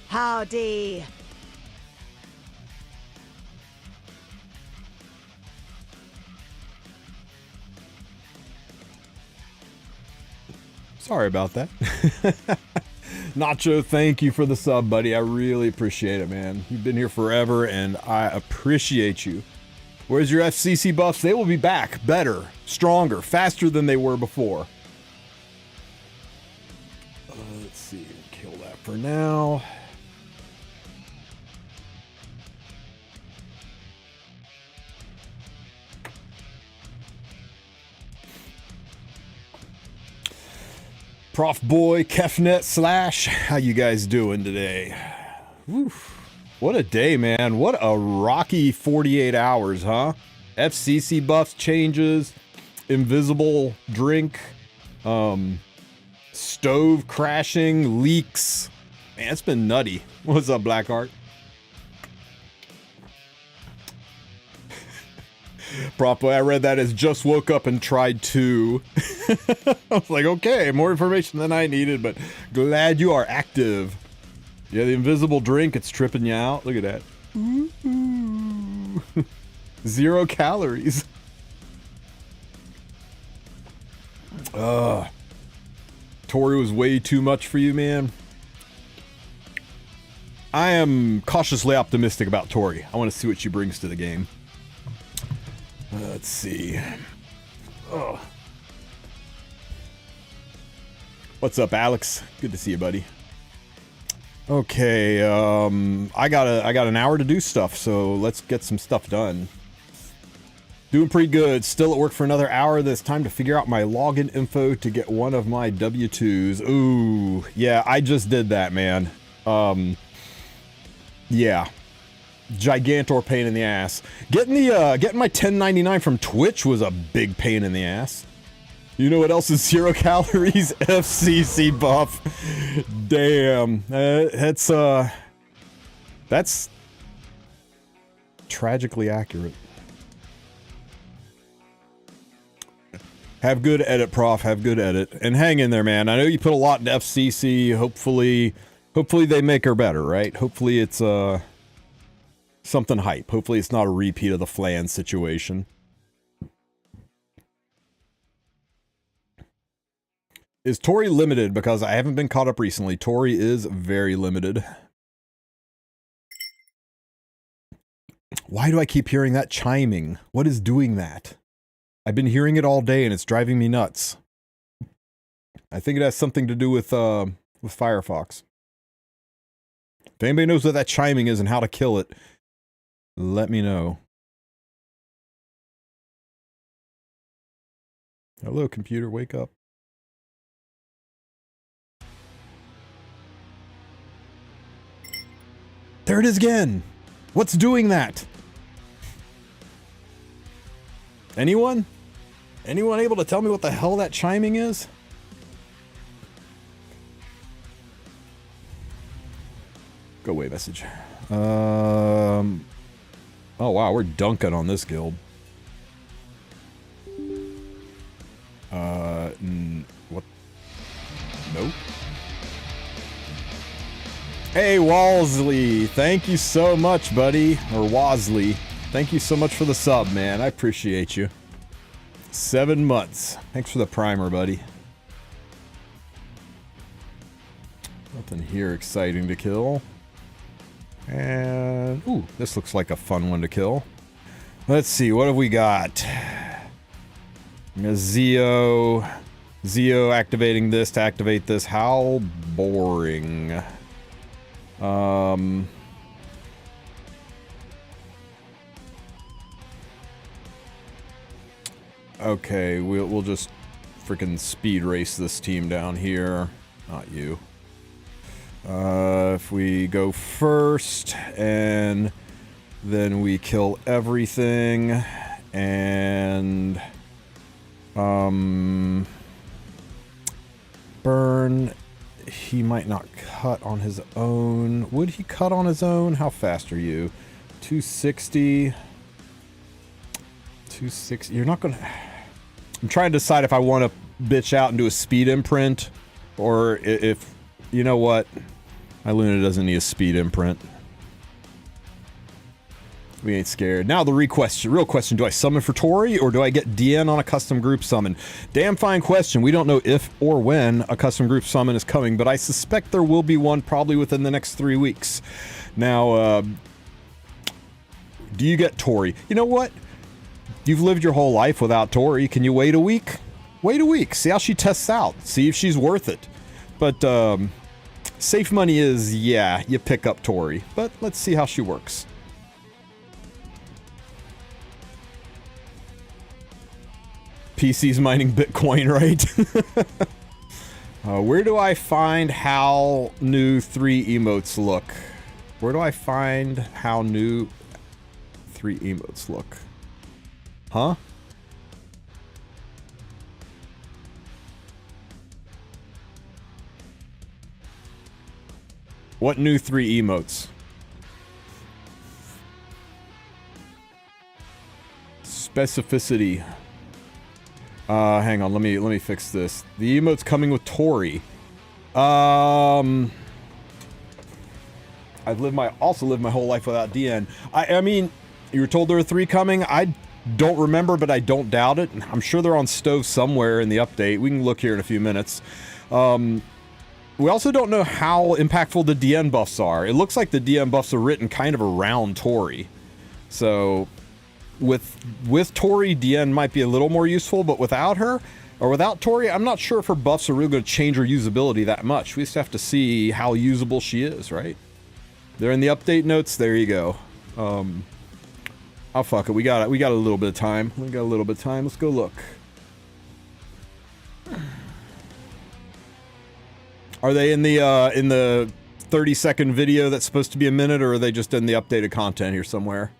Howdy. Sorry about that. Nacho, thank you for the sub, buddy. I really appreciate it, man. You've been here forever, and I appreciate you. Where's your FCC buffs? They will be back, better, stronger, faster than they were before. Let's see, kill that for now. Prof Boy, Kefnet Slash, how you guys doing today? Oof. What a day, man. What a rocky 48 hours, huh? FCC buffs, changes, invisible drink, stove crashing, leaks. Man, it's been nutty. What's up, Blackheart? Prop Boy, I read that as just woke up and tried to. I was like, okay, more information than I needed, but glad you are active. Yeah, the invisible drink, it's tripping you out. Look at that. Ooh. 0 calories. Tori was way too much for you, man. I am cautiously optimistic about Tori. I want to see what she brings to the game. Let's see. Oh. What's up, Alex? Good to see you, buddy. Okay, I got an hour to do stuff, so let's get some stuff done. Doing pretty good. Still at work for another hour. Then it's time to figure out my login info to get one of my W-2s. Ooh, yeah, I just did that, man. Yeah. Gigantor pain in the ass. Getting my 1099 from Twitch was a big pain in the ass. You know what else is 0 calories? FCC buff. Damn. That's tragically accurate. Have good edit, Prof. Have good edit. And hang in there, man. I know you put a lot into FCC. Hopefully they make her better, right? Hopefully it's something hype. Hopefully it's not a repeat of the Flan situation. Is Tori limited? Because I haven't been caught up recently. Tori is very limited. Why do I keep hearing that chiming? What is doing that? I've been hearing it all day and it's driving me nuts. I think it has something to do with Firefox. If anybody knows what that chiming is and how to kill it, let me know. Hello, computer, wake up. There it is again. What's doing that? Anyone? Anyone able to tell me what the hell that chiming is? Go away, message. Oh wow, we're dunking on this guild. What? Nope. Hey, Walsley. Thank you so much, buddy. Or Wasley. Thank you so much for the sub, man. I appreciate you. 7 months. Thanks for the primer, buddy. Nothing here exciting to kill. And, ooh, this looks like a fun one to kill. Let's see, what have we got? Zeo activating this to activate this. How boring. Okay, we'll just freaking speed race this team down here. Not you. If we go first and then we kill everything and burn. He might not cut on his own. Would he cut on his own? How fast are you? 260. 260. You're not gonna. I'm trying to decide if I want to bitch out and do a speed imprint or if, you know what? My Luna doesn't need a speed imprint. We ain't scared. Now the real question, do I summon for Tori or do I get DN on a custom group summon? Damn fine question. We don't know if or when a custom group summon is coming, but I suspect there will be one probably within the next 3 weeks. Now, do you get Tori? You know what? You've lived your whole life without Tori. Can you wait a week? Wait a week. See how she tests out. See if she's worth it. But, safe money is, yeah, you pick up Tori. But let's see how she works. PC's mining Bitcoin, right? Where do I find how new 3 emotes look? Where do I find how new 3 emotes look? Huh? What new 3 emotes? Specificity. Hang on, let me fix this. The emote's coming with Tori. I've also lived my whole life without DN. I mean, you were told there are 3 coming. I don't remember, but I don't doubt it. I'm sure they're on stove somewhere in the update. We can look here in a few minutes. We also don't know how impactful the DN buffs are. It looks like the DN buffs are written kind of around Tori. So with Tori, DN might be a little more useful, but without her, or without Tori, I'm not sure if her buffs are really going to change her usability that much. We just have to see how usable she is, right? They're in the update notes. There you go. Oh, fuck it. We got a little bit of time. Let's go look. Are they in the 30-second video that's supposed to be a minute, or are they just in the updated content here somewhere?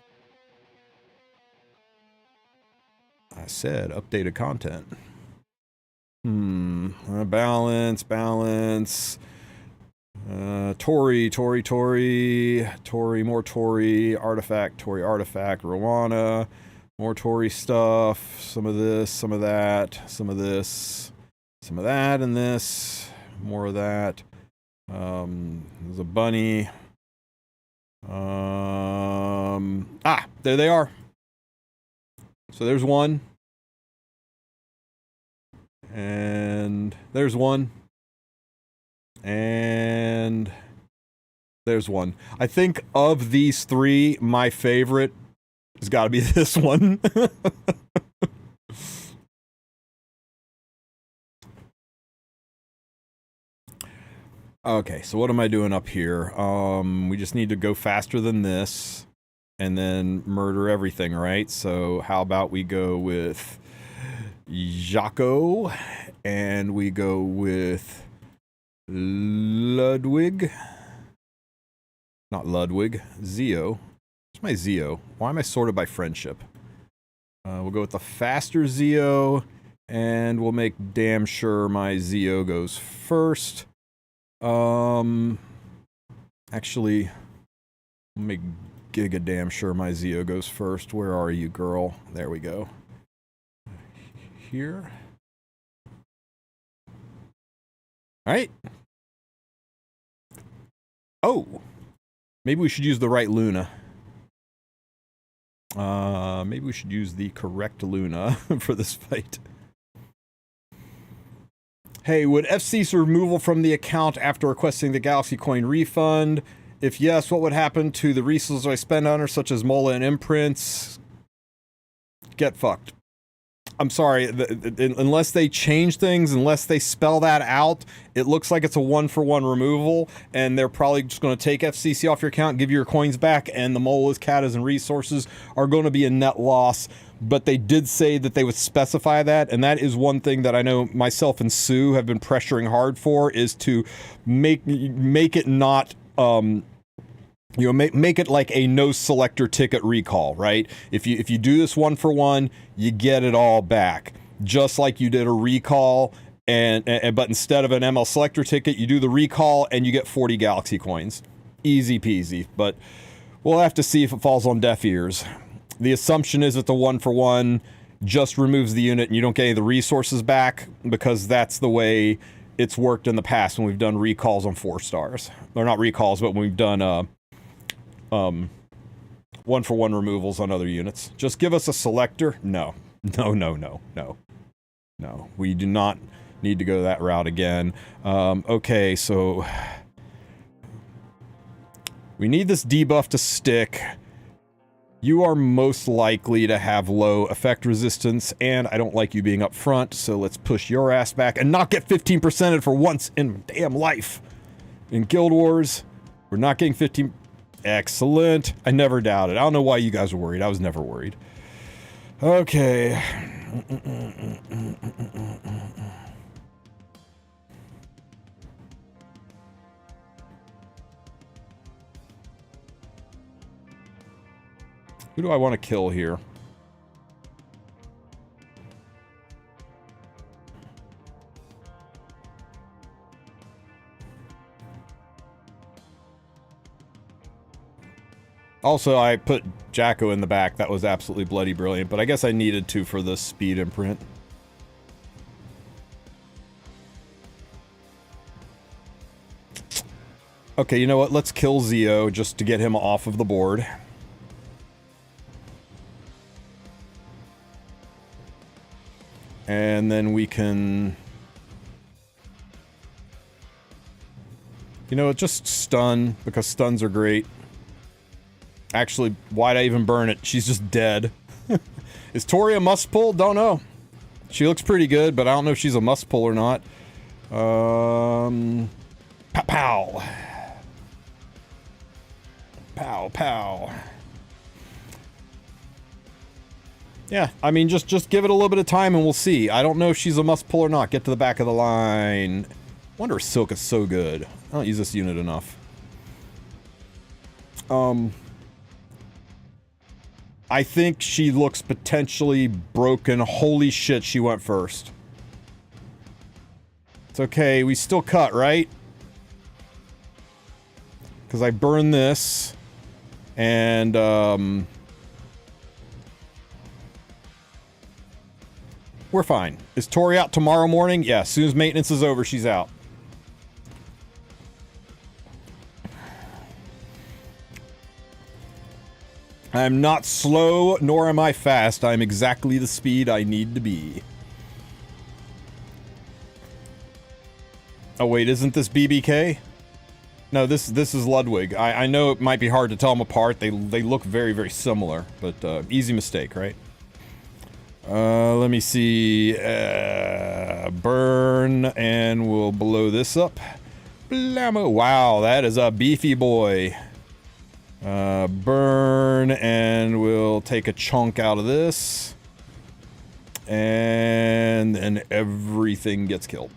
I said updated content. Balance. Tori, more Tori, artifact, Rowana, more Tori stuff, some of this, some of that, some of this, some of that, and this, more of that. There's a bunny. There they are. So there's one. And there's one. And there's one. I think of these 3, my favorite has got to be this one. Okay, so what am I doing up here? We just need to go faster than this and then murder everything, right? So how about we go with Jaco and we go with Ludwig. Not Ludwig, Zio. Where's my Zio? Why am I sorted by friendship? We'll go with the faster Zio, and we'll make damn sure my Zio goes first. Actually, I'll make giga damn sure my Zio goes first. Where are you, girl? There we go. Here. All right. Oh, maybe we should use the right Luna. Maybe we should use the correct Luna for this fight. Hey, would F cease removal from the account after requesting the Galaxy Coin refund? If yes, what would happen to the resources I spend on her, such as Mola and imprints? Get fucked. I'm sorry, unless they change things, unless they spell that out, it looks like it's a one-for-one removal, and they're probably just going to take FCC off your account, give you your coins back, and the Molas, Katas, and resources are going to be a net loss. But they did say that they would specify that, and that is one thing that I know myself and Sue have been pressuring hard for, is to make it not... make it like a no selector ticket recall, right? If you do this one for one, you get it all back. Just like you did a recall, but instead of an ML selector ticket, you do the recall and you get 40 Galaxy coins. Easy peasy, but we'll have to see if it falls on deaf ears. The assumption is that the one for one just removes the unit and you don't get any of the resources back, because that's the way it's worked in the past when we've done recalls on 4 stars. Or not recalls, but when we've done 1-for-1 removals on other units. Just give us a selector? No. No, no, no, no. No, we do not need to go that route again. Okay, so... we need this debuff to stick. You are most likely to have low effect resistance, and I don't like you being up front, so let's push your ass back and not get 15%ed for once in damn life. In Guild Wars, we're not getting 15... Excellent. I never doubted. I don't know why you guys were worried. I was never worried. Okay. Who do I want to kill here? Also, I put Jacko in the back. That was absolutely bloody brilliant, but I guess I needed to for the speed imprint. Okay, you know what? Let's kill Zio just to get him off of the board. And then we can... you know what? Just stun, because stuns are great. Actually, why'd I even burn it? She's just dead. Is Tori a must pull? Don't know. She looks pretty good, but I don't know if she's a must pull or not. Pow pow. Pow pow. Yeah, I mean, just give it a little bit of time and we'll see. I don't know if she's a must pull or not. Get to the back of the line. Wonder if Silk is so good. I don't use this unit enough. I think she looks potentially broken. Holy shit, she went first. It's okay, we still cut, right? Because I burned this. And, we're fine. Is Tori out tomorrow morning? Yeah, as soon as maintenance is over, she's out. I'm not slow, nor am I fast. I'm exactly the speed I need to be. Oh wait, isn't this BBK? No, this is Ludwig. I know it might be hard to tell them apart. They look very, very similar, but easy mistake, right? Let me see. Burn, and we'll blow this up. Blammo! Wow, that is a beefy boy. Burn, and we'll take a chunk out of this. And then everything gets killed.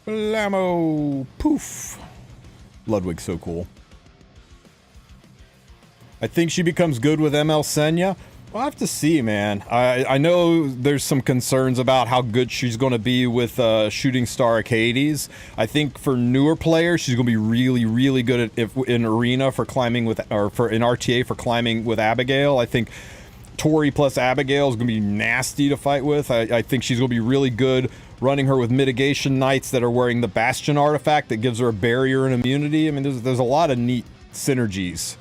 Blammo! Poof! Ludwig's so cool. I think she becomes good with ML Senya. We'll have to see, man. I know there's some concerns about how good she's going to be with Shooting Star Arcades. I think for newer players, she's going to be really, really good at in Arena for climbing with, or for in RTA for climbing with Abigail. I think Tori plus Abigail is going to be nasty to fight with. I think she's going to be really good running her with Mitigation Knights that are wearing the Bastion artifact that gives her a barrier and immunity. I mean, there's a lot of neat synergies.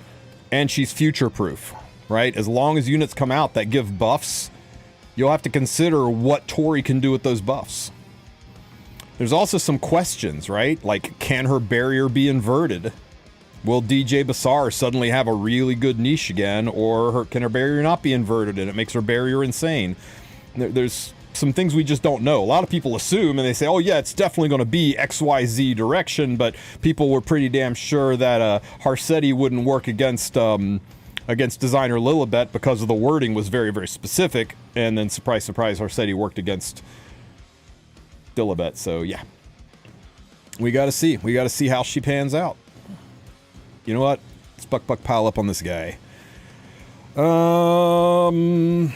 And she's future-proof. Right? As long as units come out that give buffs, you'll have to consider what Tori can do with those buffs. There's also some questions, right? Like, can her barrier be inverted? Will DJ Basar suddenly have a really good niche again? Or can her barrier not be inverted and it makes her barrier insane? There's some things we just don't know. A lot of people assume and they say, oh yeah, it's definitely going to be XYZ direction, but people were pretty damn sure that Harsetti wouldn't work against designer Lilibet because of the wording was very, very specific, and then surprise, surprise, Harsetti worked against Dilibet, so yeah. We gotta see. We gotta see how she pans out. You know what? Let's buck pile up on this guy. And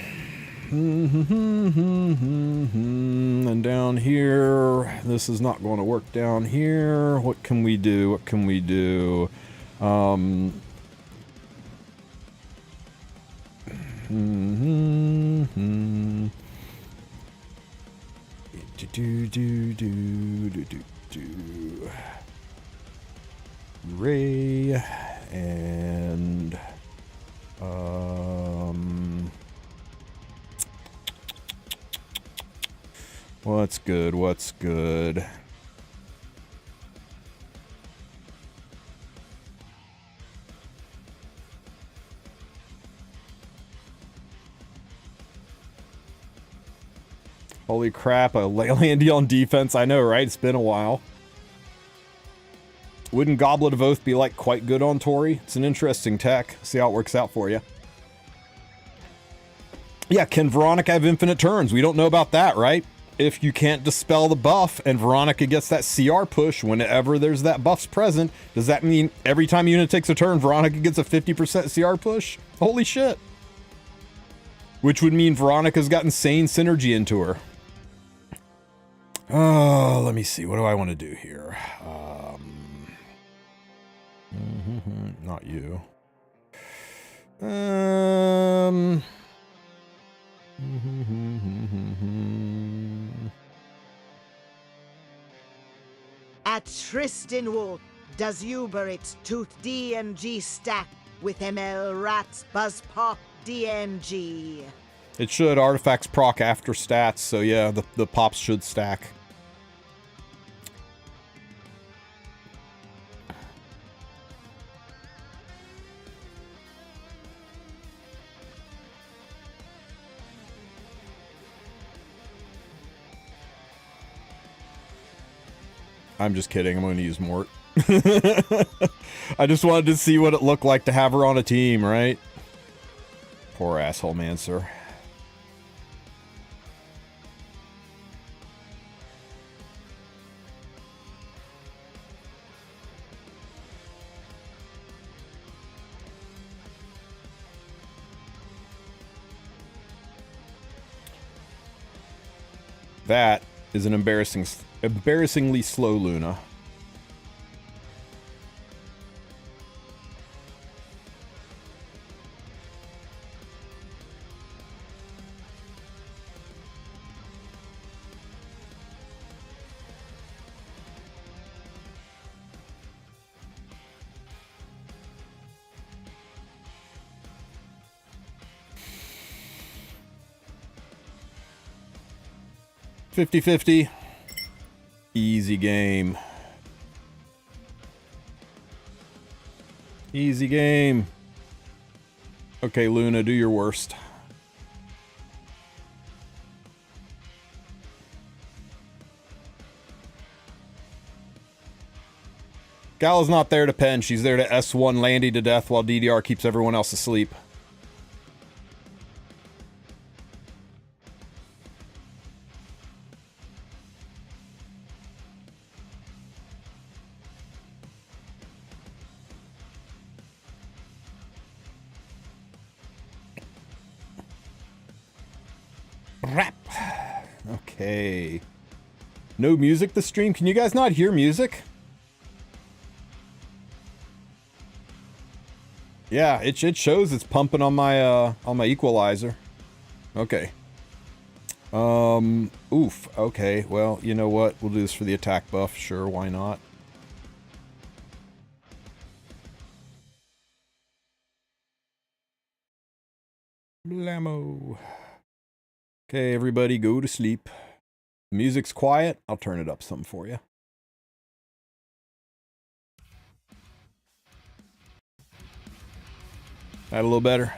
down here, this is not going to work down here. What can we do? What can we do? Ray and what's good? What's good? Holy crap, a Landy on defense. I know, right? It's been a while. Wouldn't Goblet of Oath be, like, quite good on Tori? It's an interesting tech. See how it works out for you. Yeah, can Veronica have infinite turns? We don't know about that, right? If you can't dispel the buff and Veronica gets that CR push whenever there's that buff's present, does that mean every time a unit takes a turn, Veronica gets a 50% CR push? Holy shit. Which would mean Veronica's got insane synergy into her. Oh, let me see. What do I want to do here? Not you. At TristenWulf does Uber its Tooth DMG stack with ML Rats Buzzpop DMG. It should. Artifacts proc after stats, so yeah, the pops should stack. I'm just kidding. I'm going to use Mort. I just wanted to see what it looked like to have her on a team, right? Poor asshole Mancer. That is an embarrassingly slow Luna. $50-50. Easy game. Easy game. Okay, Luna, do your worst. Gala's not there to pen. She's there to S1 Landy to death while DDR keeps everyone else asleep. Rap. Okay. No music this stream? Can you guys not hear music? Yeah, it shows it's pumping on my equalizer. Okay. Oof. Okay. Well, you know what? We'll do this for the attack buff. Sure, why not? Blammo. Okay, everybody go to sleep. The music's quiet. I'll turn it up some for you. That a little better?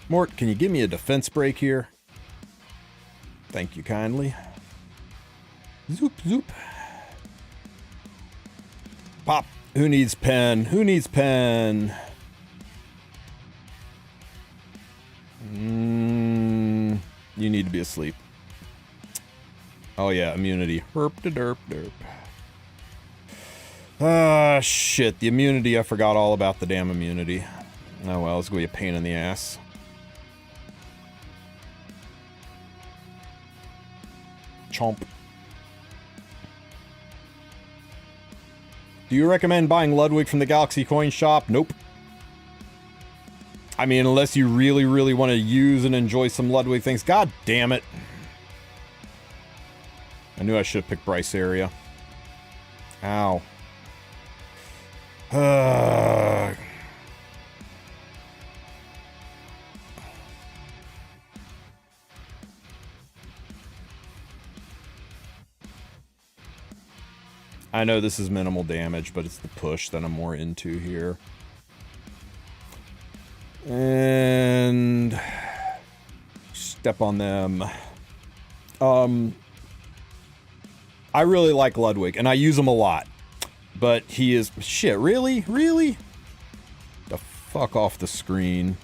Mort, can you give me a defense break here? Thank you kindly. Zoop, zoop. Pop. Who needs pen? Who needs pen? You need to be asleep. Oh yeah, immunity. Herp de derp derp. Ah, shit. The immunity, I forgot all about the damn immunity. Oh well, it's gonna be a pain in the ass. Chomp. Do you recommend buying Ludwig from the Galaxy Coin Shop? Nope. I mean, unless you really, really want to use and enjoy some Ludwig things. God damn it. I knew I should have picked Bryce area. Ow. I know this is minimal damage, but it's the push that I'm more into here. And step on them. I really like Ludwig, and I use him a lot. But he is... Shit, really? Really? The fuck off the screen.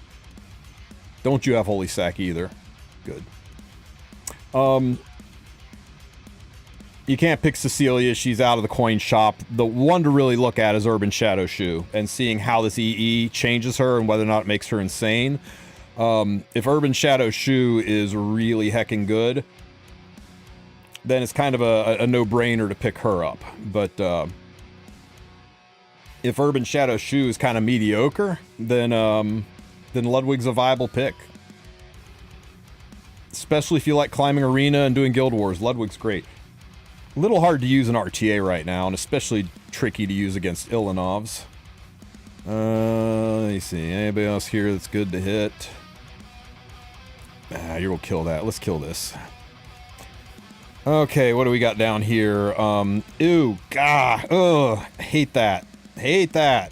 Don't you have Holy Sack either. Good. You can't pick Cecilia. She's out of the coin shop. The one to really look at is Urban Shadow Shoe, and seeing how this EE changes her and whether or not it makes her insane. If Urban Shadow Shoe is really heckin' good, then it's kind of a no-brainer to pick her up. But if Urban Shadow Shoe is kind of mediocre, then Ludwig's a viable pick. Especially if you like climbing arena and doing Guild Wars, Ludwig's great. A little hard to use an RTA right now, and especially tricky to use against Ilanovs. Let me see. Anybody else here that's good to hit? You're gonna kill that. Let's kill this. Okay, what do we got down here? Ew, God, ugh, hate that. Hate that.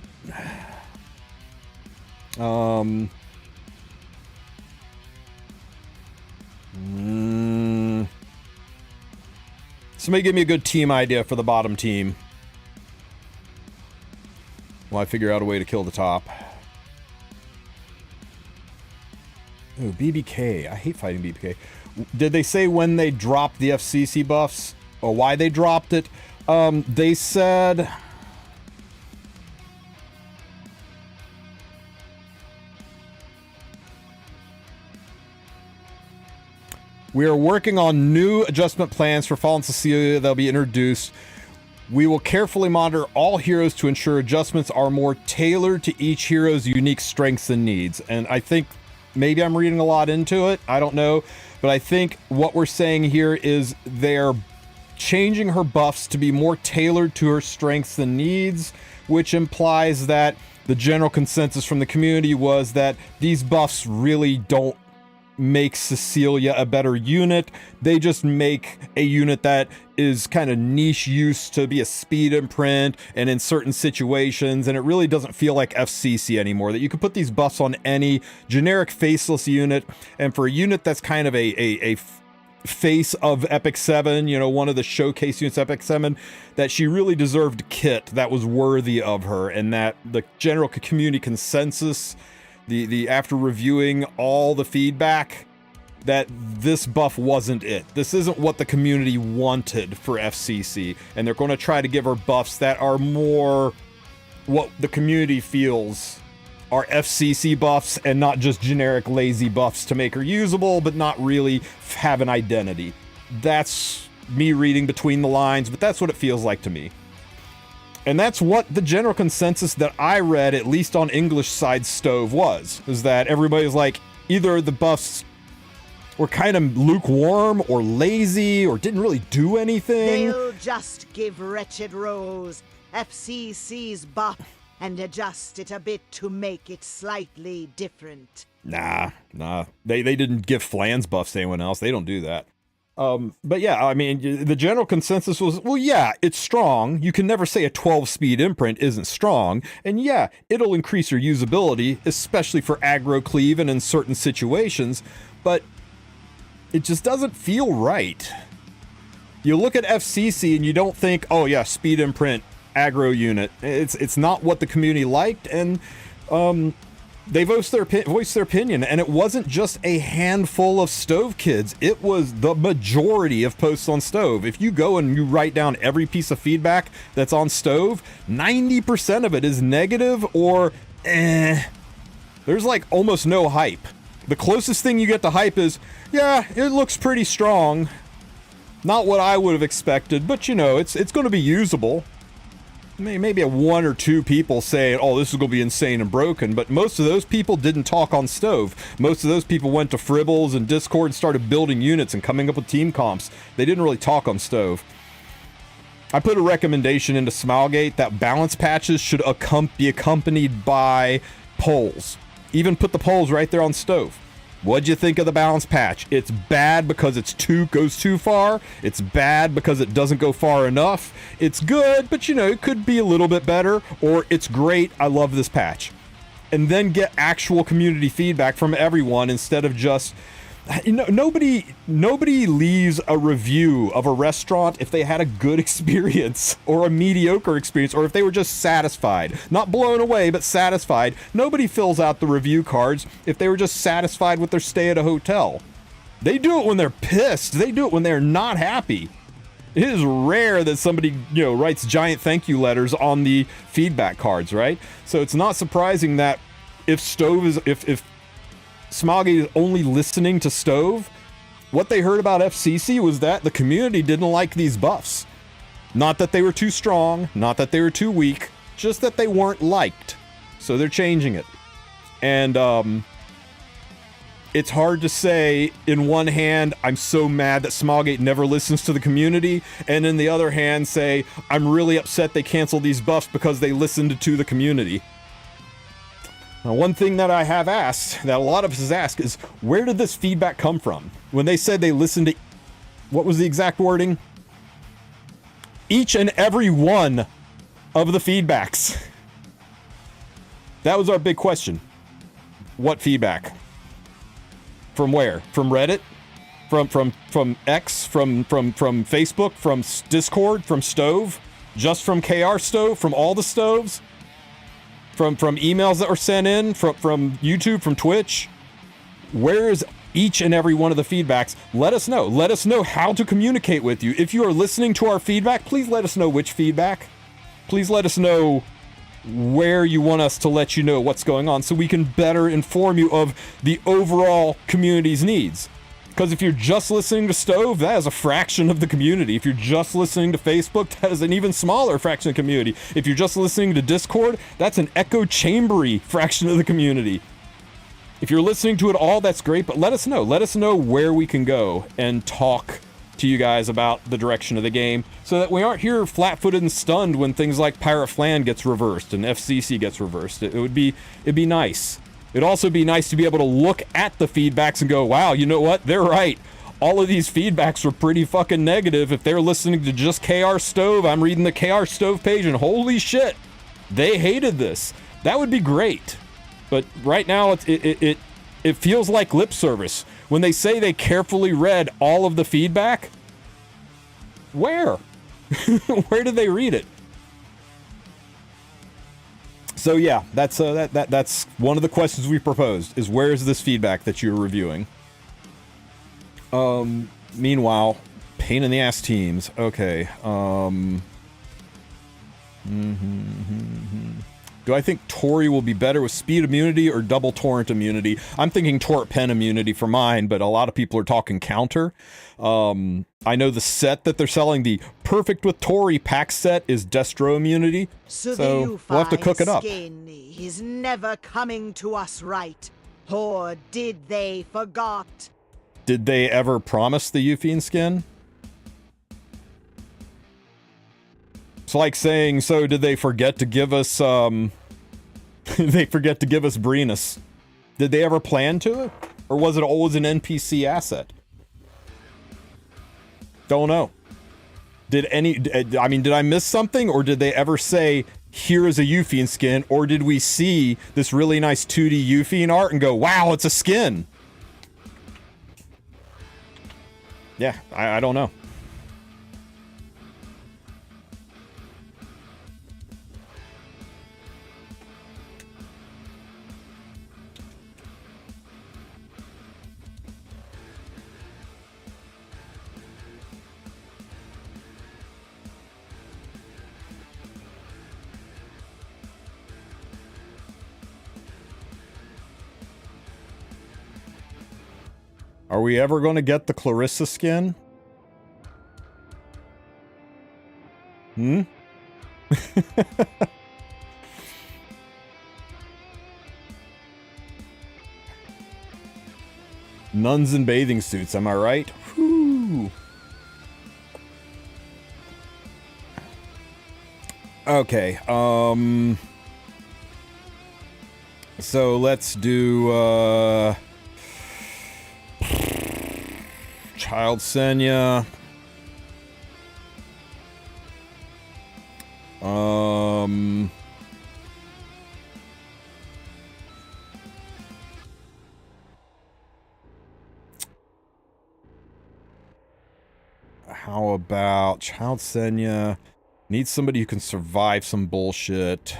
Somebody give me a good team idea for the bottom team. While I figure out a way to kill the top. Ooh, BBK. I hate fighting BBK. Did they say when they dropped the FCC buffs? Or why they dropped it? They said... We are working on new adjustment plans for Fallen Cecilia that'll be introduced. We will carefully monitor all heroes to ensure adjustments are more tailored to each hero's unique strengths and needs. And I think maybe I'm reading a lot into it. I don't know. But I think what we're saying here is they're changing her buffs to be more tailored to her strengths and needs, which implies that the general consensus from the community was that these buffs really don't make Cecilia a better unit. They just make a unit that is kind of niche use to be a speed imprint and in certain situations, and it really doesn't feel like FCC anymore, that you could put these buffs on any generic faceless unit. And for a unit that's kind of a face of Epic 7, you know, one of the showcase units Epic 7, that she really deserved a kit that was worthy of her, and that the general community consensus, the after reviewing all the feedback, that this buff wasn't it. This isn't what the community wanted for FCC, and they're going to try to give her buffs that are more what the community feels are FCC buffs, and not just generic lazy buffs to make her usable but not really have an identity. That's me reading between the lines, but that's what it feels like to me. And that's what the general consensus that I read, at least on English side Stove, is that everybody's like, either the buffs were kind of lukewarm or lazy or didn't really do anything. They'll just give Wretched Rose FCC's buff and adjust it a bit to make it slightly different. Nah. They didn't give Flans buffs to anyone else. They don't do that. But yeah, I mean, the general consensus was, well, yeah, it's strong. You can never say a 12-speed imprint isn't strong. And yeah, it'll increase your usability, especially for aggro cleave and in certain situations, but it just doesn't feel right. You look at FCC and you don't think, oh yeah, speed imprint, aggro unit. It's not what the community liked, and they voiced their opinion, and it wasn't just a handful of Stove kids. It was the majority of posts on Stove. If you go and you write down every piece of feedback that's on Stove, 90% of it is negative or There's like almost no hype. The closest thing you get to hype is, yeah, it looks pretty strong. Not what I would have expected, but you know, it's going to be usable. maybe a one or two people saying, oh, this is going to be insane and broken, but most of those people didn't talk on Stove. Most of those people went to Fribbles and Discord and started building units and coming up with team comps. They didn't really talk on Stove. I put a recommendation into Smilegate that balance patches should be accompanied by polls. Even put the polls right there on Stove. What'd you think of the balance patch? It's bad because goes too far. It's bad because it doesn't go far enough. It's good, but it could be a little bit better. Or it's great, I love this patch. And then get actual community feedback from everyone instead of just... nobody leaves a review of a restaurant if they had a good experience or a mediocre experience, or if they were just satisfied. Not blown away, but satisfied. Nobody fills out the review cards if they were just satisfied with their stay at a hotel. They do it when they're pissed. They do it when they're not happy. It is rare that somebody, writes giant thank you letters on the feedback cards, right? So it's not surprising that if Smilegate is only listening to Stove, what they heard about FCC was that the community didn't like these buffs. Not that they were too strong, not that they were too weak, just that they weren't liked. So they're changing it. And it's hard to say, in one hand, I'm so mad that Smilegate never listens to the community, and in the other hand say, I'm really upset they canceled these buffs because they listened to the community. Now, one thing that I have asked, that a lot of us has asked, is where did this feedback come from? When they said they listened to, what was the exact wording? Each and every one of the feedbacks. That was our big question. What feedback? From where? From Reddit? From X? From Facebook? From Discord? From Stove? Just from KR Stove? From all the stoves? From emails that were sent in, from YouTube, from Twitch? Where is each and every one of the feedbacks? Let us know. Let us know how to communicate with you. If you are listening to our feedback, please let us know which feedback. Please let us know where you want us to let you know what's going on so we can better inform you of the overall community's needs. Because if you're just listening to Stove, that is a fraction of the community. If you're just listening to Facebook, that is an even smaller fraction of the community. If you're just listening to Discord, that's an echo chambery fraction of the community. If you're listening to it all, that's great, but let us know. Let us know where we can go and talk to you guys about the direction of the game so that we aren't here flat-footed and stunned when things like Pirate Flan gets reversed and FCC gets reversed. It'd be nice. It'd also be nice to be able to look at the feedbacks and go, wow, you know what? They're right. All of these feedbacks were pretty fucking negative. If they're listening to just KR Stove, I'm reading the KR Stove page and holy shit, they hated this. That would be great. But right now, it feels like lip service. When they say they carefully read all of the feedback, where? Where did they read it? So yeah, that's one of the questions we proposed, is where is this feedback that you're reviewing? Meanwhile, pain in the ass teams. Okay. Do I think Tori will be better with speed immunity or double torrent immunity? I'm thinking torrent pen immunity for mine, but a lot of people are talking counter. I know the set that they're selling, the Perfect with Tori pack set, is Destro immunity. So we'll have to cook it up. Skin is never coming to us right. Or did they forgot? Did they ever promise the Euphine skin? It's like saying, so did they forget to give us, they forget to give us Brenus? Did they ever plan to? Or was it always an NPC asset? Don't know. Did I miss something? Or did they ever say, here is a Euphine skin? Or did we see this really nice 2D Euphine art and go, wow, it's a skin? Yeah, I don't know. Are we ever going to get the Clarissa skin? Nuns in bathing suits, am I right? Whew. Okay, so let's do, Child Senya. How about Child Senya? Need somebody who can survive some bullshit.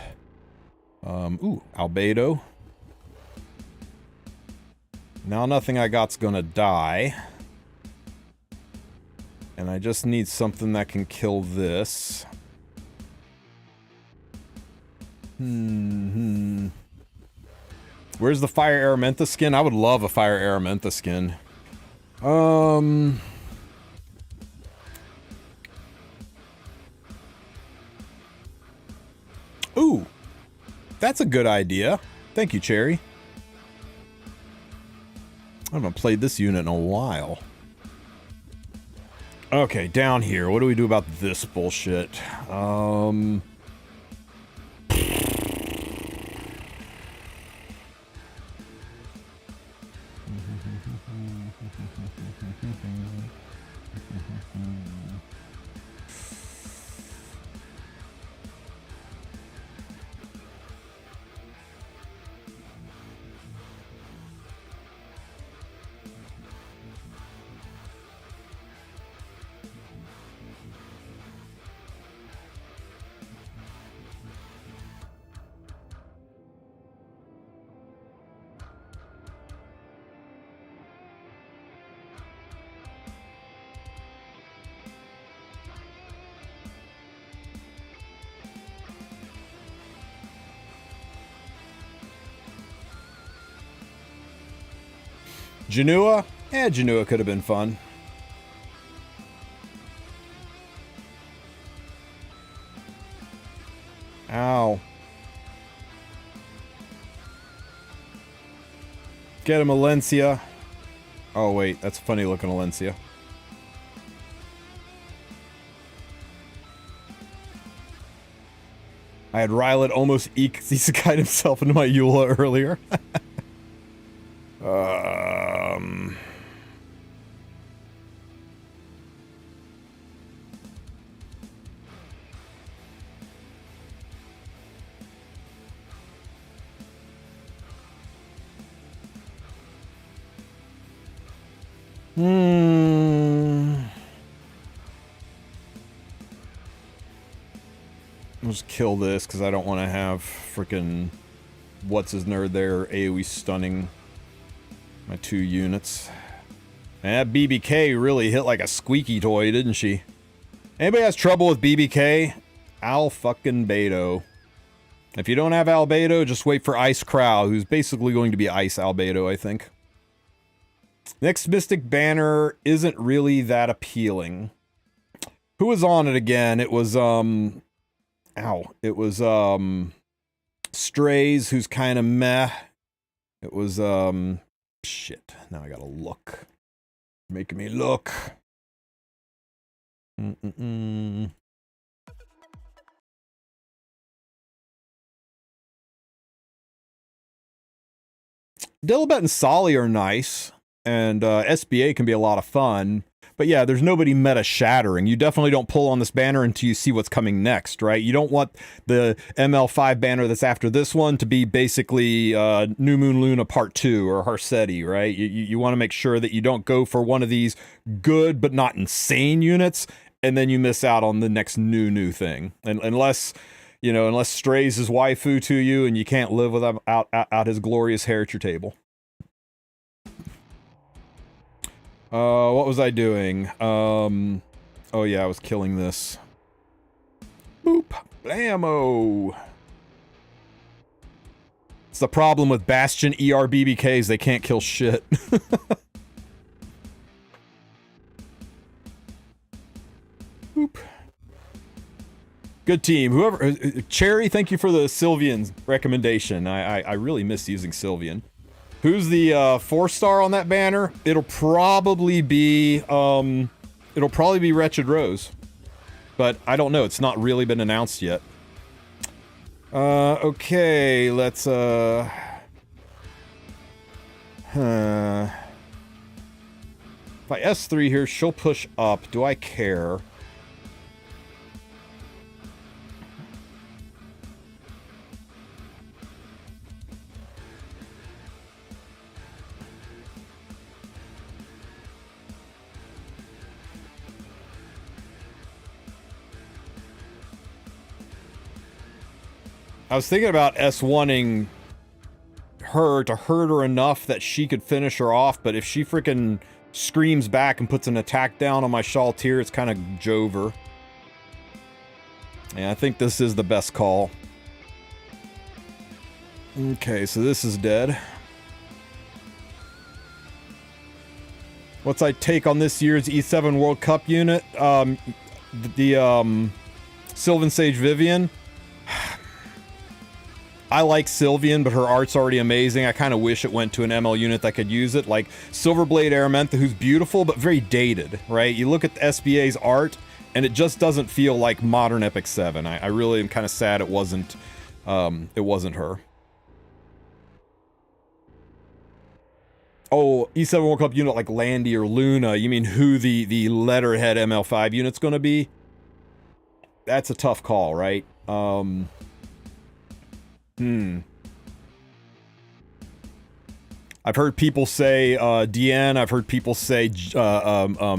Ooh, Albedo. Now nothing I got's gonna die. And I just need something that can kill this. Where's the Fire Aramentha skin? I would love a Fire Aramentha skin. Ooh, that's a good idea. Thank you, Cherry. I haven't played this unit in a while. Okay, down here. What do we do about this bullshit? Janua? Eh, Janua could have been fun. Ow. Get him, Alencia. Oh, wait. That's a funny looking Alencia. I had Rylet almost isekai himself into my Eula earlier. I'll just kill this because I don't want to have frickin' what's his nerd there AoE stunning my 2 units. And that BBK really hit like a squeaky toy, didn't she? Anybody has trouble with BBK? Al-fucking-Bedo. If you don't have Albedo, just wait for Ice Crow, who's basically going to be Ice Albedo, I think. Next Mystic Banner isn't really that appealing. Who was on it again? It was, it was, Strays, who's kind of meh. It was, shit. Now I gotta look. Making me look. Dilibet and Solly are nice, and SBA can be a lot of fun. But yeah, there's nobody meta-shattering. You definitely don't pull on this banner until you see what's coming next, right? You don't want the ML5 banner that's after this one to be basically New Moon Luna Part 2 or Harsetti, right? You want to make sure that you don't go for one of these good but not insane units, and then you miss out on the next new thing. And unless, you know, unless Strays his waifu to you and you can't live without his glorious hair at your table. What was I doing? Oh yeah, I was killing this. Boop. Blammo. It's the problem with Bastion ERBBKs, they can't kill shit. Boop. Good team. Whoever, Cherry, thank you for the Sylvian recommendation. I really miss using Sylvian. Who's the 4-star on that banner? It'll probably be Wretched Rose, but I don't know. It's not really been announced yet. Okay, let's If I S3 here, she'll push up. Do I care? I was thinking about S1ing her to hurt her enough that she could finish her off, but if she freaking screams back and puts an attack down on my Shaltir, it's kind of Jover. Yeah, I think this is the best call. Okay, so this is dead. What's I take on this year's E7 World Cup unit? Sylvan Sage Vivian. I like Sylvian, but her art's already amazing. I kind of wish it went to an ML unit that could use it. Like Silverblade Aramantha, who's beautiful, but very dated, right? You look at the SBA's art, and it just doesn't feel like modern Epic 7. I really am kind of sad it wasn't her. Oh, E7 World Cup unit like Landy or Luna. You mean who the letterhead ML5 unit's gonna be? That's a tough call, right? I've heard people say Diane. I've heard people say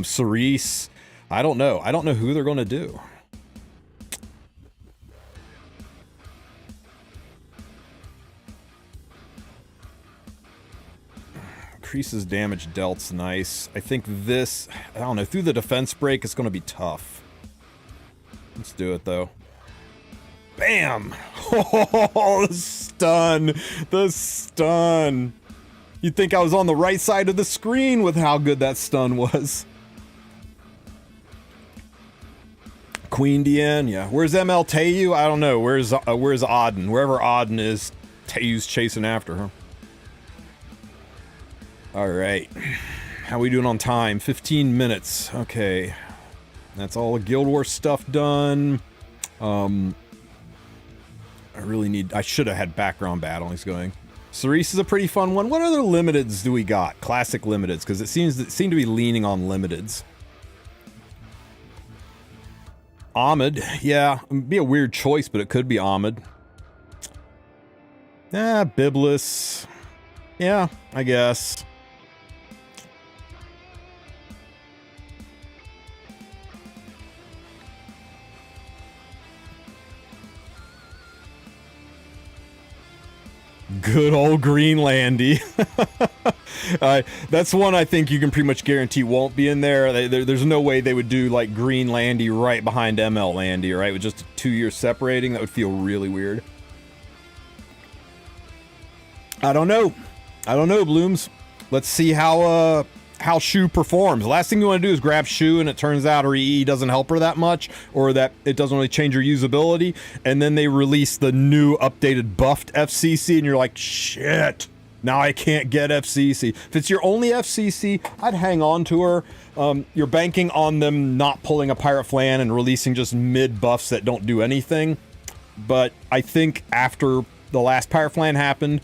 Cerise. I don't know. I don't know who they're going to do. Increases damage dealt's nice. I think this, I don't know, through the defense break, it's going to be tough. Let's do it, though. Bam! Oh, the stun! The stun! You'd think I was on the right side of the screen with how good that stun was. Queen Diane, yeah. Where's ML Teu? I don't know. Where's Auden? Wherever Auden is, Teu's chasing after her. Alright. How we doing on time? 15 minutes. Okay. That's all the Guild Wars stuff done. I should have had background battlings going. Cerise is a pretty fun one. What other limiteds do we got? Classic limiteds, because it seemed to be leaning on limiteds. Ahmed, yeah, it'd be a weird choice, but it could be Ahmed. Biblis. Yeah, I guess. Good old Greenlandy. That's one I think you can pretty much guarantee won't be in there. There's no way they would do like Greenlandy right behind ML Landy, right? With just 2 years separating, that would feel really weird. I don't know. I don't know, Blooms. Let's see how Shu performs. The last thing you want to do is grab Shu and it turns out her EE doesn't help her that much, or that it doesn't really change her usability, and then they release the new updated buffed FCC and you're like, shit, now I can't get FCC. If it's your only FCC, I'd hang on to her. You're banking on them not pulling a Pirate Flan and releasing just mid buffs that don't do anything, but I think after the last Pirate Flan happened,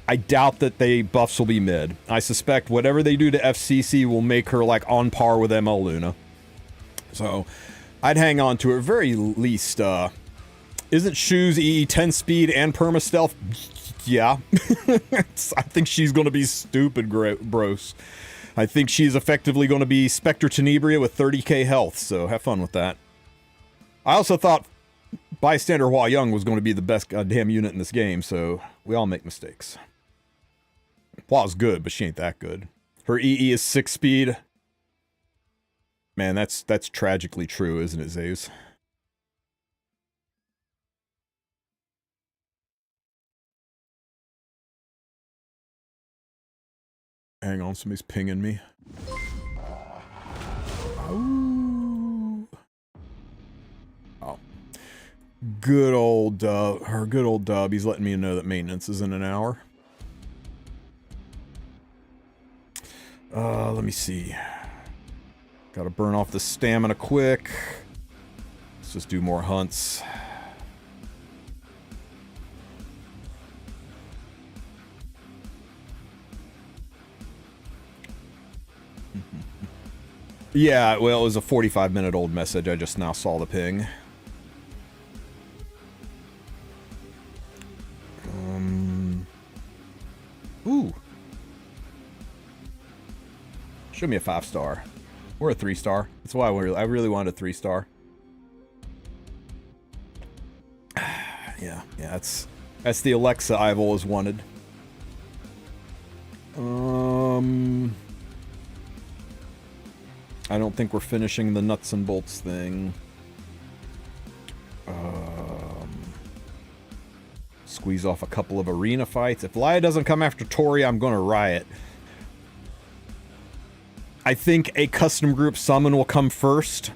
I doubt that they buffs will be mid. I suspect whatever they do to FCC will make her like on par with ML Luna. So I'd hang on to her. Very least, isn't Shu's EE 10 speed and perma stealth? Yeah. I think she's going to be stupid gross. I think she's effectively going to be Spectre Tenebria with 30k health, so have fun with that. I also thought Bystander Hua Young was going to be the best goddamn unit in this game, so we all make mistakes. Hua's good, but she ain't that good. Her EE is 6 speed. Man, that's tragically true, isn't it, Zeus? Hang on, somebody's pinging me. Oh. Good old Dub. He's letting me know that maintenance is in an hour. Let me see. Gotta burn off the stamina quick. Let's just do more hunts. Yeah, well, it was a 45-minute-old message. I just now saw the ping. Ooh. Show me a 5-star. Or a 3-star. That's why I really wanted a 3-star. Yeah, that's the Alexa I've always wanted. I don't think we're finishing the nuts and bolts thing. Squeeze off a couple of arena fights. If Laia doesn't come after Tori, I'm gonna riot. I think a custom group summon will come first,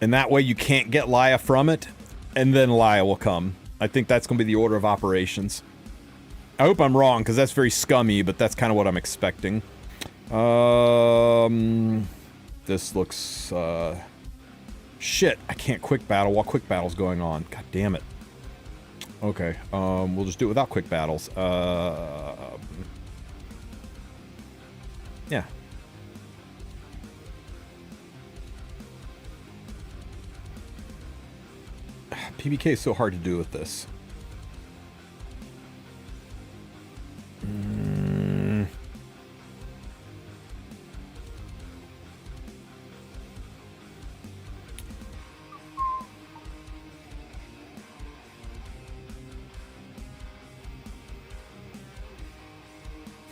and that way you can't get Laia from it, and then Laia will come. I think that's gonna be the order of operations. I hope I'm wrong, because that's very scummy, but that's kind of what I'm expecting. This looks, shit, I can't quick battle while quick battle's going on. God damn it. Okay, we'll just do it without quick battles. Yeah. PBK is so hard to do with this.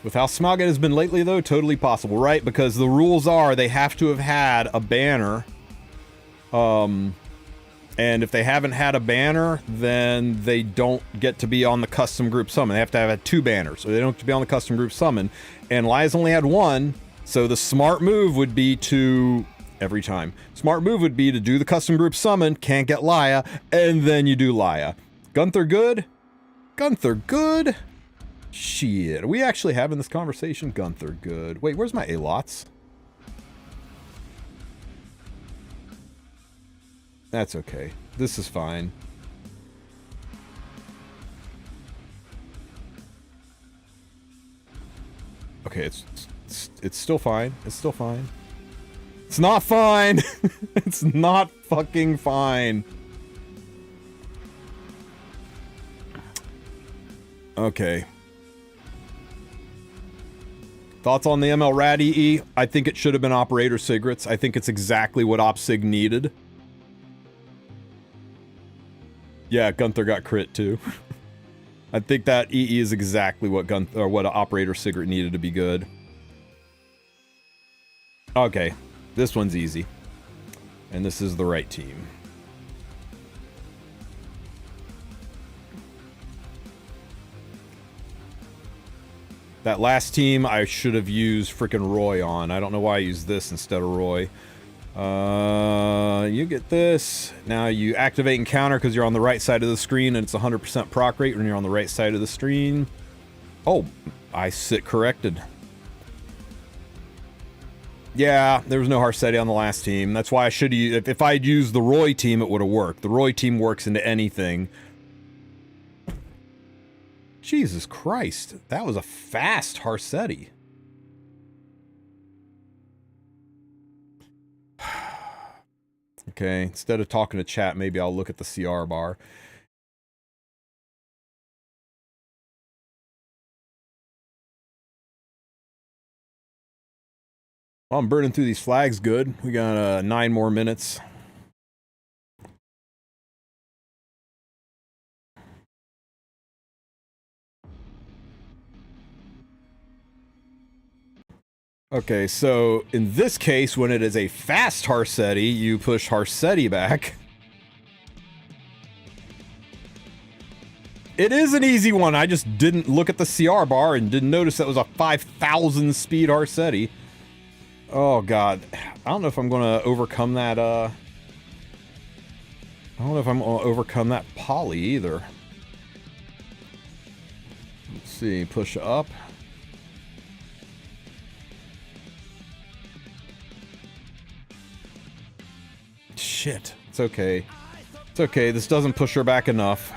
With how smog it has been lately, though, totally possible, right? Because the rules are they have to have had a banner. And if they haven't had a banner, then they don't get to be on the custom group summon. They have to have 2 banners, or they don't have to be on the custom group summon. And Laia's only had 1, so the smart move would be to... Every time. Smart move would be to do the custom group summon, can't get Laia, and then you do Laia. Gunther good? Gunther good? Shit, are we actually having this conversation? Gunther, good. Wait, where's my Alots? That's okay. This is fine. Okay, it's still fine. It's still fine. It's not fine! It's not fucking fine. Okay. Thoughts on the ML Rad EE? I think it should have been Operator Cigarettes. I think it's exactly what OpSig needed. Yeah, Gunther got crit too. I think that EE is exactly what what Operator Cigarette needed to be good. Okay, this one's easy. And this is the right team. That last team I should have used frickin' Roy on. I don't know why I used this instead of Roy. You get this. Now you activate and counter because you're on the right side of the screen and it's 100% proc rate when you're on the right side of the screen. Oh, I sit corrected. Yeah, there was no Harsetti on the last team. That's why I should have... If I'd used the Roy team, it would have worked. The Roy team works into anything. Jesus Christ, that was a fast Harsetti. Okay, instead of talking to chat, maybe I'll look at the CR bar. Well, I'm burning through these flags good. We got 9 more minutes. Okay, so in this case, when it is a fast Harsetti, you push Harsetti back. It is an easy one. I just didn't look at the CR bar and didn't notice that was a 5,000 speed Harsetti. Oh god. I don't know if I'm gonna overcome that, I don't know if I'm gonna overcome that poly either. Let's see, push up. Shit, it's okay. It's okay, this doesn't push her back enough.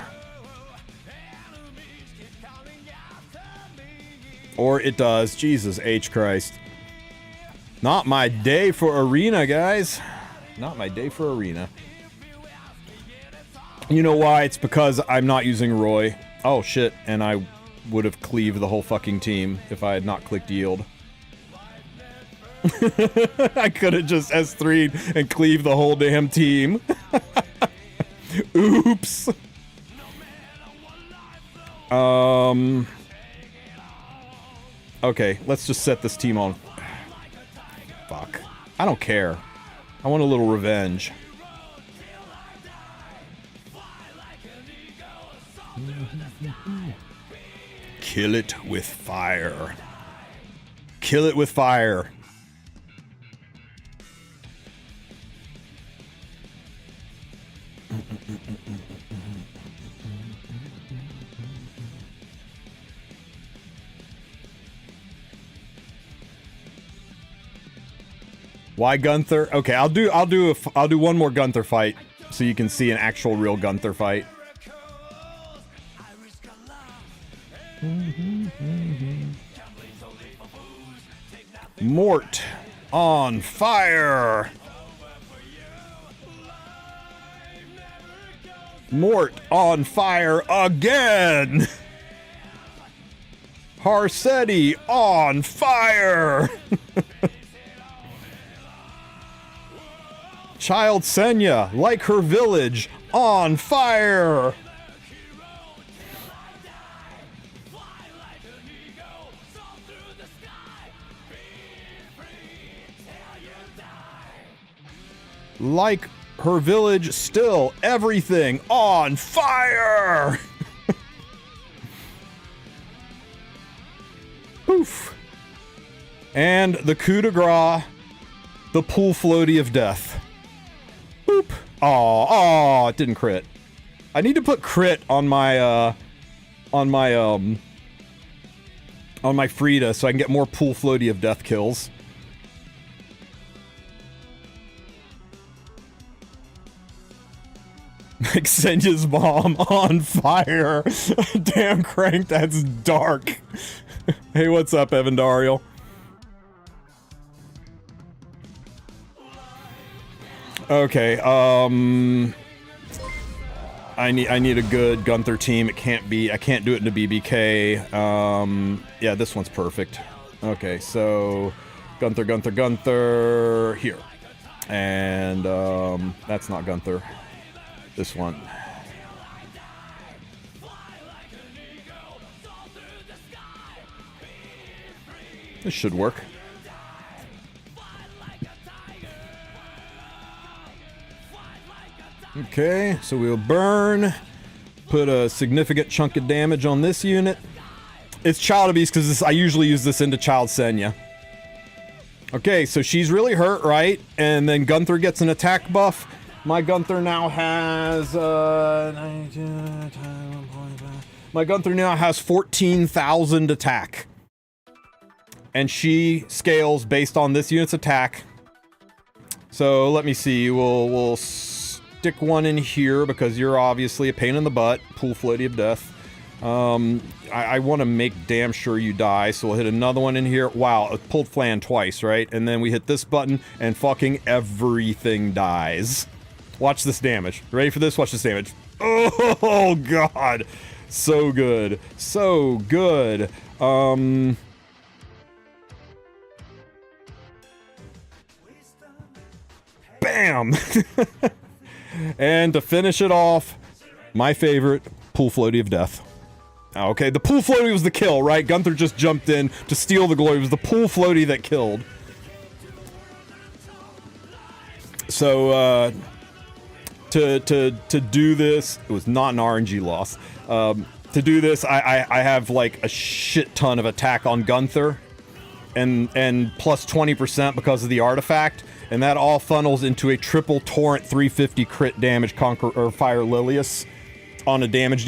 Or it does. Jesus H. Christ. Not my day for arena, guys. Not my day for arena. You know why? It's because I'm not using Roy. Oh, shit. And I would have cleaved the whole fucking team if I had not clicked yield. I could have just S3'd and cleaved the whole damn team. Oops. Okay, let's just set this team on. Fuck. I don't care. I want a little revenge. Kill it with fire. Kill it with fire. Why Gunther? Okay, I'll do one more Gunther fight so you can see an actual real Gunther fight. Mort on fire. Mort on fire again. Harsetti on fire. Child Senya, like her village, on fire! Like her village, still everything on fire! Poof. And the coup de grace, the pool floaty of death. Boop. Oh, it didn't crit. I need to put crit on my Frida so I can get more pool floaty of death kills. Like Senya's bomb on fire. Damn Crank, that's dark. Hey, what's up, Evan Dariel? Okay, I need a good Gunther team. I can't do it in a BBK. Yeah, this one's perfect. Okay, so Gunther here. And that's not Gunther. This one. This should work. Okay, so we'll burn, put a significant chunk of damage on this unit. It's Child Abuse because I usually use this into Child Senya. Okay, so she's really hurt, right? And then Gunther gets an attack buff. My Gunther now has my Gunther now has 14,000 attack. And she scales based on this unit's attack. So let me see, we'll stick one in here because you're obviously a pain in the butt. Pool floaty of death. I want to make damn sure you die, so we'll hit another one in here. Wow, it pulled Flan twice, right? And then we hit this button and fucking everything dies. Watch this damage. Ready for this? Watch this damage. Oh god. So good. So good. Bam! And to finish it off, my favorite, Pool Floaty of Death. Okay, the Pool Floaty was the kill, right? Gunther just jumped in to steal the glory. It was the Pool Floaty that killed. So, to do this, it was not an RNG loss. To do this, I have like a shit ton of attack on Gunther. And plus 20% because of the artifact. and that all funnels into a triple torrent 350 crit damage Fire Lilius on a damage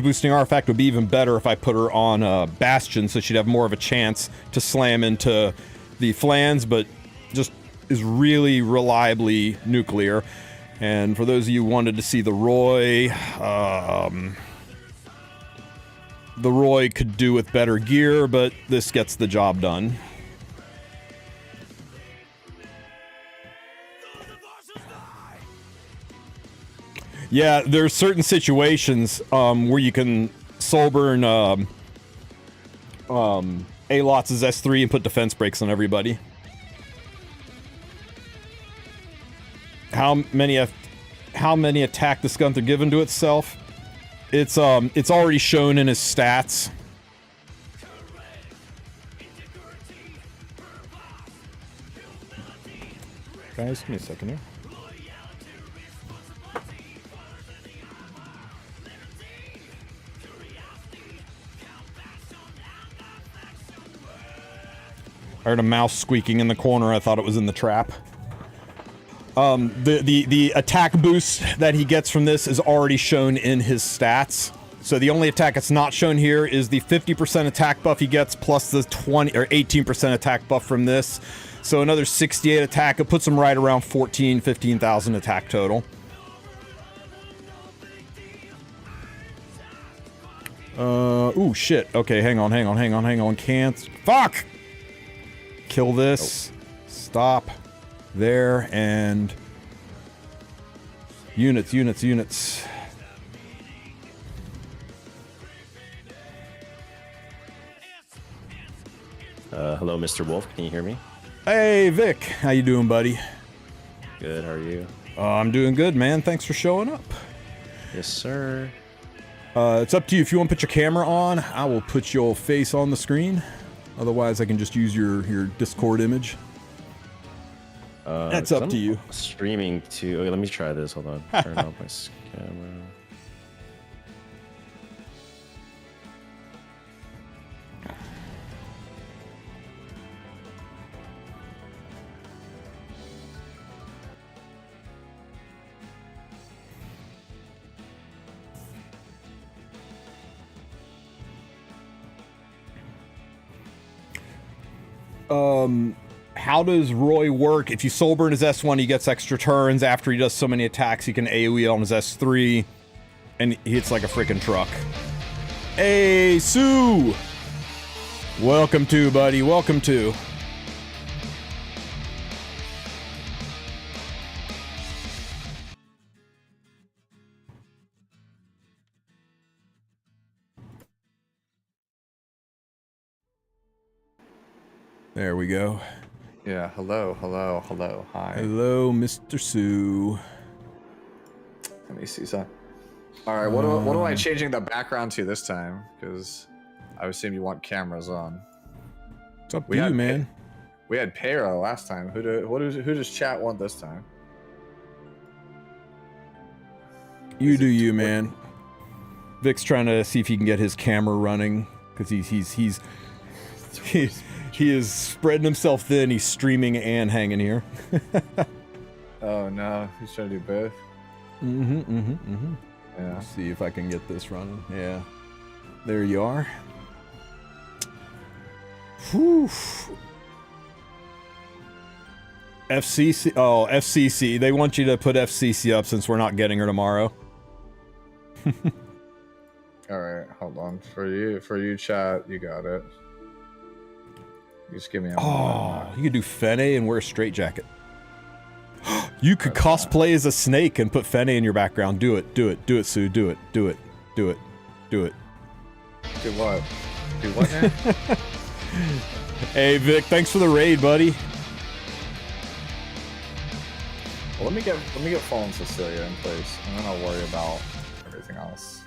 boosting artifact. Would be even better if I put her on Bastion, so she'd have more of a chance to slam into the flans, but just is really reliably nuclear. And for those of you who wanted to see the Roy could do with better gear, but this gets the job done. Yeah, there's certain situations where you can soul burn Alots' S3 and put defense breaks on everybody. How many attack the Gunther given to itself? It's already shown in his stats. Guys, give me a second here. I heard a mouse squeaking in the corner. I thought it was in the trap. The attack boost that he gets from this is already shown in his stats. So the only attack that's not shown here is the 50% attack buff he gets plus the 20 or 18% attack buff from this. So another 68 attack. It puts him right around 15,000 attack total. Ooh, shit. Okay, hang on. Can't. Fuck! Kill this. Oh. Stop. There, and units. Hello, Mr. Wolf. Can you hear me? Hey, Vic. How you doing, buddy? Good. How are you? I'm doing good, man. Thanks for showing up. Yes, sir. It's up to you. If you want to put your camera on, I will put your face on the screen. Otherwise, I can just use your Discord image. That's up to you. Streaming to... Okay, let me try this. Hold on. Turn off my camera. How does Roy work? If you soul burn his S1, he gets extra turns. After he does so many attacks, he can AoE on his S3, and he hits like a freaking truck. Hey, Sue! Welcome to, buddy. Welcome to. There we go. Yeah, hello, hi. Hello, Mr. Sue. Let me see something. Alright, what am I changing the background to this time? Because I assume you want cameras on. It's up to you, man. We had Pero last time. Who does chat want this time? You do you, man. Vic's trying to see if he can get his camera running, because he is spreading himself thin. He's streaming and hanging here. Oh no, he's trying to do both. Yeah. Let's see if I can get this running. Yeah. There you are. Whew. FCC. Oh, FCC. They want you to put FCC up since we're not getting her tomorrow. Alright, hold on. For you, chat, you got it. You just give me a you could do Fene and wear a straitjacket. You could cosplay as a snake and put Fene in your background. Do it, Sue. Do it. Do what? Do what now? Hey, Vic, thanks for the raid, buddy. Well, let me get Fallen Cecilia in place, and then I'll worry about everything else.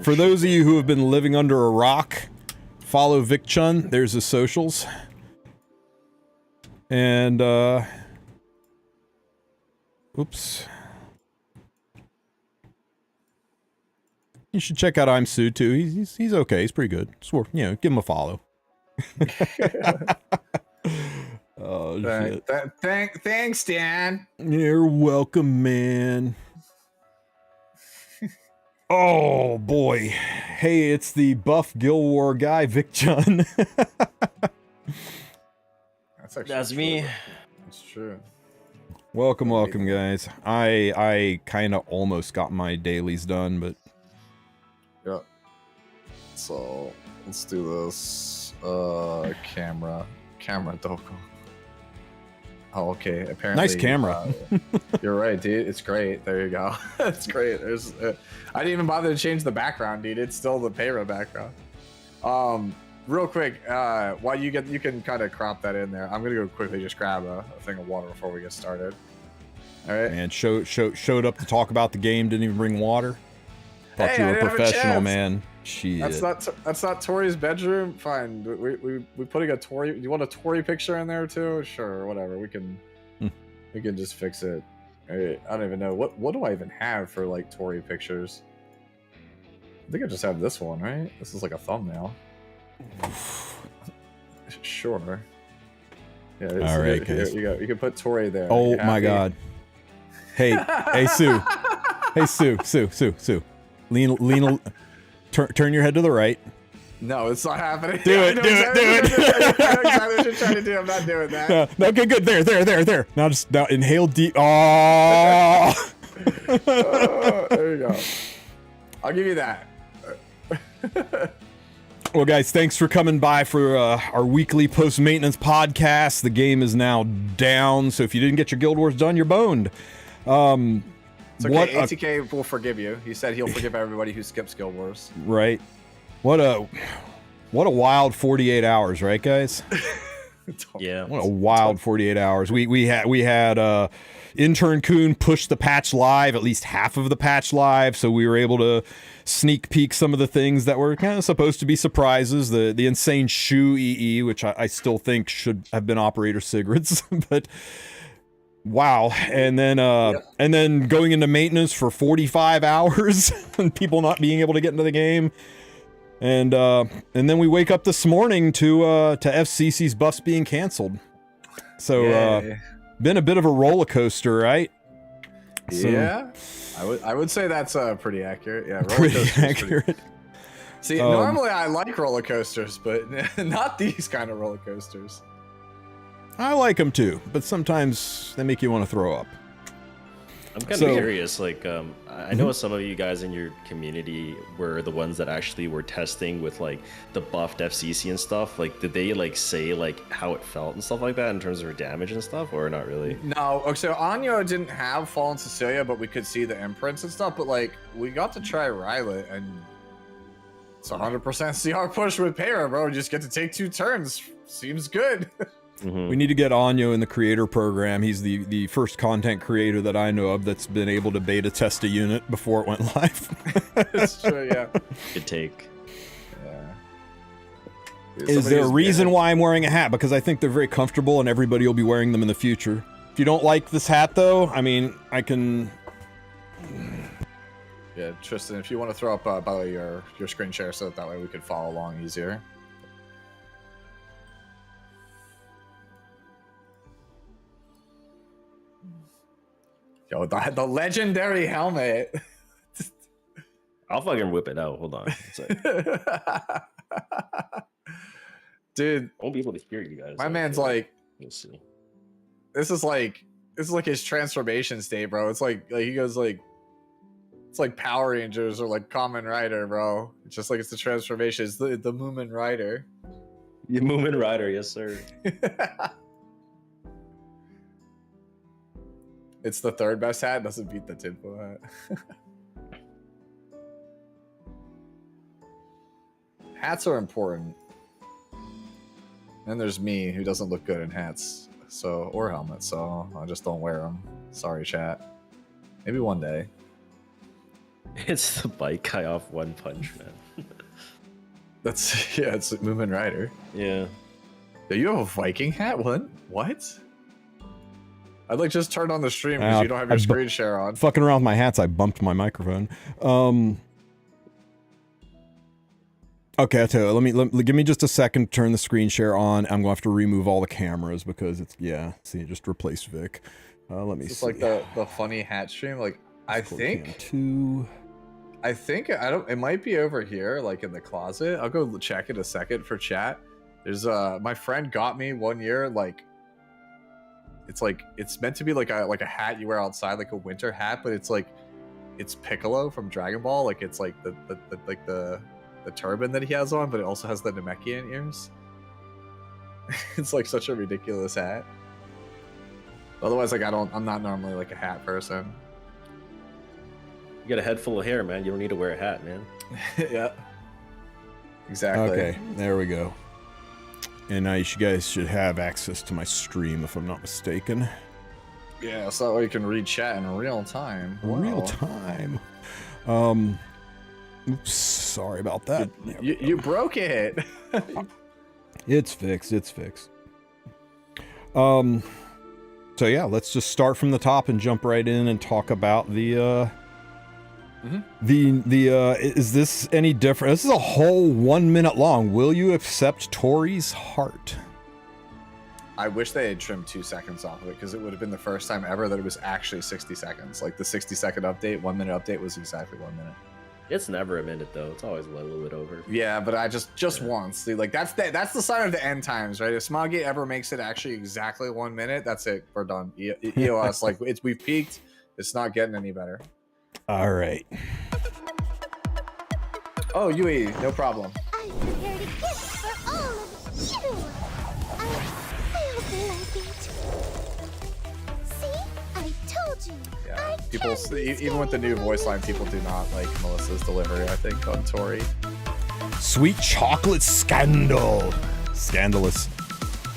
For those of you who have been living under a rock, follow Vic Chun. There's his socials. And, oops. You should check out I'm Sue, too. He's okay. He's pretty good. Just, give him a follow. Oh shit. Thanks, Dan. You're welcome, man. Oh boy. Hey, it's the buff Guild War guy, Vic Chun. That's me. That's true. Welcome, guys. I kind of almost got my dailies done, but yeah. So let's do this. Camera Doko. Oh, okay. Apparently, nice camera. You're right, dude. It's great. There you go. It's great. There's. I didn't even bother to change the background, dude. It's still the Payra background. Real quick, while you can kind of crop that in there. I'm gonna go quickly just grab a thing of water before we get started. All right. Man, showed up to talk about the game. Didn't even bring water. Thought you were a professional, man. Shit. That's not Tori's bedroom. Fine. We putting a Tori. You want a Tori picture in there too? Sure, whatever. We can just fix it. I don't even know what do I even have for like Tori pictures. I think I just have this one, right? This is like a thumbnail. Sure. Yeah. All right, guys. You can put Tori there. Oh my God. Hey, Sue. Hey, Sue. Lean. Turn your head to the right. No, it's not happening. Do it. I know exactly what you're trying to do. I'm not doing that. No, okay, good. There. Now inhale deep. Oh. There you go. I'll give you that. Well, guys, thanks for coming by for our weekly post-maintenance podcast. The game is now down, so if you didn't get your Guild Wars done, you're boned. It's okay. ATK will forgive you. He said he'll forgive everybody who skips Guild Wars. Right. What a wild 48 hours, right, guys? Yeah. What a wild 48 hours. We had intern Kuhn push the patch live, at least half of the patch live, so we were able to sneak peek some of the things that were kind of supposed to be surprises. The insane shoe EE, which I still think should have been Operator Sigrid's, but wow. And then going into maintenance for 45 hours and people not being able to get into the game. And then we wake up this morning to FCC's bus being canceled. So been a bit of a roller coaster, right? Yeah, I would say that's pretty accurate. Yeah, pretty accurate. See, normally I like roller coasters, but not these kind of roller coasters. I like them too, but sometimes they make you want to throw up. I'm kind of curious, like, I know some of you guys in your community were the ones that actually were testing with, like, the buffed FCC and stuff. Like, did they, like, say, like, how it felt and stuff like that in terms of her damage and stuff, or not really? No, okay, so Anya didn't have Fallen Cecilia, but we could see the imprints and stuff, but, like, we got to try Rylet, and it's 100% CR push with Payra, bro. You just get to take 2 turns. Seems good. We need to get Anyo in the creator program. He's the first content creator that I know of that's been able to beta test a unit before it went live. That's true, yeah. Good take. Yeah. Is there a reason why I'm wearing a hat? Because I think they're very comfortable and everybody will be wearing them in the future. If you don't like this hat, though, I mean, I can... Yeah, Tristen, if you want to throw up, by the way, your screen share so that way we can follow along easier. Yo, the legendary helmet. I'll fucking whip it out. Hold on. Dude, I won't be able to hear you guys. My man's like, let's see. This is like his transformation state, bro. It's like he goes like, it's like Power Rangers or like Kamen Rider, bro. It's just like it's the transformation. It's the Moomin Rider. The Moomin Rider, yes sir. It's the 3rd best hat. Doesn't beat the tinfoil hat. Hats are important. And there's me who doesn't look good in hats, or helmets, so I just don't wear them. Sorry, chat. Maybe one day. It's the bike guy off One Punch Man. It's Moomin Rider. Yeah. Do you have a Viking hat? What? I'd like just turn on the stream because you don't have your screen share on. Fucking around with my hats, I bumped my microphone. Okay, I'll tell you. Let give me just a second to turn the screen share on. I'm going to have to remove all the cameras because it's, see, it just replaced Vic. Let me see. It's like the funny hat stream. Like, I think it might be over here, like in the closet. I'll go check in a second for chat. There's my friend got me one year, like it's meant to be like a hat you wear outside, like a winter hat, but it's Piccolo from Dragon Ball. Like it's like the turban that he has on, but it also has the Namekian ears. It's like such a ridiculous hat. Otherwise, like I'm not normally like a hat person. You got a head full of hair, man. You don't need to wear a hat, man. Yeah. Exactly. Okay, there we go. And now you guys should have access to my stream, if I'm not mistaken. Yeah, so that way you can read chat in real time. Wow. Real time. Oops, sorry about that. You broke it. It's fixed. It's fixed. So yeah, let's just start from the top and jump right in and talk about the is this any different? This is a whole 1 minute long. Will you accept Tori's heart? I wish they had trimmed 2 seconds off of it, because it would have been the first time ever that it was actually 60 seconds. Like the 60-second update, 1 minute update was exactly 1 minute. It's never a minute though. It's always a little bit over. Yeah, but I just once. See, like that's the sign of the end times, right? If Smoggy ever makes it actually exactly 1 minute, that's it. We're done. EOS, like we've peaked. It's not getting any better. All right. Oh, Yui, no problem. I prepared a gift for all of you. I hope you like it. See, I told you. Yeah, people, even with the new voice line, people do not like Melissa's delivery, I think, on Tori. Sweet chocolate scandal. Scandalous.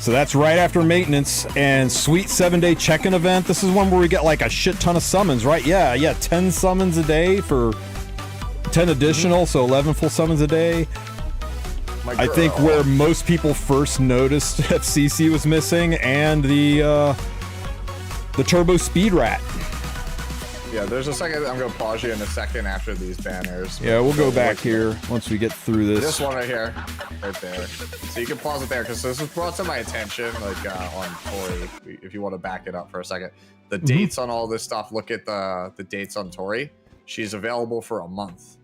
So that's right after maintenance and sweet 7-day check-in event. This is one where we get like a shit ton of summons, right? Yeah, 10 summons a day for 10 additional, so 11 full summons a day. I think where most people first noticed FCC was missing, and the Turbo Speed Rat. Yeah, there's a second. I'm gonna pause you in a second after these banners. Yeah, we'll go back here once we get through this. This one right here, right there. So you can pause it there, because this was brought to my attention, like on Tori. If you want to back it up for a second, the dates on all this stuff. Look at the dates on Tori. She's available for a month,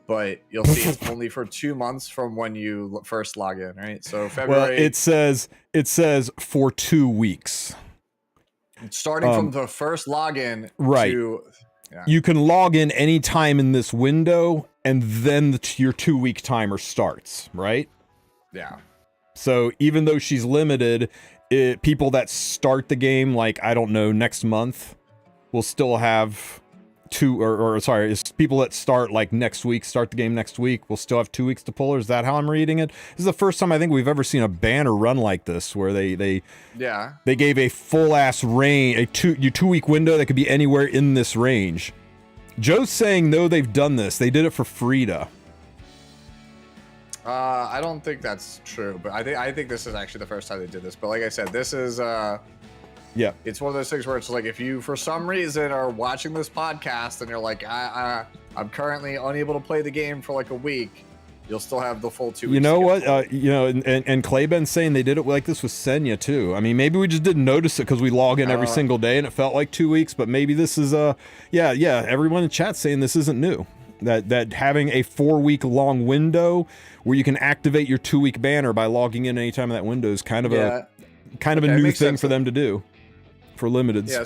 but you'll see it's only for 2 months from when you first log in, right? So February. Well, it says for 2 weeks. Starting from the first login, right? You can log in anytime in this window, and then your 2 week timer starts, right? Yeah. So even though she's limited, people that start the game, like, I don't know, next month, will still have people that start like next week, start the game next week, will still have 2 weeks to pull. Or is that how I'm reading it? This is the first time I think we've ever seen a banner run like this, where they gave a full ass range, a 2 week window that could be anywhere in this range. Joe's saying no, they've done this. They did it for Frida. I don't think that's true, but I think this is actually the first time they did this. But like I said, this is yeah, it's one of those things where it's like, if you for some reason are watching this podcast and you're like, I'm currently unable to play the game for like a week, you'll still have the full 2 weeks. You know what? And Clayben's saying they did it like this with Senya too. I mean, maybe we just didn't notice it because we log in every single day and it felt like 2 weeks. But maybe this is yeah. Everyone in chat saying this isn't new. That having a 4 week long window where you can activate your 2 week banner by logging in anytime in that window is kind of a new thing for them to do. For limiteds. Yeah,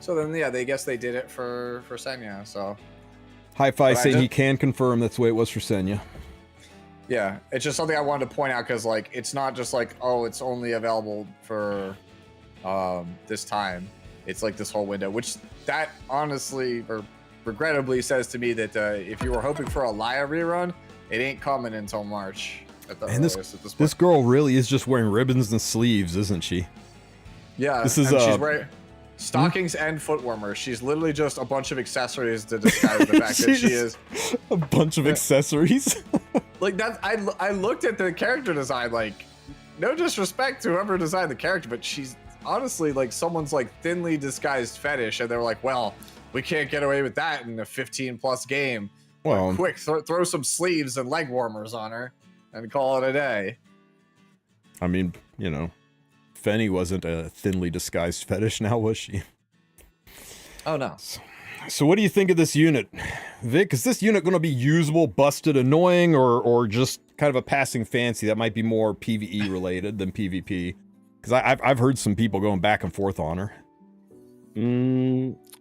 so then I guess they did it for Senya. So Hi-Fi saying he can confirm that's the way it was for Senya. Yeah, it's just something I wanted to point out, because like it's not just like, oh, it's only available for this time. It's like this whole window, which that honestly or regrettably says to me that if you were hoping for a Laya rerun, it ain't coming until March at the earliest at this point. This girl really is just wearing ribbons and sleeves, isn't she? Yeah, this is she's wearing stockings and foot warmers. She's literally just a bunch of accessories to disguise the fact that she is a bunch of accessories. Like that, I looked at the character design, like, no disrespect to whoever designed the character, but she's honestly like someone's like thinly disguised fetish, and they're like, well, we can't get away with that in a 15+ game. Well, Like, quick, throw some sleeves and leg warmers on her, and call it a day. I mean, you know, Fenny wasn't a thinly disguised fetish, now was she? Oh no. So what do you think of this unit, Vic? Is this unit going to be usable, busted, annoying, or just kind of a passing fancy that might be more PvE related than PvP? Because I've heard some people going back and forth on her.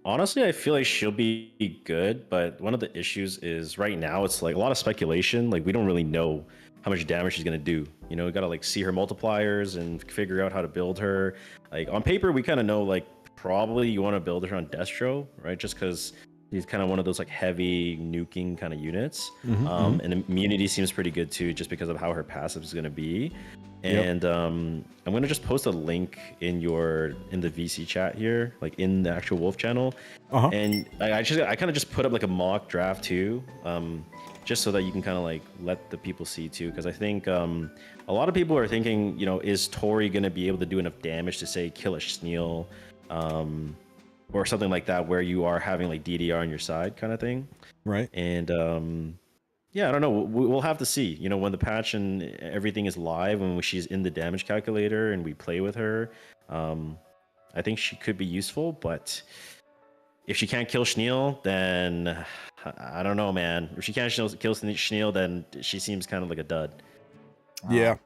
Honestly, I feel like she'll be good, but one of the issues is right now it's like a lot of speculation. Like we don't really know how much damage she's gonna do. You know, we gotta like see her multipliers and figure out how to build her. Like on paper, we kind of know like probably you want to build her on Destro, right? Just because he's kind of one of those like heavy nuking kind of units. And immunity seems pretty good too, just because of how her passive is gonna be. And I'm gonna just post a link in the VC chat here, like in the actual Wulf channel. And I kind of just put up like a mock draft too, just so that you can kind of like let the people see too, because I think a lot of people are thinking, you know, is Tori gonna be able to do enough damage to say kill a Schneel, or something like that, where you are having like DDR on your side kind of thing, right? And yeah, I don't know. We'll have to see. You know, when the patch and everything is live, when she's in the damage calculator and we play with her, I think she could be useful. But if she can't kill Schneel, then I don't know, man. If she can't kill Schneel, then she seems kind of like a dud. Yeah.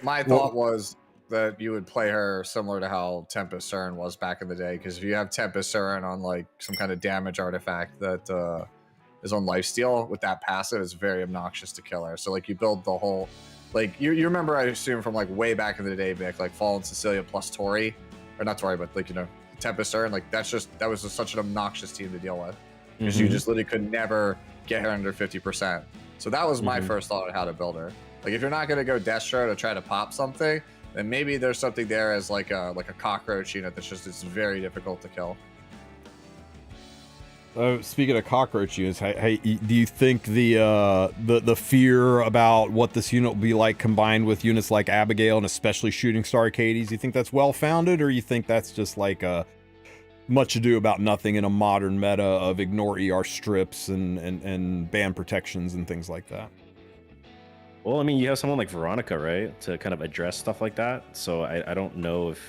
My thought was that you would play her similar to how Tempest Cern was back in the day, because if you have Tempest Cern on like some kind of damage artifact that is on lifesteal with that passive, it's very obnoxious to kill her. So like you build the whole, like you remember, I assume, from like way back in the day, Vic, like Fallen Cecilia plus Tori, or not Tori, but like, you know, Tempest Cern, like that was just such an obnoxious team to deal with, because you just literally could never get her under 50%. So that was my first thought on how to build her. Like if you're not gonna go Destro to try to pop something, then maybe there's something there as like a cockroach unit that's just, it's very difficult to kill. Speaking of cockroach units, hey, do you think the fear about what this unit will be like combined with units like Abigail and especially Shooting Star Cadies, you think that's well founded, or you think that's just like a much ado about nothing in a modern meta of ignore ER strips and ban protections and things like that? Well, I mean, you have someone like Veronica, right, to kind of address stuff like that. So I don't know if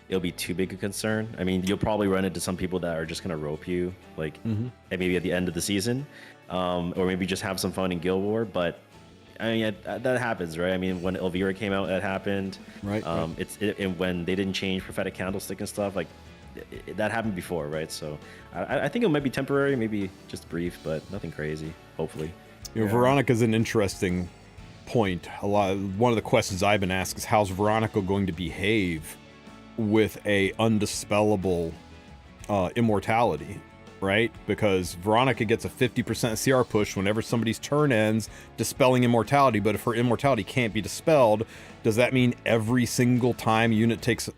it'll be too big a concern. I mean, you'll probably run into some people that are just gonna rope you, like maybe at the end of the season, or maybe just have some fun in Guild War. But I mean, that happens, right? I mean, when Elvira came out, that happened. Right. And when they didn't change Prophetic Candlestick and stuff, like that happened before, right? So I think it might be temporary, maybe just brief, but nothing crazy. Hopefully. You know, Veronica's an interesting point. One of the questions I've been asked is, how's Veronica going to behave with a undispellable immortality, right? Because Veronica gets a 50% CR push whenever somebody's turn ends, dispelling immortality. But if her immortality can't be dispelled, does that mean every single time a unit takes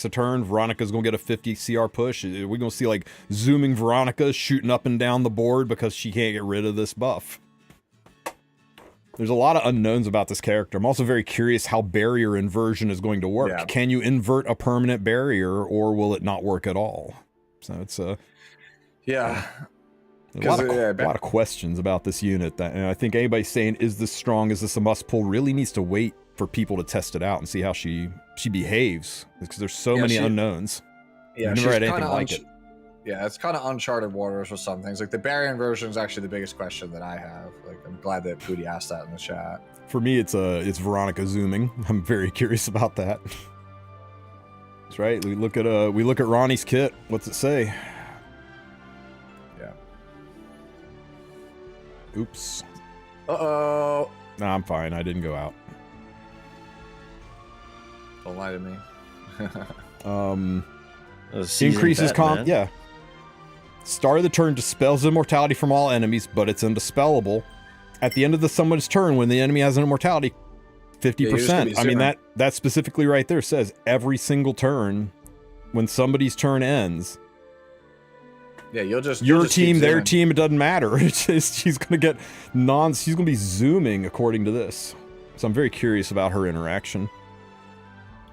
a turn, Veronica's gonna get a 50 CR push? Are we gonna see like zooming Veronica shooting up and down the board because she can't get rid of this buff? There's a lot of unknowns about this character. I'm also very curious how barrier inversion is going to work. Yeah. Can you invert a permanent barrier, or will it not work at all? So it's a lot of questions about this unit. And I think anybody saying, is this strong, is this a must pull, really needs to wait for people to test it out and see how she behaves, because there's so many unknowns. Yeah, I've never had anything like it. Yeah, it's kind of uncharted waters with some things. Like the barrier inversion is actually the biggest question that I have. Like, I'm glad that Pooty asked that in the chat. For me, it's Veronica zooming. I'm very curious about that. That's right. We look at Ronnie's kit. What's it say? Yeah. Oops. Uh-oh. No, I'm fine. I didn't go out. Don't lie to me. Increases comp. Yeah. Start of the turn dispels immortality from all enemies, but it's undispellable. At the end of someone's turn, when the enemy has an immortality, 50%. I mean, that specifically right there says every single turn, when somebody's turn ends. Yeah, you'll just their team. It doesn't matter. It's just, she's gonna be zooming according to this. So I'm very curious about her interaction.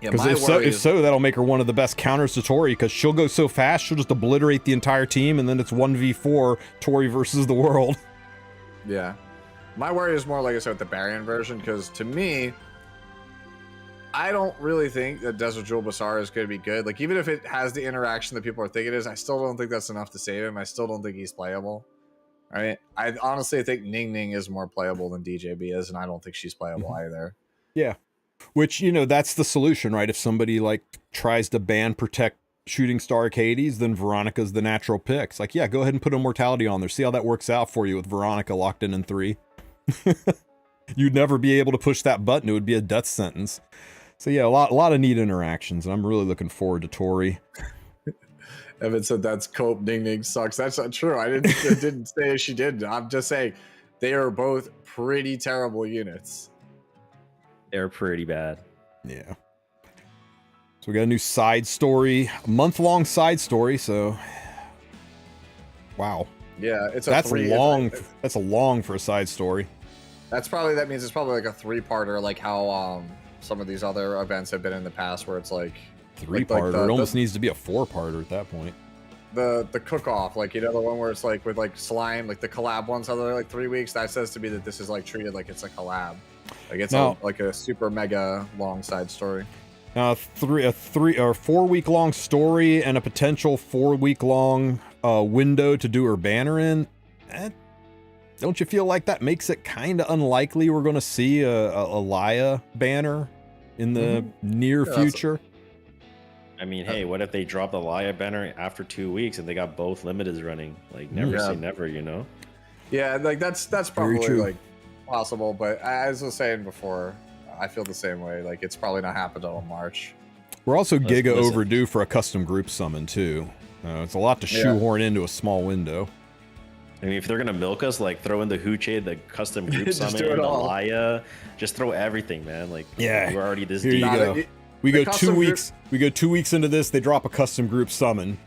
Because if so, that'll make her one of the best counters to Tori, because she'll go so fast, she'll just obliterate the entire team, and then it's 1v4 Tori versus the world. Yeah. My worry is more, like I said, with the Barian version, because to me, I don't really think that Desert Jewel Basara is going to be good. Like, even if it has the interaction that people are thinking it is, I still don't think that's enough to save him. I still don't think he's playable. Right? I honestly think Ning Ning is more playable than DJB is, and I don't think she's playable either. Yeah. Which, that's the solution, right? If somebody, like, tries to ban Protect Shooting Star Arcades, then Veronica's the natural pick. It's like, yeah, go ahead and put Immortality on there. See how that works out for you with Veronica locked in 3. You'd never be able to push that button. It would be a death sentence. So yeah, a lot of neat interactions, and I'm really looking forward to Tori. Evan said that's Cope. Ning Ning sucks. That's not true. I didn't say she did. I'm just saying they are both pretty terrible units. They're pretty bad. Yeah. So we got a new side story, a month-long side story. So, wow. Yeah, that's long for a side story. That means it's probably like a 3-parter, like how some of these other events have been in the past, where it's like 3-parter. It almost needs to be a 4-parter at that point. The cook-off, like, the one where it's like with like slime, like the collab ones, how they're like 3 weeks. That says to me that this is like treated like it's a collab, like it's like a super mega long side story. Now, a 3 or 4-week long story and a potential 4-week long window to do her banner in. Don't you feel like that makes it kind of unlikely we're going to see a Laia banner in the near future? I mean, hey, what if they drop the Laia banner after 2 weeks and they got both limiteds running? Like, never say never, Yeah, like that's probably like possible. But as I was saying before, I feel the same way. Like, it's probably not happened until March. We're also giga overdue for a custom group summon too. It's a lot to shoehorn into a small window. I mean, if they're gonna milk us, like, throw in the Hooche, the custom group summon, the Laia, just throw everything, man. Like, we're already this deep. We go 2 weeks. We go 2 weeks into this. They drop a custom group summon,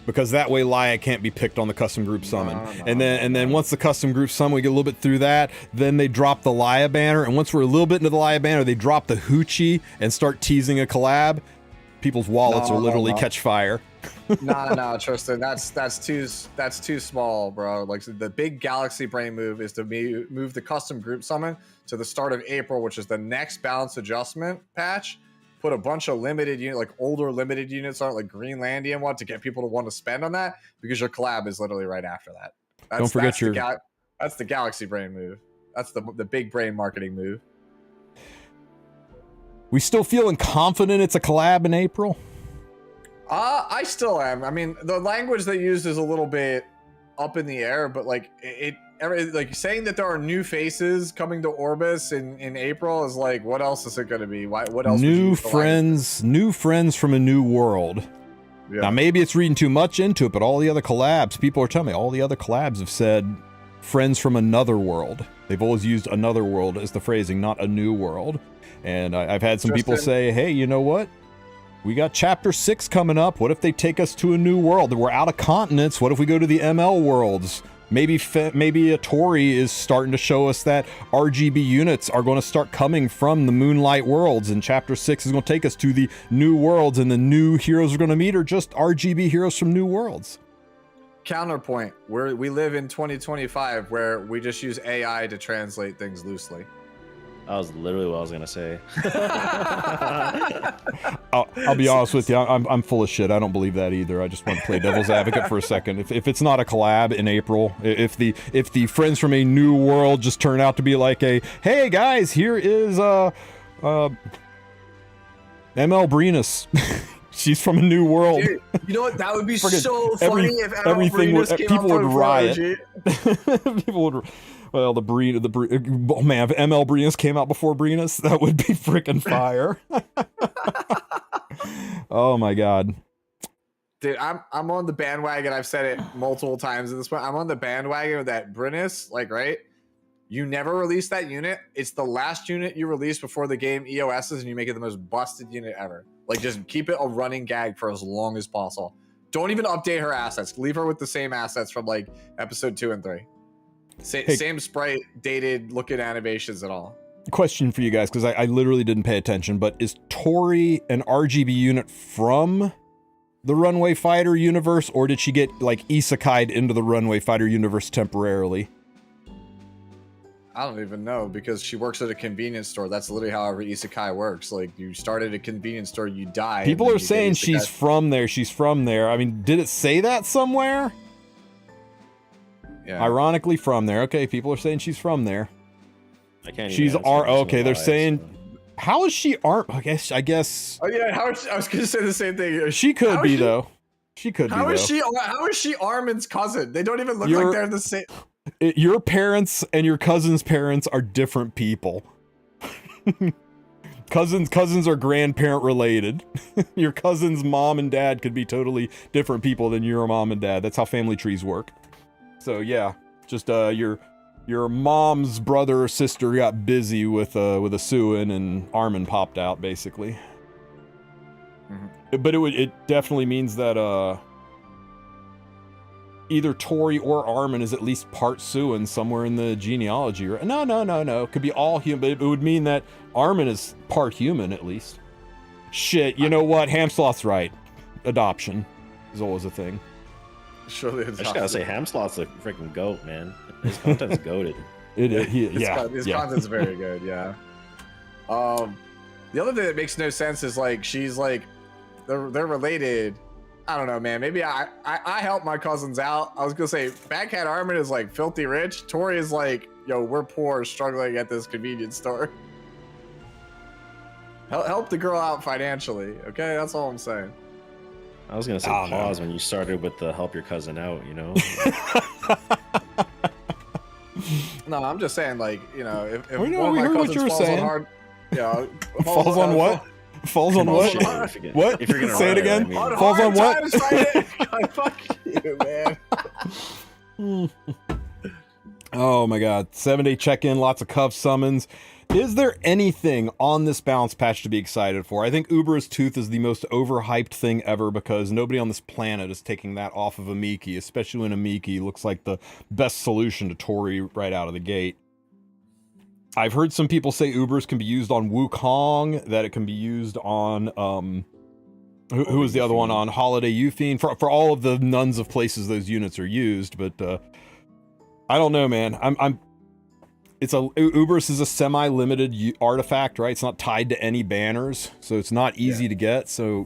because that way Laia can't be picked on the custom group summon. And then once the custom group summon, we get a little bit through that. Then they drop the Laia banner, and once we're a little bit into the Laia banner, they drop the Hoochie and start teasing a collab. People's wallets will literally catch fire. No, Tristen, that's too small, bro. Like, the big galaxy brain move is to move the custom group summon to the start of April, which is the next balance adjustment patch. Put a bunch of limited unit, like older limited units on, like Greenlandian one, to get people to want to spend on that, because your collab is literally right after that. Don't forget that's the galaxy brain move. That's the big brain marketing move. We still feeling confident it's a collab in April? I still am. I mean, the language they used is a little bit up in the air, but like like saying that there are new faces coming to Orbis in April is like, what else is it going to be? What else? New friends from a new world. Yeah. Now, maybe it's reading too much into it, but all the other collabs, people are telling me, all the other collabs have said friends from another world. They've always used another world as the phrasing, not a new world. And I've had some people say, hey, you know what? We got Chapter 6 coming up. What if they take us to a new world? We're out of continents. What if we go to the ML worlds? Maybe a Tori is starting to show us that RGB units are going to start coming from the Moonlight worlds, and Chapter 6 is going to take us to the new worlds, and the new heroes we're going to meet are just RGB heroes from new worlds. Counterpoint, we live in 2025 where we just use AI to translate things loosely. That was literally what I was gonna say. I'll be honest with you. I'm full of shit. I don't believe that either. I just want to play devil's advocate for a second. If it's not a collab in April, if the friends from a new world just turn out to be like a, hey guys, here is ML Brenus. She's from a new world. Dude, you know what? That would be so funny if ML Brenus came people up would riot. People would. Well, oh man, if ML Brenus came out before Brenus, that would be freaking fire. Oh my god. Dude, I'm on the bandwagon. I've said it multiple times at this point. I'm on the bandwagon of that Brenus, like, right? You never release that unit. It's the last unit you release before the game EOS's, and you make it the most busted unit ever. Like, just keep it a running gag for as long as possible. Don't even update her assets. Leave her with the same assets from, like, episode 2 and 3. Same sprite, dated looking animations and all. Question for you guys, because I literally didn't pay attention, but is Tori an RGB unit from the Runway Fighter universe, or did she get, like, isekai'd into the Runway Fighter universe temporarily? I don't even know, because she works at a convenience store. That's literally how every isekai works. Like, you start at a convenience store, you die. People are saying she's from there. She's from there. I mean, did it say that somewhere? Yeah. Ironically, from there. Okay, people are saying she's from there. I can't. She's okay. They're saying, how is she Arm? I guess. Oh yeah, I was gonna say the same thing. She could be though. She could be though. How is she Armin's cousin? They don't even look like they're the same. Your parents and your cousin's parents are different people. Cousins are grandparent related. Your cousin's mom and dad could be totally different people than your mom and dad. That's how family trees work. So yeah, just your mom's brother or sister got busy with a Suin and Armin popped out basically. Mm-hmm. But it definitely means that either Tori or Armin is at least part Suin somewhere in the genealogy. No. It could be all human, but it would mean that Armin is part human at least. Shit, you know what? Hamsloth's right. Adoption is always a thing. Surely I just gotta say, Hamsloth's a freaking goat, man. His content's goated. His content's very good, yeah. The other thing that makes no sense is like she's like they're related. I don't know, man. Maybe I help my cousins out. I was gonna say Batcat Armin is like filthy rich. Tori is like, yo, we're poor, struggling at this convenience store. Help the girl out financially, okay? That's all I'm saying. I was gonna say pause when you started with the help your cousin out, you know. No, I'm just saying, like, you know, if we one of my heard what cousins you were falls saying. on hard, yeah, falls on what? Falls on what? What? If you're gonna say it again. Falls on what? Fuck you, man. Oh my god. 7-day check-in, lots of cuff summons. Is there anything on this balance patch to be excited for? I think Uber's Tooth is the most overhyped thing ever because nobody on this planet is taking that off of Amiki, especially when Amiki looks like the best solution to Tori right out of the gate. I've heard some people say Ubers can be used on Wukong, that it can be used on, who was the other one, on Holiday Euphine, for all of the nuns of places those units are used, but, I don't know, man. Ubers is a semi-limited artifact, right? It's not tied to any banners, so it's not easy to get, so...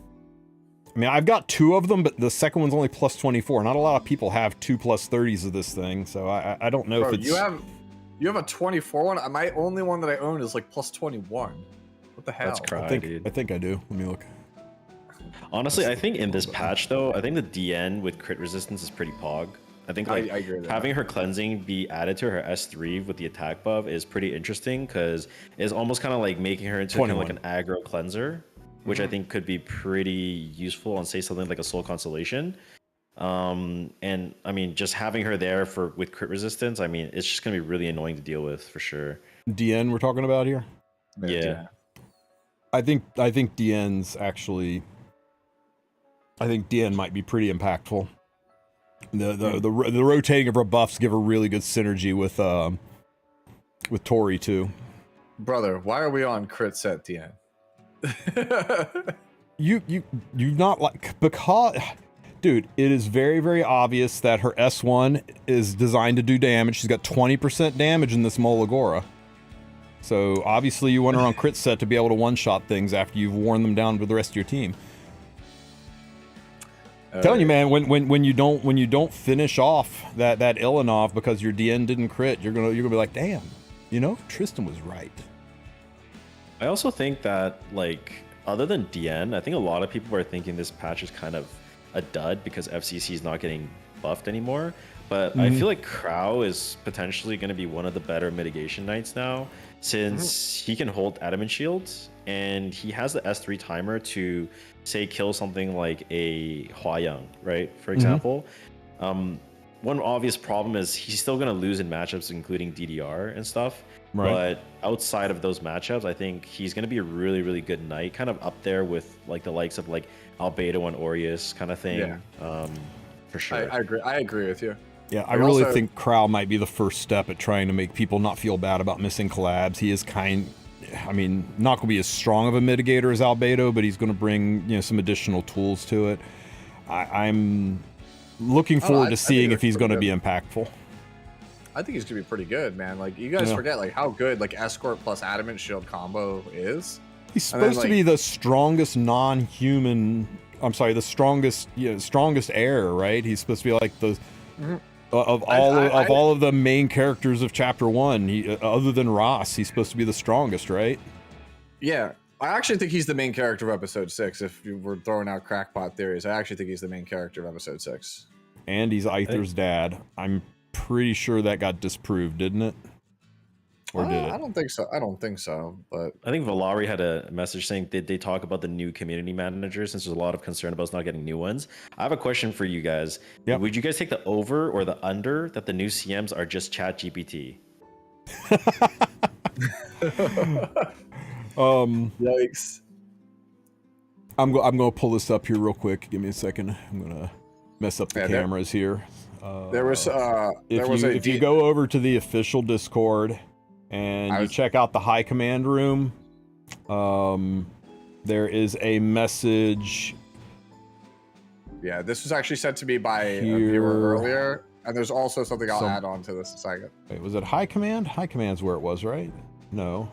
I mean, I've got 2 of them, but the second one's only plus 24. Not a lot of people have 2 plus 30s of this thing, so I don't know if it's... You have a 24 one? My only one that I own is like plus 21. What the hell? That's cry, I think I do. Let me look. Honestly, I think in this patch, though, I think the DN with crit resistance is pretty pog. I think like I agree with that. Having her cleansing be added to her S3 with the attack buff is pretty interesting because it's almost kind of like making her into kind of like an aggro cleanser, which I think could be pretty useful on, say, something like a Soul Constellation. And I mean, just having her there with crit resistance, I mean, it's just gonna be really annoying to deal with for sure. DN we're talking about here? Yeah. I think DN's actually... I think DN might be pretty impactful. The rotating of her buffs give a really good synergy with Tori too. Brother, why are we on crit set DN? you not like, because dude, it is very, very obvious that her S1 is designed to do damage. She's got 20% damage in this Molagora. So obviously you want her on crit set to be able to one-shot things after you've worn them down with the rest of your team. Telling you, man, when you don't finish off that Ilanov because your DN didn't crit, you're gonna be like, damn, you know, Tristen was right. I also think that, like, other than DN, I think a lot of people are thinking this patch is kind of a dud because FCC is not getting buffed anymore. But I feel like Crow is potentially going to be one of the better mitigation knights now, since he can hold adamant shields and he has the S3 timer to, say, kill something like a Huayang, right? For example. One obvious problem is he's still going to lose in matchups, including DDR and stuff. Right. But outside of those matchups, I think he's going to be a really, really good knight, kind of up there with like the likes of like Albedo and Aureus kind of thing. Yeah. For sure. I agree with you. Yeah, I really think Crow might be the first step at trying to make people not feel bad about missing collabs. He is not going to be as strong of a mitigator as Albedo, but he's going to bring, you know, some additional tools to it. I'm looking forward to seeing if he's going to be impactful. I think he's gonna be pretty good, man. Like you guys forget like how good like escort plus adamant shield combo is. He's supposed to be the strongest non-human. I'm sorry, the strongest heir, right? He's supposed to be like the of all of the main characters of Chapter 1. He, other than Ross, he's supposed to be the strongest, right? Yeah, I actually think he's the main character of Episode 6. If you were throwing out crackpot theories, I actually think he's the main character of Episode 6. And he's Aether's dad. I'm pretty sure that got disproved, didn't it? Or did it? I don't think so. I don't think so. But I think Valari had a message saying, did they talk about the new community managers, since there's a lot of concern about us not getting new ones? I have a question for you guys. Yep. Would you guys take the over or the under that the new CMs are just Chat GPT? Yikes. I'm gonna pull this up here real quick. Give me a second. I'm gonna mess up the cameras here. If you go over to the official Discord and you check out the high command room, there is a message. Yeah, this was actually sent to me by a viewer earlier, and there's also something I'll add on to this in a second. Wait, was it high command? High command's where it was, right? No.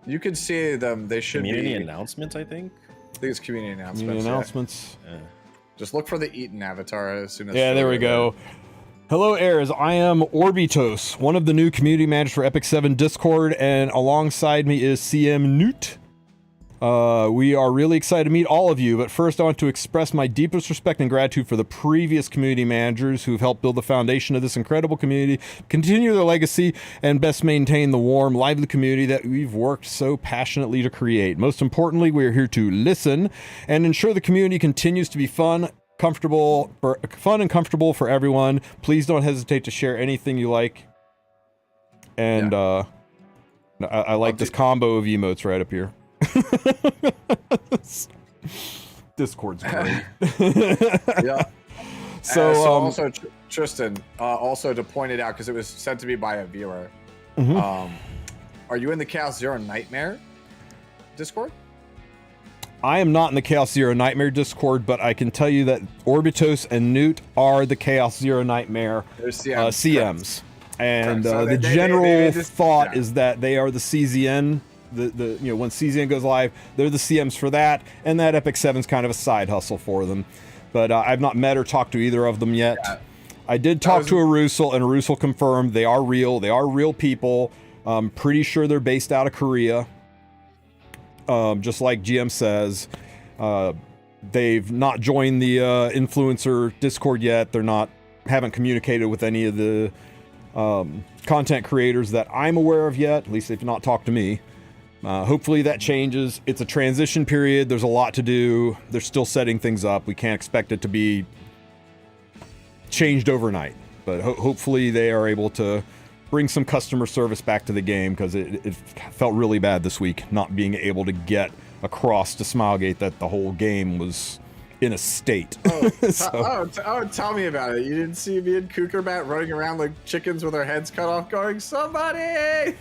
You can see them. They should community announcements, I think. I think it's community announcements. Community announcements. Yeah. Just look for the Eaton avatar as soon as. Yeah, there we go. Hello, heirs. I am Orbitos, one of the new community managers for Epic 7 Discord, and alongside me is CM Newt. We are really excited to meet all of you, but first I want to express my deepest respect and gratitude for the previous community managers who've helped build the foundation of this incredible community, continue their legacy, and best maintain the warm, lively community that we've worked so passionately to create. Most importantly, we are here to listen and ensure the community continues to be fun and comfortable for everyone. Please don't hesitate to share anything you like. And I like this combo of emotes right up here. Discord's great. Yeah. So also Tristen, also to point it out because it was sent to me by a viewer. Are you in the Chaos Zero Nightmare Discord? I am not in the Chaos Zero Nightmare Discord, but I can tell you that Orbitos and Newt are the Chaos Zero Nightmare CMs. And so the general thought is that they are the CZN. When CZN goes live, they're the CMs for that, and that Epic 7's kind of a side hustle for them. But I've not met or talked to either of them yet. Yeah. I did talk to Arusel, and Arusel confirmed they are real. They are real people. I'm pretty sure they're based out of Korea. Just like GM says, they've not joined the influencer Discord yet. Haven't communicated with any of the content creators that I'm aware of yet. At least they've not talked to me. Hopefully that changes. It's a transition period. There's a lot to do. They're still setting things up. We can't expect it to be changed overnight. But hopefully they are able to bring some customer service back to the game, because it felt really bad this week not being able to get across to Smilegate that the whole game was in a state. Tell me about it. You didn't see me and Kukerbat running around like chickens with our heads cut off going, somebody!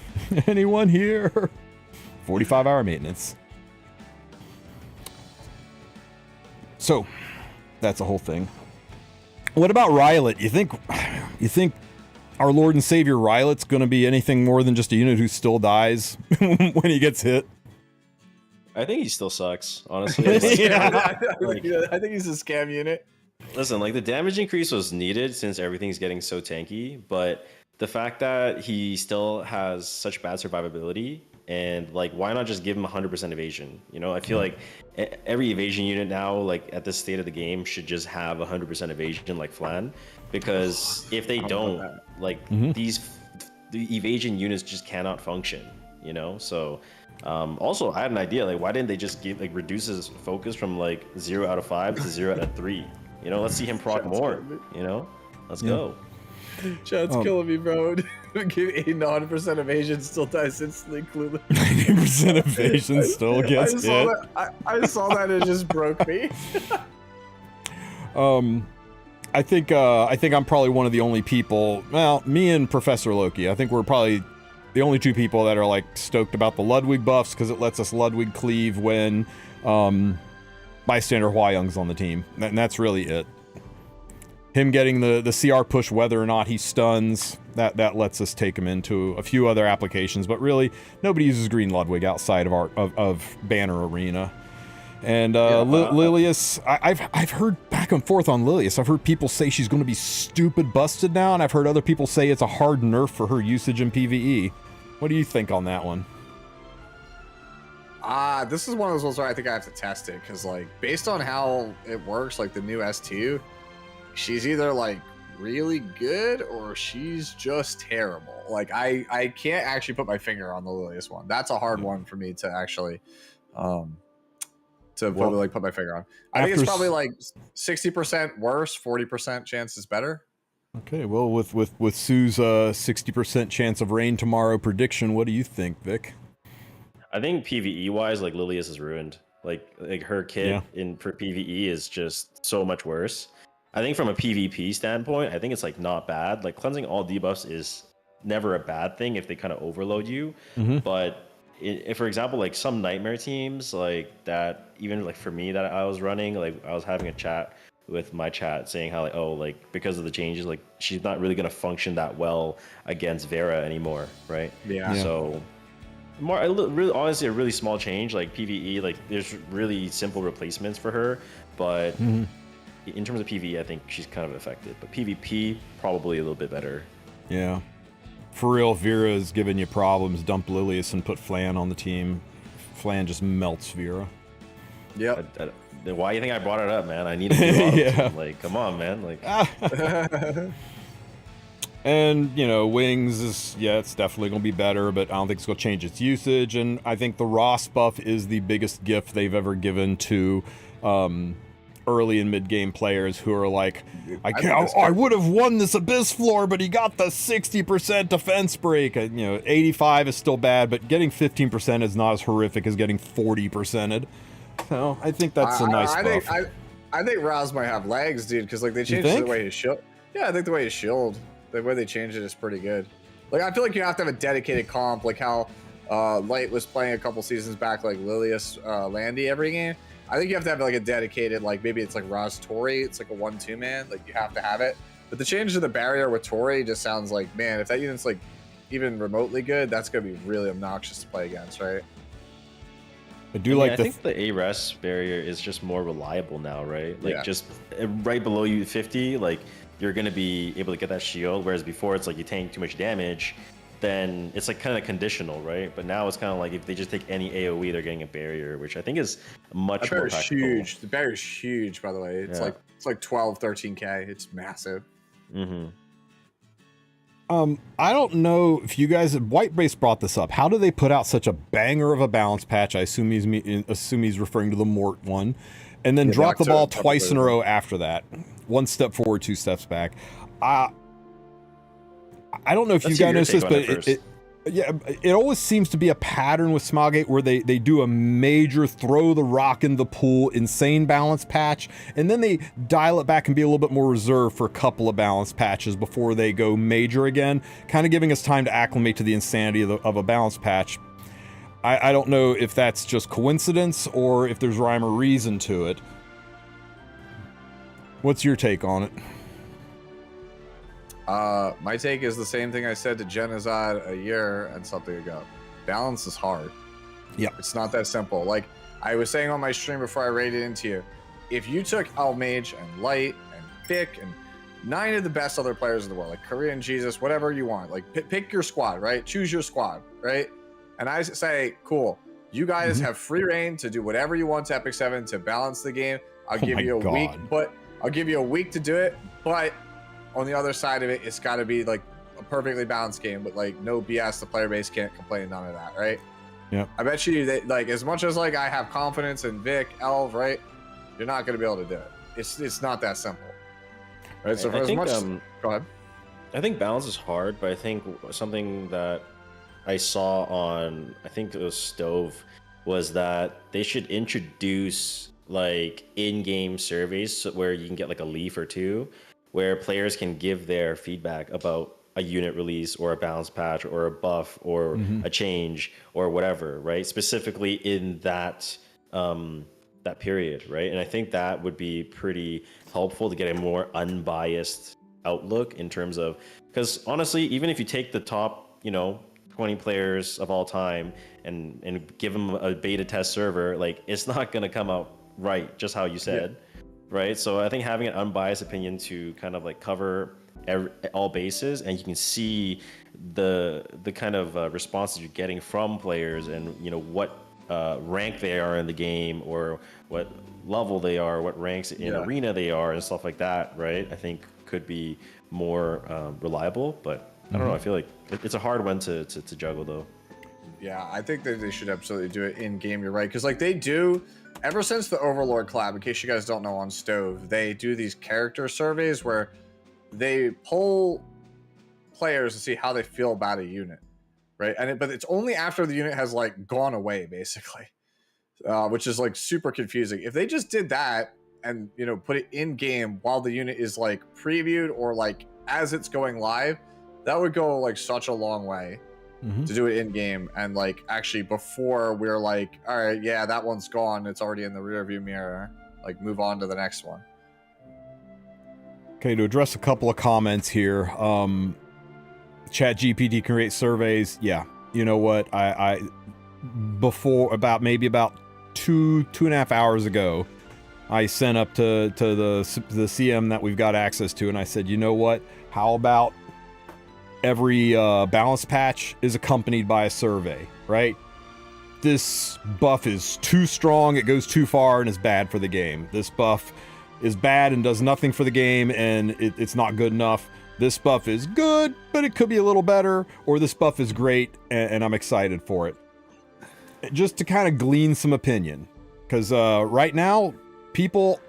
Anyone here? 45-hour maintenance. So, that's a whole thing. What about Rylet? You think our Lord and Savior Rylet's going to be anything more than just a unit who still dies when he gets hit? I think he still sucks, honestly. I think he's a scam unit. Listen, like the damage increase was needed since everything's getting so tanky, but the fact that he still has such bad survivability, and like, why not just give him 100% evasion? You know, I feel like every evasion unit now, like at this state of the game, should just have 100% evasion like Flan, because if they don't, like the evasion units just cannot function, you know? So also I had an idea, like why didn't they just reduce his focus from like 0 out of 5 to 0 out of 3? You know, let's see him proc more, you know? Let's go. Chat's killing me, bro. Give 100% evasion, still dies instantly, clueless. 90% evasion still gets hit. I saw that, it just broke me. I think I'm probably one of the only people, well, me and Professor Loki, I think we're probably the only two people that are like stoked about the Ludwig buffs, because it lets us Ludwig cleave when bystander Hwa Young's on the team, and that's really it. him getting the CR push, whether or not he stuns, that lets us take him into a few other applications. But really, nobody uses Green Ludwig outside of Banner Arena. And Lilius, I've heard back and forth on Lilius. I've heard people say she's going to be stupid busted now, and I've heard other people say it's a hard nerf for her usage in PvE. What do you think on that one? This is one of those ones where I think I have to test it, because like based on how it works, like the new S2, she's either like really good or she's just terrible. Like I can't actually put my finger on the Lilius one. That's a hard one for me to actually put my finger on. I think it's probably like 60% worse, 40% chance is better. Okay, well, with Sue's 60% chance of rain tomorrow prediction, what do you think, Vic? I think PvE wise, like Lilius is ruined. Like her kit for PvE is just so much worse. I think from a PvP standpoint, I think it's like not bad. Like cleansing all debuffs is never a bad thing if they kind of overload you. But if, for example, like some nightmare teams like that, even like for me that I was running, like I was having a chat with my chat saying how like, oh, like because of the changes, like she's not really gonna function that well against Vera anymore, right? Yeah. So really honestly a really small change, like PvE, like there's really simple replacements for her, but in terms of PvE I think she's kind of affected, but PvP probably a little bit better. Yeah, for real, Vera's giving you problems. Dump Lilius and put Flan on the team. Flan just melts Vera. Yep. Why do you think I brought it up, man? I need to like come on, man, like And, you know, Wings is, it's definitely going to be better, but I don't think it's going to change its usage. And I think the Ross buff is the biggest gift they've ever given to early and mid-game players who are like, I would have won this Abyss floor, but he got the 60% defense break. 85 is still bad, but getting 15% is not as horrific as getting 40%ed. So I think that's a nice buff. I think Ross might have legs, dude, because like they changed the way his shield. Yeah, I think the way his shield. The way they changed it is pretty good. Like I feel like you have to have a dedicated comp, like how Light was playing a couple seasons back, like Lilius Landy every game. I think you have to have like a dedicated, like maybe it's like Roz Tori, it's like a 1-2 man, like you have to have it. But the change to the barrier with Tori just sounds like, man, if that unit's like even remotely good, that's gonna be really obnoxious to play against, right? I think the ARES barrier is just more reliable now, right? Like just right below you 50, like you're going to be able to get that shield, whereas before it's like you tank too much damage, then it's like kind of conditional, right? But now it's kind of like if they just take any AoE, they're getting a barrier, which I think is much more practical. Huge. The barrier's huge, by the way. It's like 12, 13k. It's massive. I don't know if you guys, Whitebase brought this up. How do they put out such a banger of a balance patch? I assume he's referring to the Mort one, and then drop the ball twice in a row after that. One step forward, 2 steps back. I don't know if you guys noticed this, but it always seems to be a pattern with Smilegate where they do a major throw the rock in the pool, insane balance patch, and then they dial it back and be a little bit more reserved for a couple of balance patches before they go major again, kind of giving us time to acclimate to the insanity of a balance patch. I don't know if that's just coincidence or if there's rhyme or reason to it. What's your take on it? My take is the same thing I said to Genozad a year and something ago. Balance is hard. Yeah. It's not that simple. Like I was saying on my stream before I raided into you, if you took Almage and Light and Vic and 9 of the best other players in the world, like Korean Jesus, whatever you want, like pick your squad, right? Choose your squad, right? And I say, cool, you guys have free reign to do whatever you want to Epic 7 to balance the game. I'll give you a week, but I'll give you a week to do it, but on the other side of it, it's got to be like a perfectly balanced game, but like no BS. The player base can't complain, none of that, right? Yeah. I bet you that like as much as like I have confidence in Vic, Elv, right? You're not going to be able to do it. It's not that simple, right? So go ahead. I think balance is hard, but I think something that I saw on, I think it was Stove, was that they should introduce like in-game surveys where you can get like a leaf or two where players can give their feedback about a unit release or a balance patch or a buff or a change or whatever, right? Specifically in that that period, right? And I think that would be pretty helpful to get a more unbiased outlook in terms of, because honestly, even if you take the top, 20 players of all time and give them a beta test server, like it's not going to come out right, just how you said, right? So I think having an unbiased opinion to kind of like cover all bases, and you can see the kind of responses you're getting from players, and what rank they are in the game, or what level they are, what ranks in arena they are, and stuff like that, right? I think could be more reliable, but I don't know. I feel like it's a hard one to juggle, though. Yeah, I think that they should absolutely do it in game. You're right, because like they do, ever since the Overlord collab. In case you guys don't know, on Stove, they do these character surveys where they poll players to see how they feel about a unit, right? But it's only after the unit has like gone away, basically, which is like super confusing. If they just did that and put it in game while the unit is like previewed or like as it's going live, that would go like such a long way to do it in game, and like actually before we're like, all right, yeah, that one's gone, it's already in the rear view mirror, like move on to the next one. Okay, to address a couple of comments here, ChatGPT can create surveys. Yeah, you know what? I before about 2.5 hours ago, I sent up to the CM that we've got access to, and I said, you know what? How about every balance patch is accompanied by a survey, right? This buff is too strong, it goes too far, and is bad for the game. This buff is bad and does nothing for the game, and it's not good enough. This buff is good, but it could be a little better, or this buff is great, and I'm excited for it. Just to kind of glean some opinion, because right now, people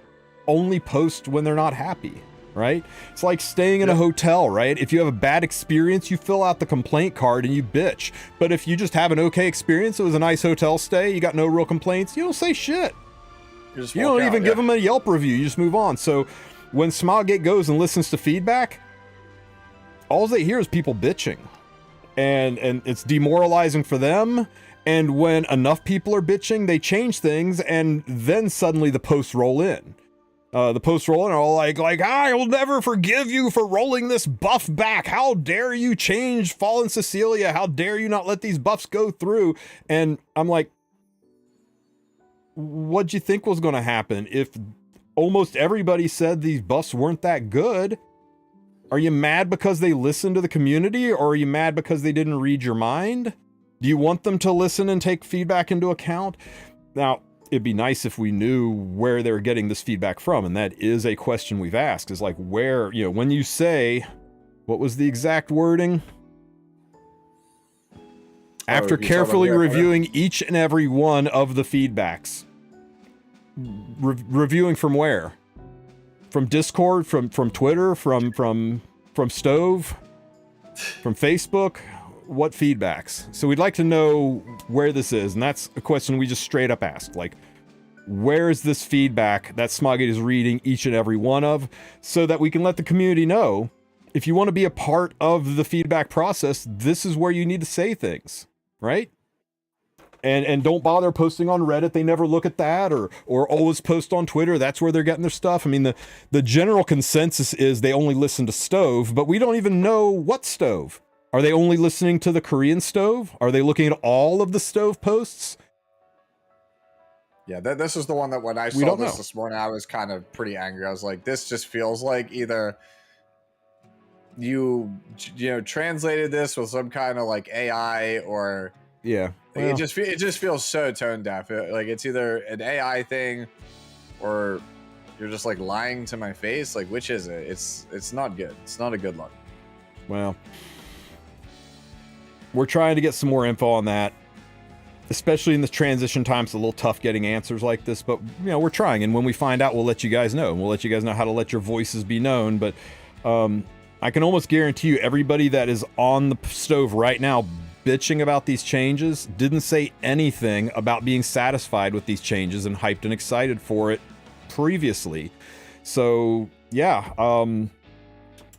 only post when they're not happy, right? It's like staying in a hotel, right? If you have a bad experience, you fill out the complaint card and you bitch. But if you just have an okay experience, it was a nice hotel stay, you got no real complaints, you don't say shit. You don't even give them a Yelp review. You just move on. So when Smilegate goes and listens to feedback, all they hear is people bitching. And it's demoralizing for them. And when enough people are bitching, they change things, and then suddenly the posts roll in. The posts roll in are all like, I will never forgive you for rolling this buff back. How dare you change Fallen Cecilia? How dare you not let these buffs go through? And I'm like, what'd you think was going to happen if almost everybody said these buffs weren't that good? Are you mad because they listened to the community, or are you mad because they didn't read your mind? Do you want them to listen and take feedback into account? Now, it'd be nice if we knew where they're getting this feedback from, and that is a question we've asked, is like, where, when you say, what was the exact wording? After carefully reviewing each and every one of the feedbacks. Reviewing from where? From Discord, from Twitter, from Stove, from Facebook? What feedbacks? So we'd like to know where this is, and that's a question we just straight up asked. Like, where is this feedback that Smilegate is reading each and every one of, so that we can let the community know, if you want to be a part of the feedback process, this is where you need to say things, right? And don't bother posting on Reddit. They never look at that, or always post on Twitter. That's where they're getting their stuff. I mean, the general consensus is they only listen to Stove, but we don't even know what Stove. Are they only listening to the Korean Stove? Are they looking at all of the Stove posts? Yeah, this is the one that when I saw this morning, I was kind of pretty angry. I was like, this just feels like either you translated this with some kind of like AI, or well, it just feels so tone deaf. Like it's either an AI thing, or you're just like lying to my face. Like, which is it? It's not good. It's not a good look. Well, we're trying to get some more info on that, especially in this transition time. It's a little tough getting answers like this, but we're trying. And when we find out, we'll let you guys know. And we'll let you guys know how to let your voices be known. But I can almost guarantee you, everybody that is on the Stove right now bitching about these changes didn't say anything about being satisfied with these changes and hyped and excited for it previously. So yeah,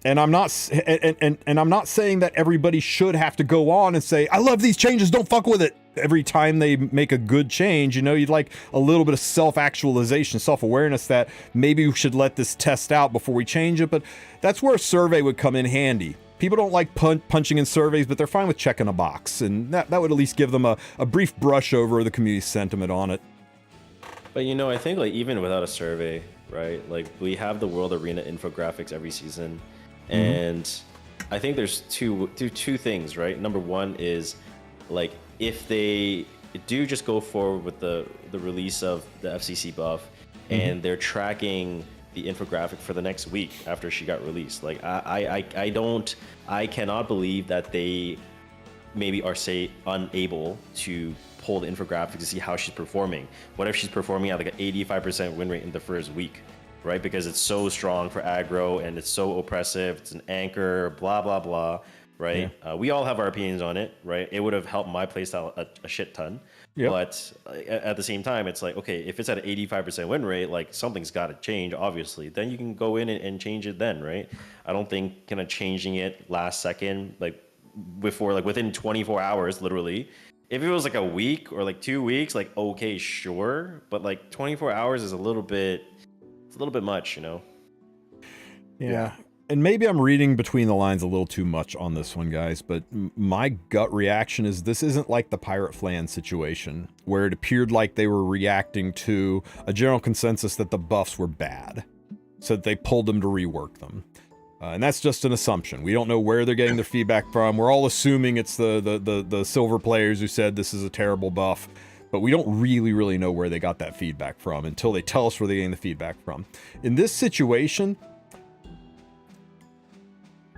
And I'm not and I'm not saying that everybody should have to go on and say, I love these changes, don't fuck with it. Every time they make a good change, you know, you'd like a little bit of self-actualization, self-awareness that maybe we should let this test out before we change it. But that's where a survey would come in handy. People don't like punching in surveys, but they're fine with checking a box. And that would at least give them a brief brush over of the community sentiment on it. But, you know, I think, like, even without a survey, right, like, we have the World Arena infographics every season. And I think there's two things, right? Number one is, like, if they do just go forward with the release of the FCC buff and they're tracking the infographic for the next week after she got released, like I cannot believe that they maybe are, say, unable to pull the infographic to see how she's performing. What if she's performing at like an 85% win rate in the first week, right? Because it's so strong for aggro and it's so oppressive, it's an anchor, blah blah blah, right? Yeah. We all have our opinions on it, right? It would have helped my playstyle a shit ton. Yep. But at the same time, it's like, okay, if it's at an 85% win rate, like something's got to change, obviously. Then you can go in and change it then, right? I don't think kind of changing it last second, like before, like within 24 hours, literally. If it was like a week or like 2 weeks, like, okay, sure. But like 24 hours is a little bit much, you know? Yeah. And maybe I'm reading between the lines a little too much on this one, guys, but my gut reaction is this isn't like the Pirate Flan situation, where it appeared like they were reacting to a general consensus that the buffs were bad, so that they pulled them to rework them. And that's just an assumption. We don't know where they're getting their feedback from. We're all assuming it's the silver players who said this is a terrible buff, but we don't really know where they got that feedback from until they tell us where they're getting the feedback from. In this situation,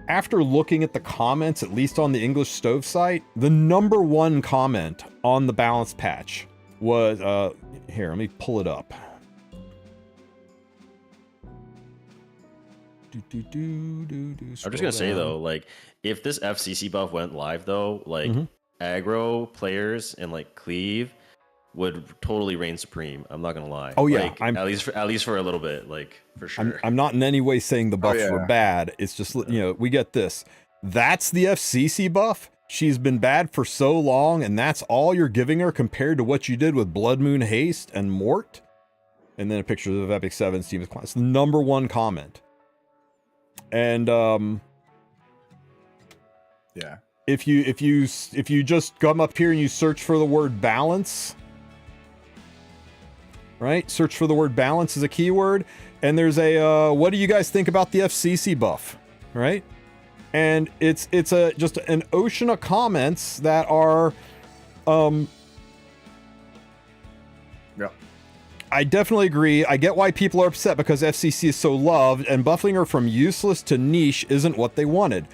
after looking at the comments, at least on the English Stove site, the number one comment on the balance patch was, here, let me pull it up. I'm just gonna say though, like, if this FCC buff went live though, like aggro players and like cleave would totally reign supreme. I'm not gonna lie. Oh yeah, like, at least for a little bit, like, for sure. I'm not in any way saying the buffs were bad. It's just, you know, we get this. That's the FCC buff. She's been bad for so long, and that's all you're giving her compared to what you did with Blood Moon Haste and Mort. And then a picture of Epic 7's team. It's the number one comment. And yeah, if you just come up here and you search for the word balance, right? Search for the word balance as a keyword, and there's a what do you guys think about the FCC buff, right? And it's just an ocean of comments that are I definitely agree. I get why people are upset because FCC is so loved, and buffing her from useless to niche isn't what they wanted.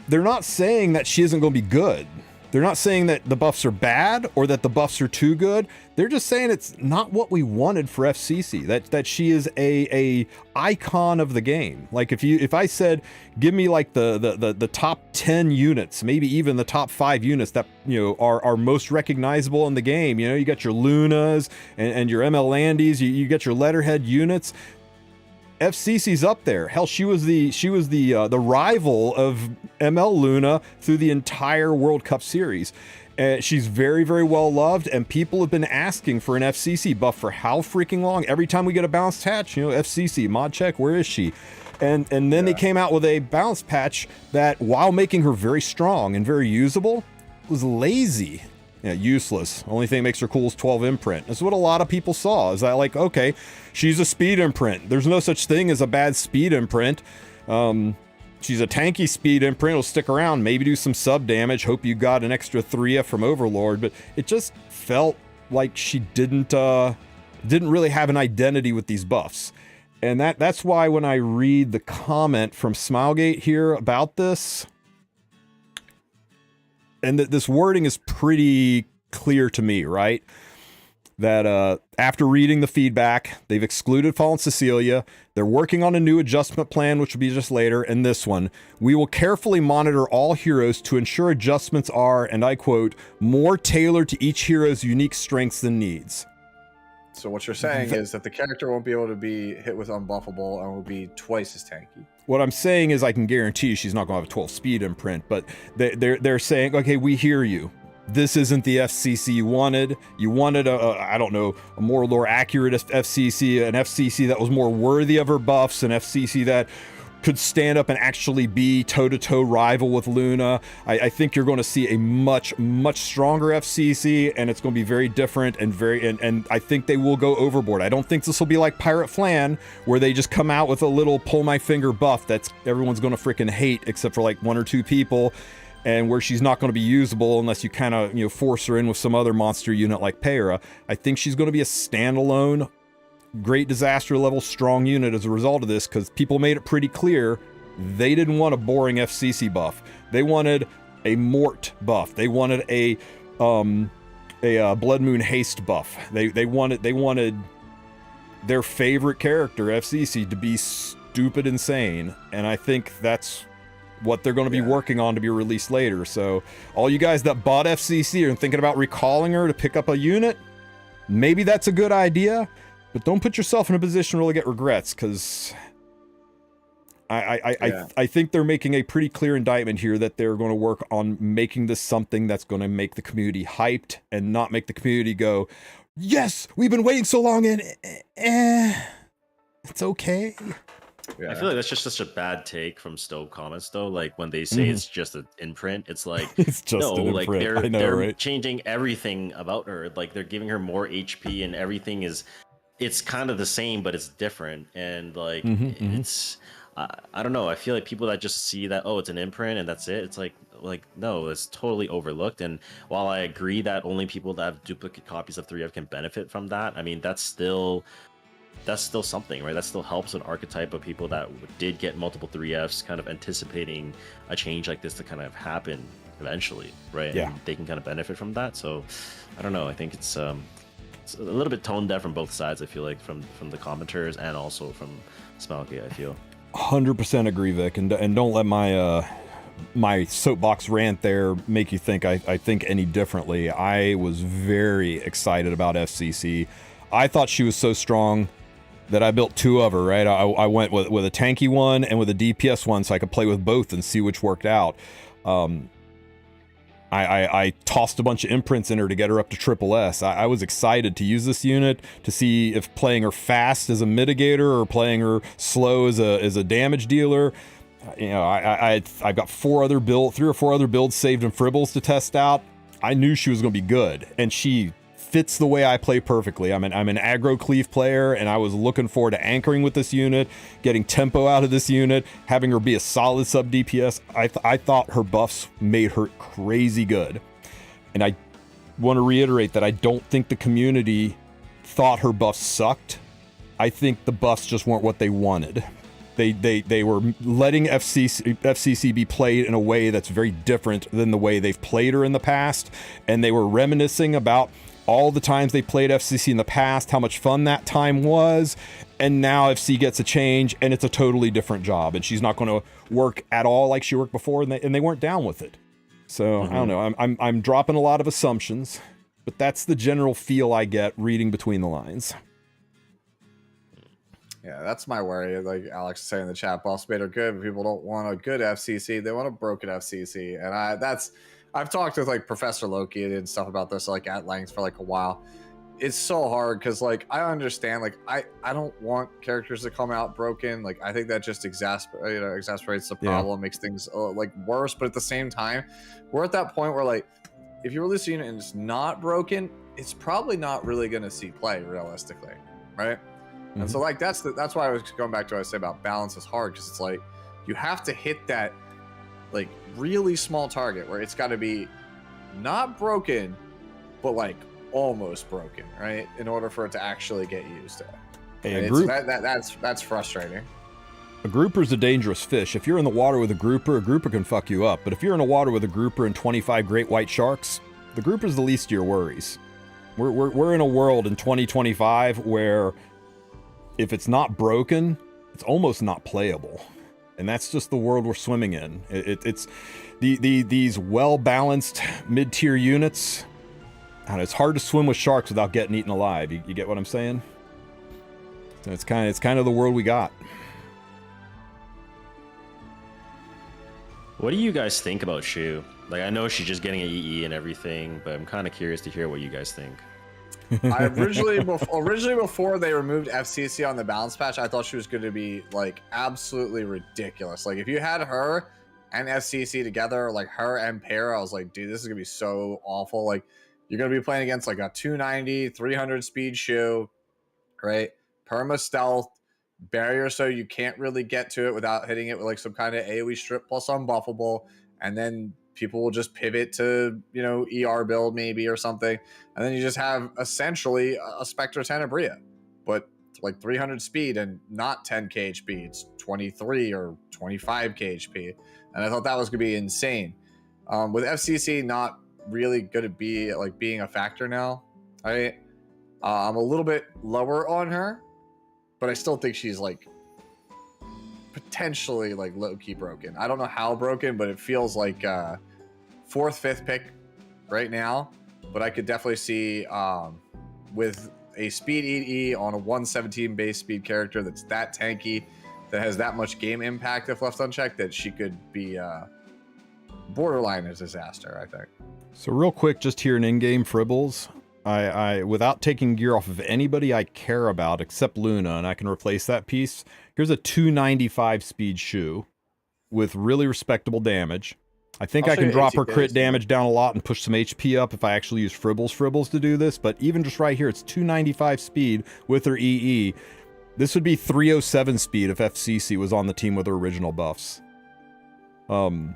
They're not saying that she isn't going to be good. They're not saying that the buffs are bad or that the buffs are too good. They're just saying it's not what we wanted for FCC. That she is a icon of the game. Like if I said, give me like the top 10 units, maybe even the top 5 units that, you know, are most recognizable in the game. You know, you got your Lunas and your ML Landies. You get your letterhead units. FCC's up there. Hell, she was the rival of ML Luna through the entire World Cup series. She's very, very well loved, and people have been asking for an FCC buff for how freaking long. Every time we get a balanced patch, you know, FCC mod check, where is she? And then they came out with a balance patch that, while making her very strong and very usable, was lazy. Yeah, useless. Only thing that makes her cool is 12 imprint. That's what a lot of people saw. Is that, like, okay, she's a speed imprint. There's no such thing as a bad speed imprint. She's a tanky speed imprint. It'll stick around, maybe do some sub damage. Hope you got an extra 3F from Overlord. But it just felt like she didn't really have an identity with these buffs. And that's why when I read the comment from Smilegate here about this, and this wording is pretty clear to me, right? That after reading the feedback, they've excluded Fallen Cecilia. They're working on a new adjustment plan, which will be just later. And this one, we will carefully monitor all heroes to ensure adjustments are, and I quote, more tailored to each hero's unique strengths and needs. So what you're saying is that the character won't be able to be hit with unbuffable and will be twice as tanky. What I'm saying is I can guarantee she's not going to have a 12 speed imprint, but they're saying, okay, we hear you. This isn't the FCC you wanted. You wanted I don't know, a more lore accurate FCC, an FCC that was more worthy of her buffs, an FCC that could stand up and actually be toe-to-toe rival with Luna. I think you're going to see a much stronger FCC, and it's going to be very different and I think they will go overboard. I don't think this will be like Pirate Flan, where they just come out with a little pull my finger buff that's everyone's going to freaking hate except for like 1 or 2 people, and where she's not going to be usable unless you kind of, force her in with some other monster unit like Pera. I think she's going to be a standalone great disaster level strong unit as a result of this, because people made it pretty clear they didn't want a boring FCC buff. They wanted a Mort buff. They wanted a Blood Moon haste buff. They wanted their favorite character FCC to be stupid insane, and I think that's what they're going to be working on to be released later. So all you guys that bought FCC and thinking about recalling her to pick up a unit, maybe that's a good idea. But don't put yourself in a position to really get regrets, because I think they're making a pretty clear indictment here that they're going to work on making this something that's going to make the community hyped and not make the community go, yes, we've been waiting so long and it's okay. I feel like that's just such a bad take from Stove Comments, though. Like when they say it's just an imprint, it's like it's just no, an like imprint. they're right? changing everything about her. Like they're giving her more HP and everything it's kind of the same, but it's different. And like it's I don't know. I feel like people that just see that, oh, it's an imprint and that's it. It's like no, it's totally overlooked. And while I agree that only people that have duplicate copies of 3F can benefit from that, I mean that's still something, right? That still helps an archetype of people that did get multiple 3Fs kind of anticipating a change like this to kind of happen eventually, right? Yeah. And they can kind of benefit from that. So I don't know. I think it's a little bit tone deaf from both sides, I feel like, from the commenters and also from Smelky, I feel. 100% agree, Vic, and don't let my soapbox rant there make you think I think any differently. I was very excited about FCC. I thought she was so strong that I built 2 of her, right? I went with a tanky one and with a DPS one so I could play with both and see which worked out. I tossed a bunch of imprints in her to get her up to triple S. I was excited to use this unit to see if playing her fast as a mitigator or playing her slow as a damage dealer. I've got 3 or 4 other builds saved in Fribbles to test out. I knew she was going to be good, and she fits the way I play perfectly. I'm an aggro cleave player, and I was looking forward to anchoring with this unit, getting tempo out of this unit, having her be a solid sub DPS. I thought her buffs made her crazy good. And I want to reiterate that I don't think the community thought her buffs sucked. I think the buffs just weren't what they wanted. They were letting FCC be played in a way that's very different than the way they've played her in the past, and they were reminiscing about all the times they played FCC in the past, how much fun that time was, and now FC gets a change, and it's a totally different job, and she's not going to work at all like she worked before, and they weren't down with it. So I don't know. I'm dropping a lot of assumptions, but that's the general feel I get reading between the lines. Yeah, that's my worry. Like Alex is saying in the chat, buffs made are good, but people don't want a good FCC. They want a broken FCC, and I've talked with like Professor Loki and stuff about this like at length for like a while. It's so hard because like I understand, like I don't want characters to come out broken. Like I think that just exasperates the problem, makes things like worse. But at the same time, we're at that point where like if you release a unit and it's not broken, it's probably not really going to see play realistically, right? Mm-hmm. And so like that's why I was going back to what I say about balance is hard, because it's like you have to hit that like really small target where it's got to be not broken, but like almost broken, right? In order for it to actually get used. That's frustrating. A grouper's a dangerous fish. If you're in the water with a grouper can fuck you up. But if you're in the water with a grouper and 25 great white sharks, the grouper's the least of your worries. We're in a world in 2025 where if it's not broken, it's almost not playable. And that's just the world we're swimming in. It's these well-balanced mid-tier units. And it's hard to swim with sharks without getting eaten alive. You get what I'm saying? So it's kind of the world we got. What do you guys think about Shu? Like, I know she's just getting an EE and everything, but I'm kind of curious to hear what you guys think. I originally before they removed FCC on the balance patch, I thought she was going to be like absolutely ridiculous. Like if you had her and FCC together, like her and Para, I was like, dude, this is gonna be so awful. Like you're gonna be playing against like a 290, 300 speed Shu, right? Perma stealth, barrier, so you can't really get to it without hitting it with like some kind of AoE strip plus unbuffable, and then people will just pivot to, you know, ER build maybe or something, and then you just have essentially a Spectre Tenebria, but like 300 speed and not 10k HP. It's 23 or 25k HP, and I thought that was gonna be insane. With FCC not really going to be like being a factor now, I'm a little bit lower on her, but I still think she's like potentially like low-key broken. I don't know how broken, but it feels like 4th, 5th pick right now. But I could definitely see with a speed EE on a 117 base speed character that's that tanky, that has that much game impact if left unchecked, that she could be borderline a disaster, I think. So real quick, just here in in-game fribbles, I without taking gear off of anybody I care about except Luna, and I can replace that piece. Here's a 295 speed Shu with really respectable damage. I think I can drop her crit damage down a lot and push some HP up if I actually use fribbles to do this, but even just right here, it's 295 speed with her EE. This would be 307 speed if FCC was on the team with her original buffs. And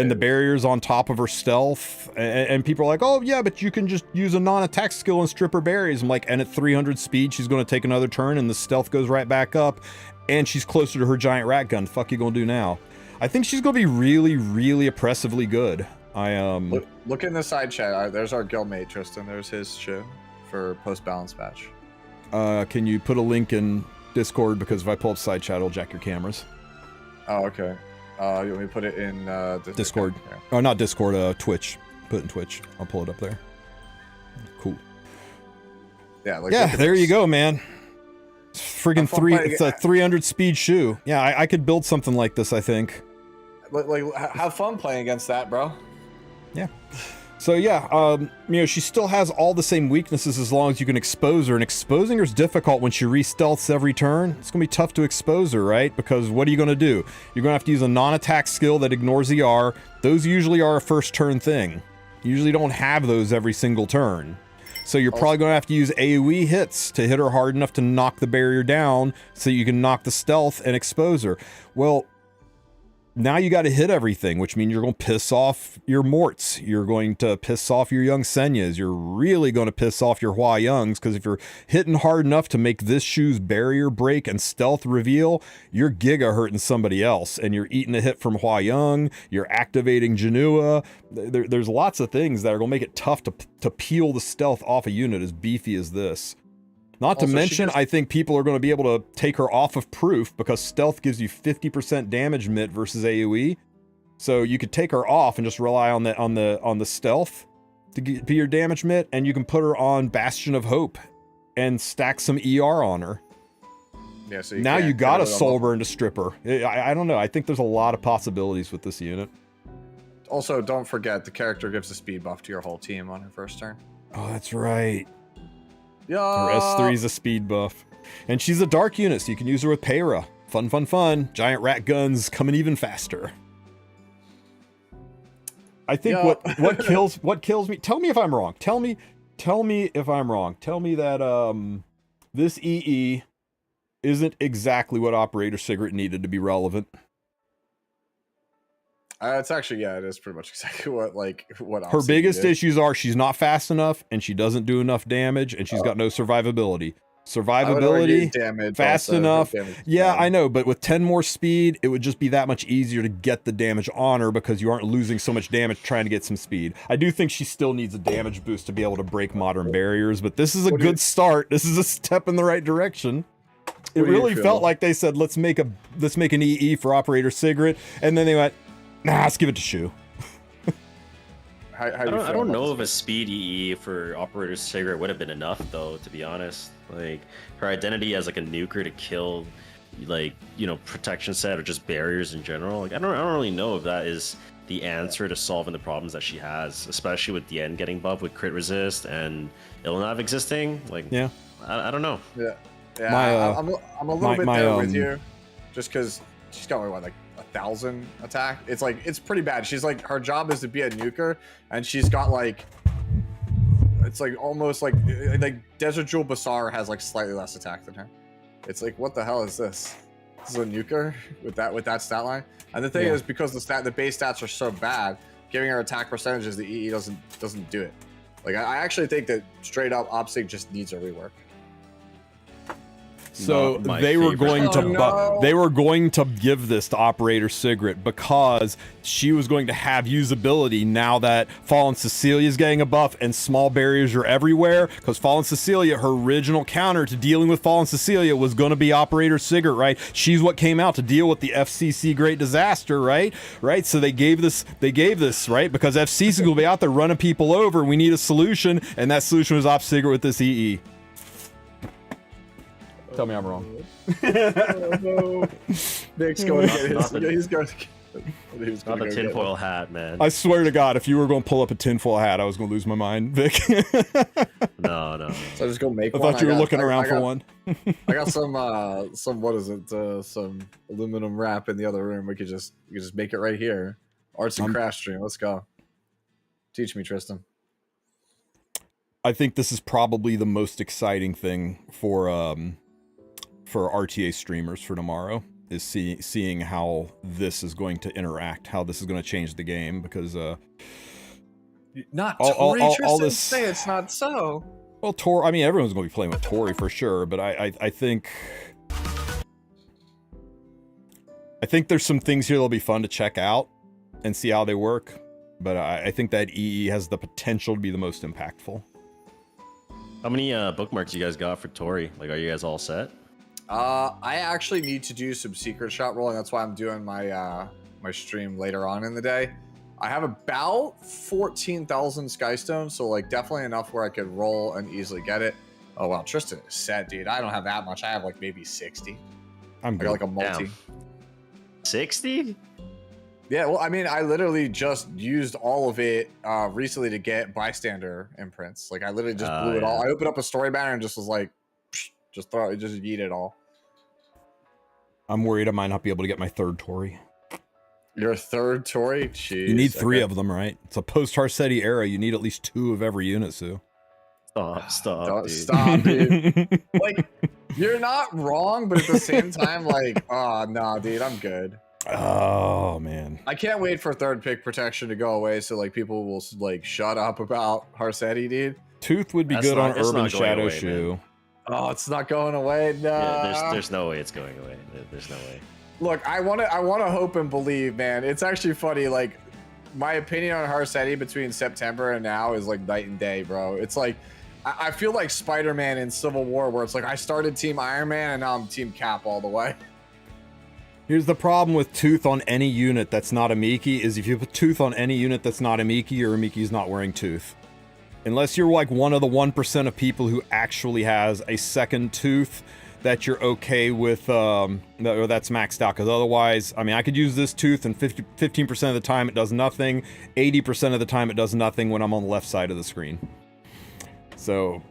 the barriers on top of her stealth, and people are like, oh yeah, but you can just use a non-attack skill and strip her berries. I'm like, and at 300 speed, she's going to take another turn, and the stealth goes right back up, and she's closer to her giant rat gun. Fuck you gonna do now? I think she's gonna be really, really oppressively good. Look in the side chat. There's our guildmate Tristen. There's his shit for post balance patch. Can you put a link in Discord, because if I pull up side chat, it'll jack your cameras. Oh, okay. You want me to put it in Discord? Okay. Oh, not Discord. Twitch. Put it in Twitch. I'll pull it up there. Cool. Yeah. Yeah. There you go, man. It's friggin' It's a 300 speed Shu. Yeah, I could build something like this, I think. Like, have fun playing against that, bro. Yeah. So yeah, you know, she still has all the same weaknesses as long as you can expose her, and exposing her is difficult when she re-stealths every turn. It's gonna be tough to expose her, right? Because what are you gonna do? You're gonna have to use a non-attack skill that ignores ER. Those usually are a first turn thing. You usually don't have those every single turn. So you're probably gonna have to use AoE hits to hit her hard enough to knock the barrier down so you can knock the stealth and expose her. Well, now you got to hit everything, which means you're going to piss off your Morts. You're going to piss off your young Senyas. You're really going to piss off your Hua Youngs, because if you're hitting hard enough to make this Shu's barrier break and stealth reveal, you're giga hurting somebody else, and you're eating a hit from Hua Young. You're activating Janua. There's lots of things that are going to make it tough to peel the stealth off a unit as beefy as this. Not to mention, I think people are going to be able to take her off of proof, because stealth gives you 50% damage mit versus AoE. So you could take her off and just rely on the stealth to be your damage mit, and you can put her on Bastion of Hope and stack some ER on her. Yeah. So now you got a Soulburn to strip her. I don't know. I think there's a lot of possibilities with this unit. Also, don't forget the character gives a speed buff to your whole team on her first turn. Oh, that's right. Yeah. Her S3 is a speed buff. And she's a dark unit, so you can use her with Para. Fun, fun, fun. Giant rat guns coming even faster. I think what kills me. Tell me if I'm wrong. Tell me if I'm wrong. Tell me that this EE isn't exactly what Operator Cigarette needed to be relevant. It's actually, yeah, it is pretty much exactly what her biggest issues are she's not fast enough, and she doesn't do enough damage, and she's got no survivability. Survivability, damage, fast enough. Yeah, I know, but with 10 more speed, it would just be that much easier to get the damage on her, because you aren't losing so much damage trying to get some speed. I do think she still needs a damage boost to be able to break modern barriers, but this is a good start. This is a step in the right direction. It really felt like they said, let's make an EE for Operator Cigarette, and then they went, nah, let's give it to Shu. I don't know if a speed EE for Operator Cigarette would have been enough, though, to be honest. Like, her identity as like a nuker to kill like, you know, protection set or just barriers in general. Like I don't really know if that is the answer to solving the problems that she has, especially with the end getting buffed with crit resist and Ilnav existing. Like, yeah, I don't know. Yeah, yeah. I'm a little bit there with you, just because she's got like 1,000 attack. It's like it's pretty bad. She's like her job is to be a nuker, and she's got like it's like almost like Desert Jewel Basar has like slightly less attack than her. It's like what the hell is this? This is a nuker with that stat line. And the thing is, because the base stats are so bad, giving her attack percentages, the EE doesn't do it. Like I actually think that straight up Opsig just needs a rework. So they were going to give this to Operator Sigrid because she was going to have usability now that Fallen Cecilia is getting a buff and small barriers are everywhere. Because Fallen Cecilia, her original counter to dealing with Fallen Cecilia was going to be Operator Sigrid, right? She's what came out to deal with the FCC Great Disaster, right? Right. So they gave this, right? Because FCC will be out there running people over. We need a solution, and that solution was Op Sigrid with this EE. Tell me I'm wrong. Nick's going to get his. He's going to Not the tinfoil hat, man. I swear to God, if you were going to pull up a tinfoil hat, I was going to lose my mind, Vic. No. So just go make I one. thought you were looking around for one. I got some what is it? Some aluminum wrap in the other room. We could just make it right here. Arts and crafts stream. Let's go. Teach me, Tristan. I think this is probably the most exciting thing for RTA streamers for tomorrow is seeing how this is going to interact, how this is going to change the game, because not Tori, all Tristan, this, say it's not so. Well, Tori, I mean, everyone's going to be playing with Tori for sure, but I think there's some things here that'll be fun to check out and see how they work, but I think that EE has the potential to be the most impactful. How many bookmarks you guys got for Tori? Like, are you guys all set? I actually need to do some secret shot rolling. That's why I'm doing my my stream later on in the day. I have about 14,000 Skystones, so like definitely enough where I could roll and easily get it. Oh wow, Tristan is set, dude. I don't have that much. I have like maybe 60. I got like a multi. Damn. 60? Yeah, well, I mean, I literally just used all of it recently to get bystander imprints. Like, I literally just blew it all. I opened up a story banner and just was like, psh, just throw it, just yeet it all. I'm worried I might not be able to get my third Tori. Your third Tori? Jeez. You need 3 of them, right? It's a post-Harsetti era. You need at least 2 of every unit, Sue. Stop, dude. Stop, dude. Like, you're not wrong, but at the same time, like, oh, nah, dude, I'm good. Oh man, I can't wait for third pick protection to go away so like people will like shut up about Harsetti, dude. Tooth would be good on Urban Shadow away, Shoe. Man. Oh, it's not going away. No, yeah, there's no way it's going away. There's no way. Look, I want to hope and believe, man. It's actually funny. Like, my opinion on Harsetti between September and now is like night and day, bro. It's like I feel like Spider-Man in Civil War, where it's like I started Team Iron Man and now I'm Team Cap all the way. Here's the problem with Tooth on any unit that's not a Miki, is if you put Tooth on any unit that's not a Miki, your Miki's not wearing Tooth. Unless you're like one of the 1% of people who actually has a second Tooth that you're okay with, or that's maxed out. Because otherwise, I mean, I could use this Tooth and 15% of the time it does nothing. 80% of the time it does nothing when I'm on the left side of the screen. So...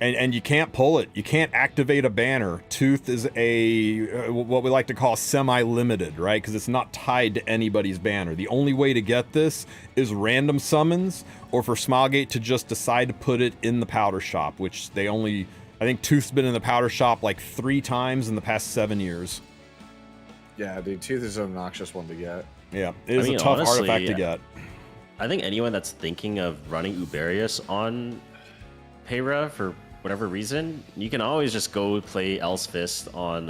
And you can't pull it. You can't activate a banner. Tooth is a what we like to call semi-limited, right? Because it's not tied to anybody's banner. The only way to get this is random summons, or for Smilegate to just decide to put it in the powder shop, which they only... I think Tooth's been in the powder shop like 3 times in the past 7 years. Yeah, dude, Tooth is an obnoxious one to get. Yeah, it is a tough artifact to get. I think anyone that's thinking of running Uberius on Payra for whatever reason, you can always just go play El's Fist on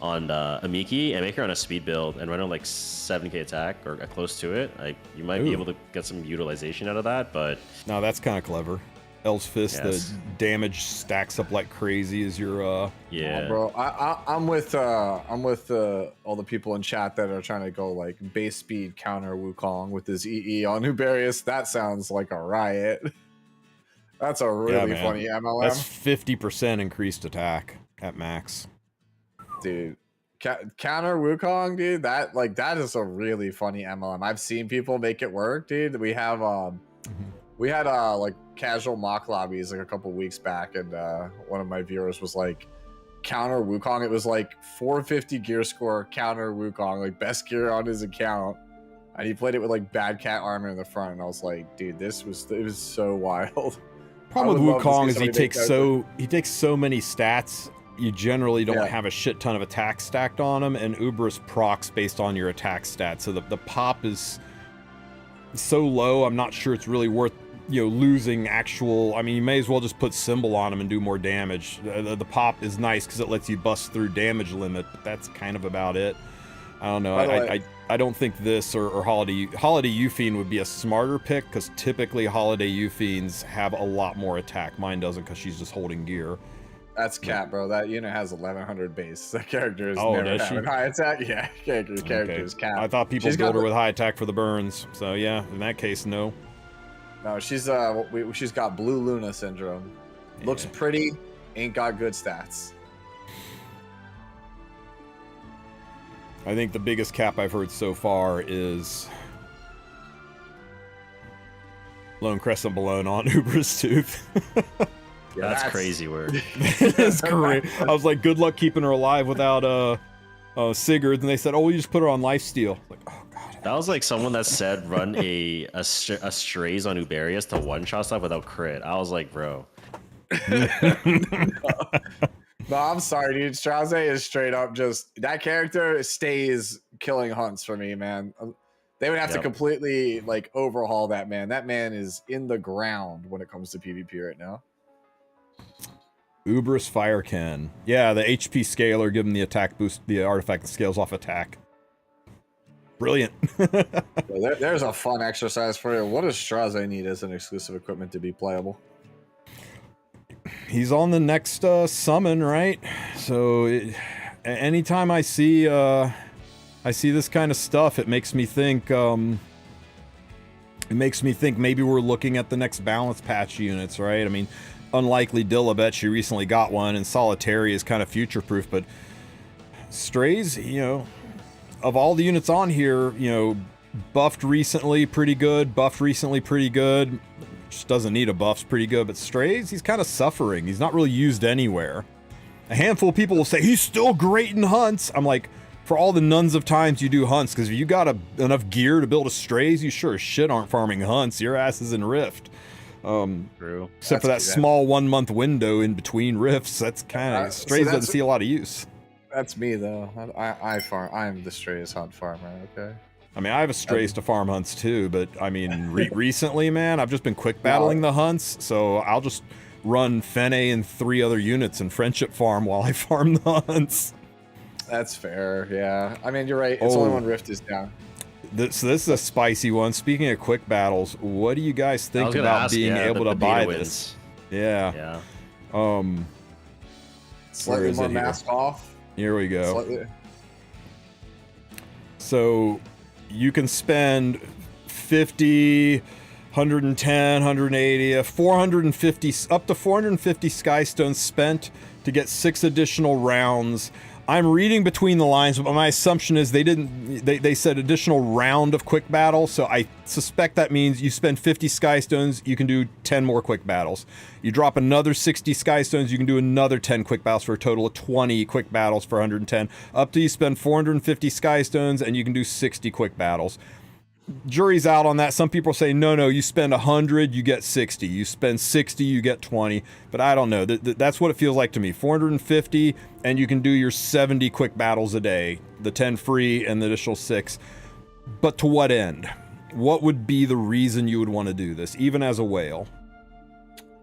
Amiki and make her on a speed build and run her like 70k attack or close to it. Like, you might be able to get some utilization out of that, but no, that's kind of clever. El's Fist, yes. The damage stacks up like crazy as your yeah, bro. I'm with all the people in chat that are trying to go like base speed counter Wukong with his EE on Uberius. That sounds like a riot. That's a really funny MLM. That's 50% increased attack. at max. Dude, counter Wukong, dude. That is a really funny MLM. I've seen people make it work, dude. We have we had like casual mock lobbies like a couple weeks back, and one of my viewers was like, counter Wukong. It was like 450 gear score counter Wukong, like best gear on his account, and he played it with like bad cat armor in the front. And I was like, dude, it was so wild. Problem with Wukong is he takes so many stats. You generally don't have a shit ton of attack stacked on him, and Ubris procs based on your attack stats. So the pop is so low. I'm not sure it's really worth losing actual. I mean, you may as well just put symbol on him and do more damage. The pop is nice because it lets you bust through damage limit, but that's kind of about it. I don't know. I don't think this or Holiday Eufiend would be a smarter pick, because typically Holiday Eufiends have a lot more attack. Mine doesn't, because she's just holding gear. That's cat, bro. That unit has 1100 base. That character is never having high attack. Yeah, character is cat. I thought people build her with high attack for the burns. So yeah, in that case, no. No, she's got Blue Luna syndrome. Yeah. Looks pretty, ain't got good stats. I think the biggest cap I've heard so far is Lone Crescent Balloon on Ubris Tooth. Yeah, that's crazy word. That's great. I was like, good luck keeping her alive without Sigurd, and they said, oh, you just put her on lifesteal. Like, oh god. That was like someone that said run a strays on Uberius to one-shot stuff without crit. I was like, bro. No, I'm sorry, dude. Straze is straight up just that character stays killing hunts for me, man. They would have to completely like overhaul that man. That man is in the ground when it comes to PvP right now. Ubris Firekin. Yeah, the HP scaler, give him the attack boost, the artifact that scales off attack. Brilliant. There's a fun exercise for you. What does Straze need as an exclusive equipment to be playable? He's on the next summon, right? So anytime I see this kind of stuff, it makes me think maybe we're looking at the next balance patch units, right? I mean, unlikely Dilibet, she recently got one, and Solitary is kind of future-proof, but Strays, of all the units on here, buffed recently, pretty good, just doesn't need a buff's pretty good, but Strays, he's kind of suffering. He's not really used anywhere. A handful of people will say, he's still great in hunts. I'm like, for all the nuns of times you do hunts, because if you got enough gear to build a Strays, you sure as shit aren't farming hunts. Your ass is in Rift. True. Except for that small 1 month window in between rifts, that's kind of Strays doesn't see a lot of use. That's me though. I farm. I'm the Strays hunt farmer. Okay. I mean, I have a Strays to farm hunts too, but I mean, recently, man, I've just been quick battling the hunts, so I'll just run Fene and 3 other units and friendship farm while I farm the hunts. That's fair. Yeah. I mean, you're right. It's only when Rift is down. So this is a spicy one. Speaking of quick battles, what do you guys think about being able to buy this? Yeah. Slightly more mask off. Here we go. So you can spend 50, 110, 180, 450, up to 450 Skystones spent to get 6 additional rounds. I'm reading between the lines, but my assumption is they said additional round of quick battle, so I suspect that means you spend 50 Skystones, you can do 10 more quick battles. You drop another 60 Skystones, you can do another 10 quick battles for a total of 20 quick battles for 110. Up to you spend 450 Skystones, and you can do 60 quick battles. Jury's out on that. Some people say, no, you spend 100, you get 60. You spend 60, you get 20. But I don't know. That's what it feels like to me. 450, and you can do your 70 quick battles a day. The 10 free and the additional 6. But to what end? What would be the reason you would want to do this, even as a whale?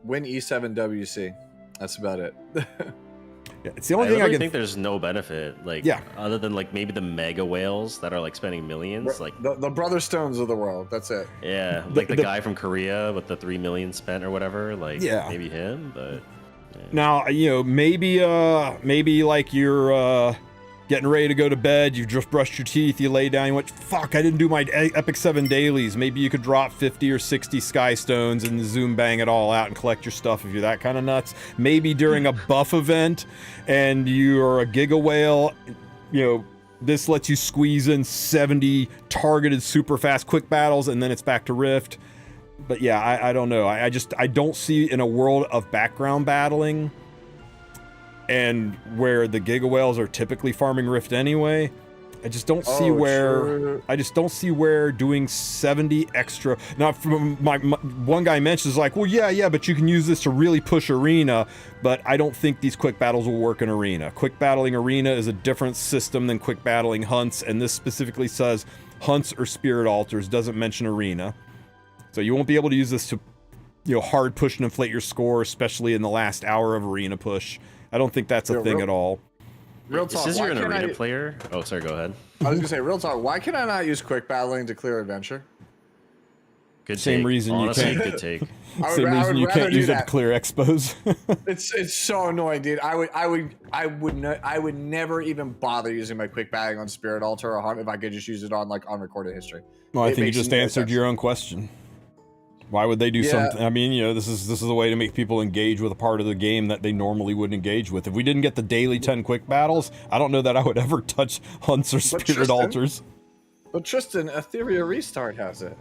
Win E7 WC. That's about it. Yeah, it's the only thing I can think there's no benefit, other than maybe the mega whales that are spending millions, the Brother Stones of the world. That's it. Yeah, the guy from Korea with the 3 million spent or whatever. Maybe him, but now maybe like your getting ready to go to bed, you've just brushed your teeth, you lay down, you went, fuck, I didn't do my Epic 7 dailies. Maybe you could drop 50 or 60 Sky Stones and zoom bang it all out and collect your stuff if you're that kind of nuts. Maybe during a buff event and you're a Giga Whale, you know, this lets you squeeze in 70 targeted super fast quick battles and then it's back to Rift. But yeah, I don't know. I don't see in a world of background battling and where the Giga Whales are typically farming Rift anyway, I just don't see I just don't see where doing 70 extra. Now, from my one guy mentions like, well, yeah, but you can use this to really push Arena, but I don't think these quick battles will work in Arena. Quick battling Arena is a different system than quick battling hunts, and this specifically says hunts or spirit altars, doesn't mention Arena. So you won't be able to use this to, you know, hard push and inflate your score, especially in the last hour of Arena push. I don't think that's a thing at all. Real talk. Since you're an Arena player... Oh, sorry, go ahead. I was going to say, real talk, why can I not use quick battling to clear adventure? Good Same take. reason Honestly, you can't. good take. Same reason you can't use it to clear expos. It's so annoying, dude. I would never even bother using my quick battling on Spirit Altar or Hunt if I could just use it on like unrecorded history. Well, I think you just answered your own question. Why would they do something? I mean, you know, this is a way to make people engage with a part of the game that they normally wouldn't engage with. If we didn't get the daily 10 quick battles, I don't know that I would ever touch hunts or spirit altars. But Tristen, Etheria Restart has it.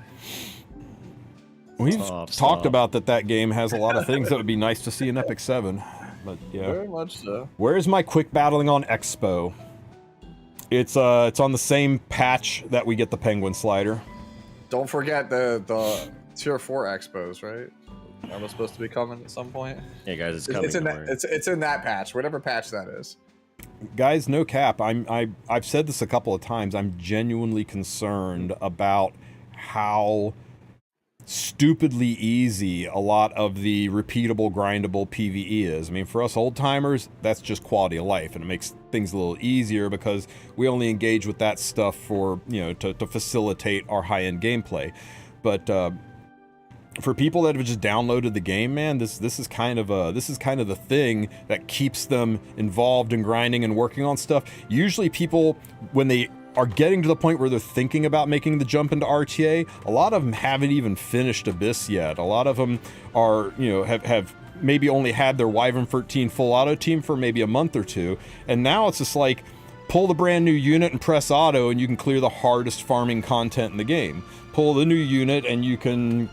We've talked about that game has a lot of things that would be nice to see in Epic 7. But yeah. Very much so. Where's my quick battling on Expo? It's on the same patch that we get the penguin slider. Don't forget the Tier 4 expos, right? That was supposed to be coming at some point. Yeah, guys, it's coming. It's in that patch, whatever patch that is. Guys, no cap. I've said this a couple of times. I'm genuinely concerned about how stupidly easy a lot of the repeatable, grindable PvE is. I mean, for us old timers, that's just quality of life, and it makes things a little easier because we only engage with that stuff for, you know, to facilitate our high-end gameplay. But for people that have just downloaded the game, man, this is kind of the thing that keeps them involved in grinding and working on stuff. Usually people, when they are getting to the point where they're thinking about making the jump into RTA, a lot of them haven't even finished Abyss yet. A lot of them are, you know, have maybe only had their Wyvern 13 full auto team for maybe a month or two, and now it's just like, pull the brand new unit and press auto and you can clear the hardest farming content in the game. Pull the new unit and you can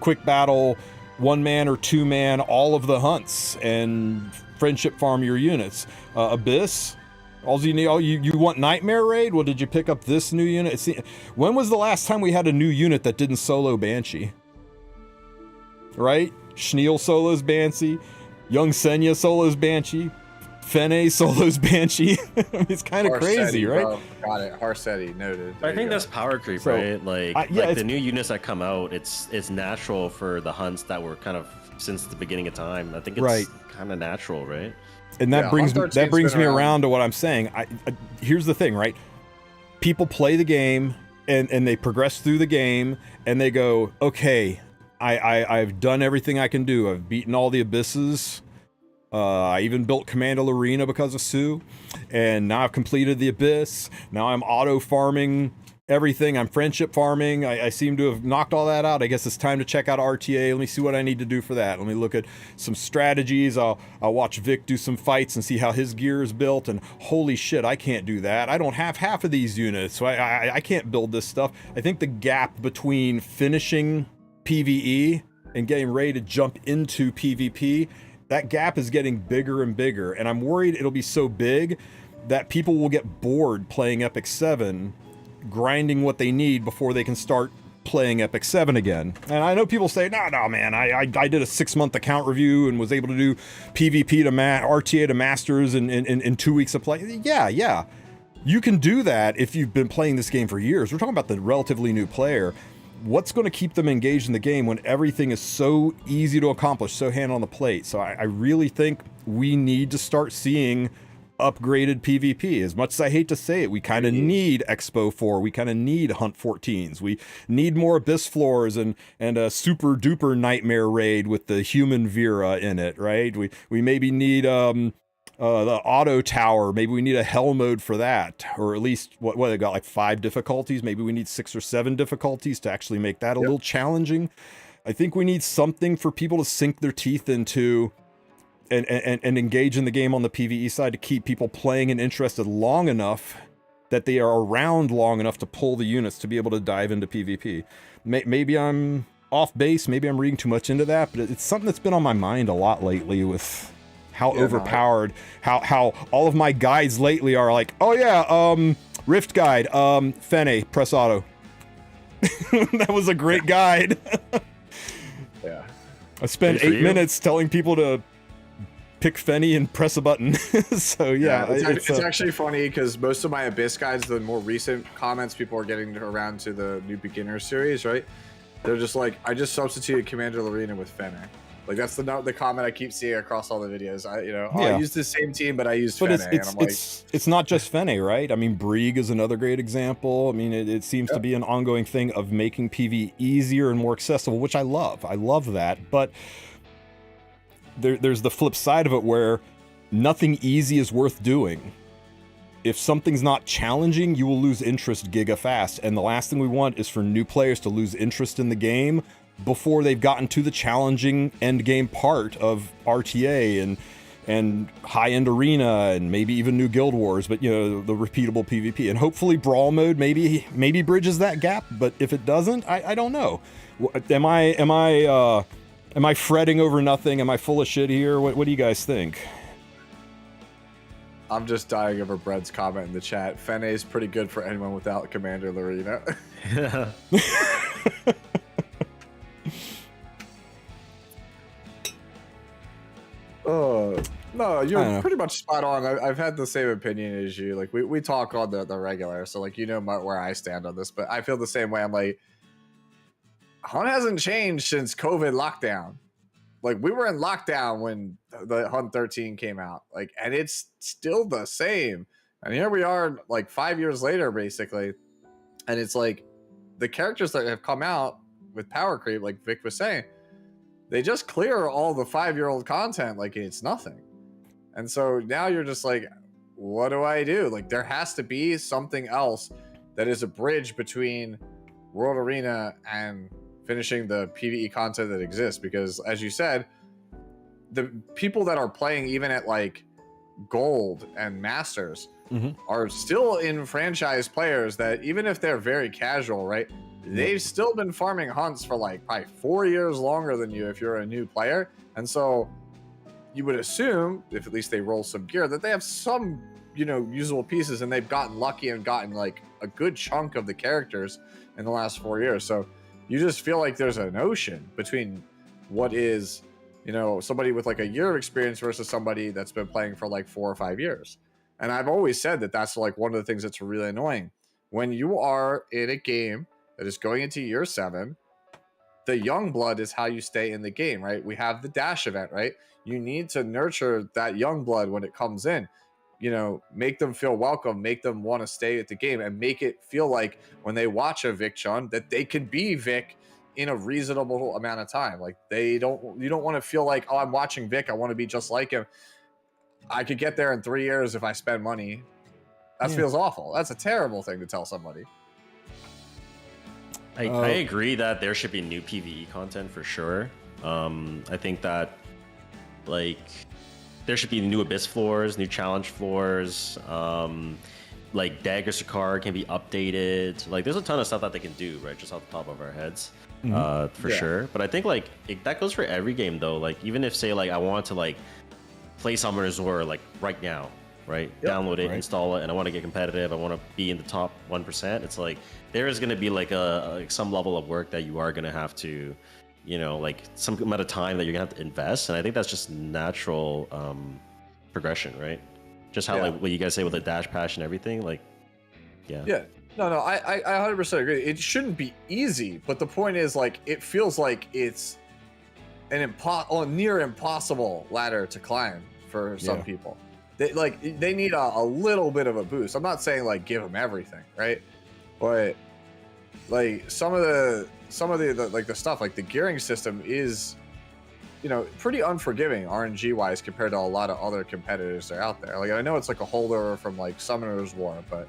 quick battle 1-man or 2-man all of the hunts and friendship farm your units. Abyss, all you need, you want Nightmare Raid? Well, did you pick up this new unit? When was the last time we had a new unit that didn't solo Banshee? Right? Schneal solos Banshee, Young Senya solos Banshee, Fene solos Banshee. It's kind of crazy, right? Bro. Got it. Harsetti, noted. I think that's power creep, So, right? Like, yeah, the new units that come out, it's natural for the hunts that were kind of since the beginning of time. I think it's kind of natural, right? And that brings me around to what I'm saying. Here's the thing, right? People play the game and they progress through the game and they go, okay, I've done everything I can do. I've beaten all the abysses. I even built Commando Arena because of Sue, and now I've completed the Abyss. Now I'm auto farming everything. I'm friendship farming. I seem to have knocked all that out. I guess it's time to check out RTA. Let me see what I need to do for that. Let me look at some strategies. I'll watch Vic do some fights and see how his gear is built, and holy shit, I can't do that. I don't have half of these units, so I can't build this stuff. I think the gap between finishing PvE and getting ready to jump into PvP, that gap is getting bigger and bigger, and I'm worried it'll be so big that people will get bored playing Epic 7, grinding what they need before they can start playing Epic 7 again. And I know people say, no, man, I did a 6-month account review and was able to do PvP to RTA to Masters in 2 weeks of play. Yeah. You can do that if you've been playing this game for years. We're talking about the relatively new player. What's going to keep them engaged in the game when everything is so easy to accomplish, so hand on the plate? So I really think we need to start seeing upgraded PvP. As much as I hate to say it, we kind of need Expo 4. We kind of need Hunt 14s. We need more Abyss floors and a super duper Nightmare Raid with the human Vera in it, right? We maybe need the auto tower, maybe we need a hell mode for that, or at least what they got, like 5 difficulties. Maybe we need 6 or 7 difficulties to actually make that a little challenging. I think we need something for people to sink their teeth into and engage in the game on the PvE side to keep people playing and interested long enough that they are around long enough to pull the units to be able to dive into PvP. Maybe I'm off base, maybe I'm reading too much into that, but it's something that's been on my mind a lot lately with how overpowered, how all of my guides lately are like, oh yeah, Rift guide, Fene, press auto. That was a great guide. Yeah. I spent 8 minutes telling people to pick Fene and press a button. So yeah, it's actually funny because most of my Abyss guides, the more recent comments people are getting around to the new beginner series, right? They're just like, I just substituted Commander Lorena with Fene. Like that's the comment I keep seeing across all the videos. I use the same team, but I use Fene. It's not just Fene, right? I mean, Brieg is another great example. I mean, it seems to be an ongoing thing of making PvE easier and more accessible, which I love. I love that, but there's the flip side of it where nothing easy is worth doing. If something's not challenging, you will lose interest giga fast, and the last thing we want is for new players to lose interest in the game before they've gotten to the challenging end game part of RTA and high-end arena and maybe even new guild wars, but the repeatable PvP. And hopefully brawl mode maybe bridges that gap, but if it doesn't, I don't know. Am I fretting over nothing? Am I full of shit here? What do you guys think? I'm just dying over Brett's comment in the chat. Fene is pretty good for anyone without Commander Lorena. No, you're pretty much spot on. I've had the same opinion as you. Like we talk on the regular, so like where I stand on this, but I feel the same way. I'm like, Hunt hasn't changed since COVID lockdown. Like we were in lockdown when the Hunt 13 came out, like, and it's still the same. And here we are, like 5 years later, basically, and it's like the characters that have come out with power creep, like Vic was saying, they just clear all the 5-year-old content like it's nothing. And so now you're just like, what do I do? Like there has to be something else that is a bridge between World Arena and finishing the PvE content that exists, because as you said, the people that are playing even at like gold and masters are still in franchise players that even if they're very casual, right, they've still been farming hunts for like probably 4 years longer than you if you're a new player. And so you would assume, if at least they roll some gear, that they have some usable pieces, and they've gotten lucky and gotten like a good chunk of the characters in the last 4 years. So you just feel like there's an ocean between what is, somebody with like a year of experience versus somebody that's been playing for like 4 or 5 years. And I've always said that that's like one of the things that's really annoying. When you are in a game that is going into year 7, the young blood is how you stay in the game, right? We have the dash event, right? You need to nurture that young blood when it comes in. Make them feel welcome, make them want to stay at the game, and make it feel like when they watch a Vic Chun that they can be Vic in a reasonable amount of time. Like you don't want to feel like, oh, I'm watching Vic, I want to be just like him. I could get there in 3 years if I spend money. That feels awful. That's a terrible thing to tell somebody. I agree that there should be new PvE content for sure. I think that like there should be new Abyss floors, new challenge floors. Like Dagger Sakar can be updated. Like there's a ton of stuff that they can do, right? Just off the top of our heads, for sure. But I think like that goes for every game though. Like even if say like I want to like play Summoner's War like right now, right? Download it, install it, and I want to get competitive. I want to be in the top 1%. It's like there is going to be like some level of work that you are going to have to, like some amount of time that you're going to have to invest. And I think that's just natural progression, right? Just how like what you guys say with the dash patch and everything, like, yeah. No, I 100% agree. It shouldn't be easy, but the point is like it feels like it's an near impossible ladder to climb for some people. They need a little bit of a boost. I'm not saying like give them everything, right? But like some of the like the stuff like the gearing system is pretty unforgiving RNG wise compared to a lot of other competitors that are out there. Like I know it's like a holdover from like Summoner's War, but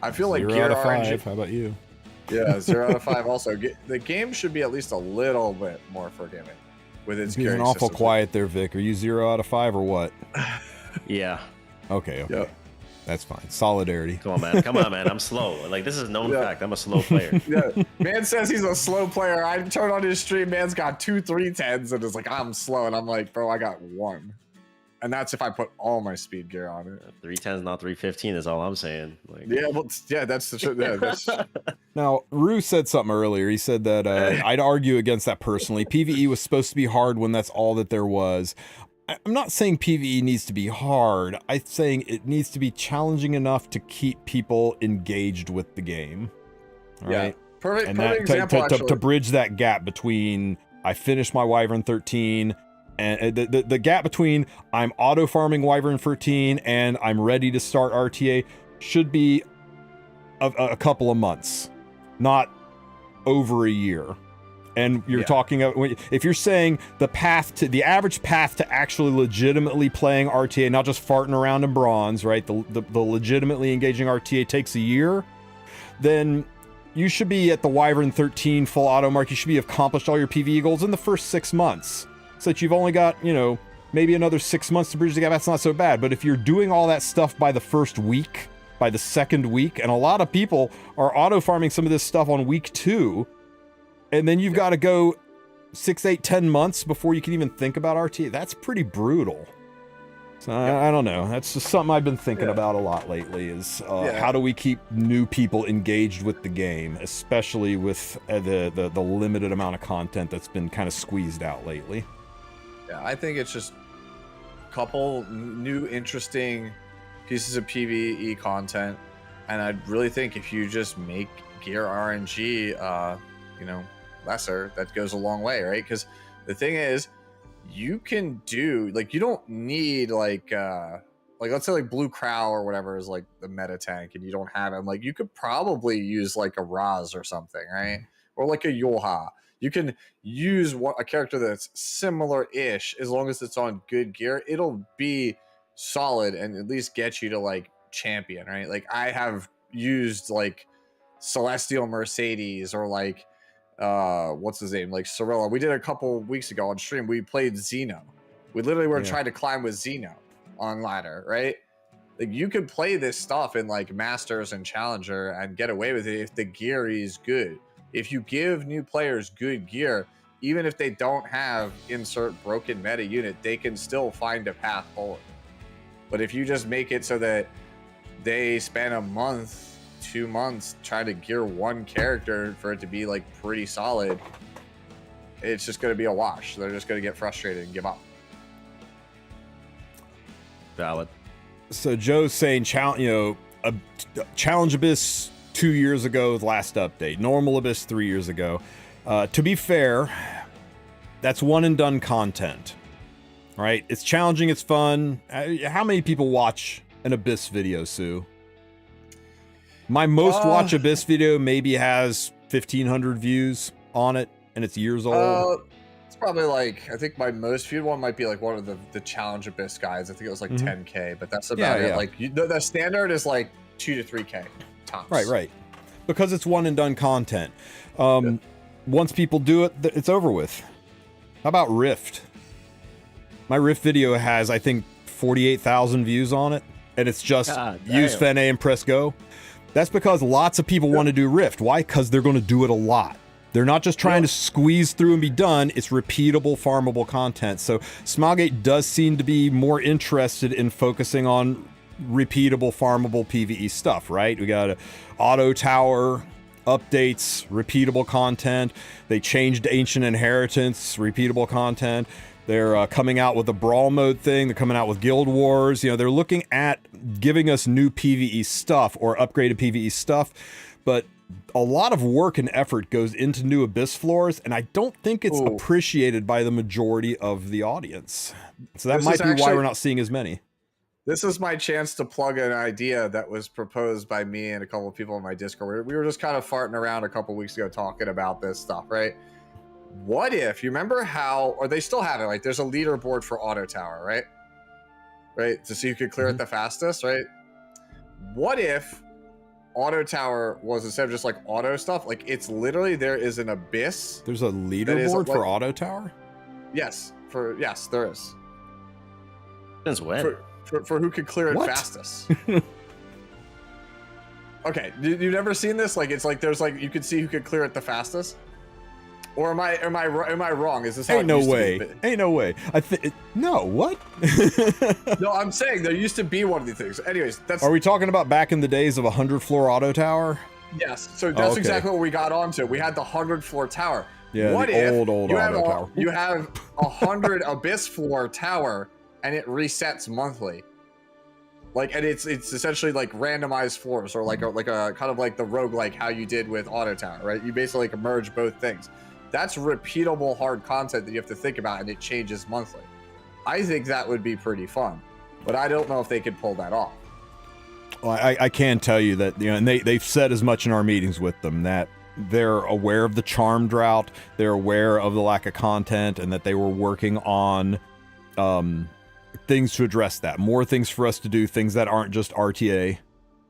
I feel like 0 gear out of RNG. 5. How about you? Yeah, 0 out of 5. Also, the game should be at least a little bit more forgiving with its He's gearing an awful systems. quiet there, Vic. Are you 0 out of 5 or what? Yeah. Okay. Yep. That's fine. Solidarity. Come on, man. I'm slow. Like, this is known fact. I'm a slow player. Yeah, man says he's a slow player. I turn on his stream, man's got 2 310s and is like, I'm slow. And I'm like, bro, I got 1. And that's if I put all my speed gear on it. 310 not 315 is all I'm saying. Like, Yeah, well, yeah, that's the truth. Yeah, that's, Now, Rue said something earlier. He said that I'd argue against that personally. PvE was supposed to be hard when that's all that there was. I'm not saying PvE needs to be hard. I'm saying it needs to be challenging enough to keep people engaged with the game. All yeah. right? Perfect, And perfect that, example, to actually. bridge that gap between I finished my Wyvern 13 and the gap between I'm auto farming Wyvern 13 and I'm ready to start RTA should be a couple of months, not over a year. And you're talking if you're saying the average path to actually legitimately playing RTA, not just farting around in bronze, right? The legitimately engaging RTA takes a year, then you should be at the Wyvern 13 full auto mark. You should be accomplished all your PvE goals in the first 6 months, so that you've only got, maybe another 6 months to bridge the gap. That's not so bad. But if you're doing all that stuff by the first week, by the second week, and a lot of people are auto farming some of this stuff on week 2, and then you've got to go 6, 8, 10 months before you can even think about RTA. That's pretty brutal. So I don't know. That's just something I've been thinking about a lot lately is how do we keep new people engaged with the game, especially with the limited amount of content that's been kind of squeezed out lately. Yeah, I think it's just a couple new interesting pieces of PvE content. And I really think if you just make gear RNG, lesser, that goes a long way, right? Because the thing is, you can do you don't need let's say like Blue Crow or whatever is like the meta tank, and you don't have him. Like you could probably use like a Raz or something, right? Or like a Yulha. You can use a character that's similar-ish as long as it's on good gear. It'll be solid and at least get you to like champion, right? Like I have used like Celestial Mercedes or like what's his name, like Sorella. We did a couple weeks ago on stream. We played Xeno. We literally were trying to climb with Xeno on ladder, right? Like you could play this stuff in like Masters and Challenger and get away with it if the gear is good. If you give new players good gear, even if they don't have insert broken meta unit, they can still find a path forward. But if you just make it so that they spend a month, 2 months trying to gear one character for it to be like pretty solid, it's just going to be a wash. They're just going to get frustrated and give up. Valid. So Joe's saying Challenge Abyss 2 years ago, last update. Normal Abyss 3 years ago. To be fair, that's one and done content, right? It's challenging, it's fun. How many people watch an Abyss video, Sue? My most watch Abyss video maybe has 1,500 views on it, and it's years old. It's probably like, I think my most viewed one might be like one of the Challenge Abyss guys. I think it was like 10K, but that's about it. Like the standard is like 2 to 3K tops. Right. Because it's one and done content. Once people do it, it's over with. How about Rift? My Rift video has, I think, 48,000 views on it, and it's just use Fen A and press go. That's because lots of people want to do Rift. Why? Because they're going to do it a lot. They're not just trying to squeeze through and be done. It's repeatable, farmable content. So Smilegate does seem to be more interested in focusing on repeatable, farmable PvE stuff, right? We got auto tower updates, repeatable content. They changed Ancient Inheritance, repeatable content. They're coming out with the Brawl mode thing. They're coming out with Guild Wars. They're looking at giving us new PvE stuff or upgraded PvE stuff. But a lot of work and effort goes into new Abyss floors, and I don't think it's appreciated by the majority of the audience. So that might be why we're not seeing as many. This is my chance to plug an idea that was proposed by me and a couple of people in my Discord. We were just kind of farting around a couple weeks ago talking about this stuff, right? What if you remember how, or they still have it? Like, there's a leaderboard for Auto Tower, right? Right, to see who could clear it the fastest, right? What if Auto Tower was, instead of just like auto stuff, like it's literally, there is an abyss. There's a leaderboard for Auto Tower? Yes, there is. Since when? For who could clear it fastest. Okay, you've never seen this? Like, it's like there's like, you could see who could clear it the fastest. Or am I wrong? Is this how Ain't no way? Ain't no way. No, what? No, I'm saying there used to be one of these things. Anyways, that's. Are we talking about back in the days of 100-floor Auto Tower? Yes. So that's exactly what we got onto. We had the 100-floor tower. Yeah, what the if old you Auto Tower. You have 100 abyss floor tower and it resets monthly. Like, and it's essentially like randomized floors, or like a kind of like the roguelike how you did with Auto Tower, right? You basically like merge both things. That's repeatable hard content that you have to think about, and it changes monthly. I think that would be pretty fun, but I don't know if they could pull that off. Well, I can tell you that, you know, and they've said as much in our meetings with them, that they're aware of the charm drought, they're aware of the lack of content, and that they were working on things to address that. More things for us to do, things that aren't just RTA,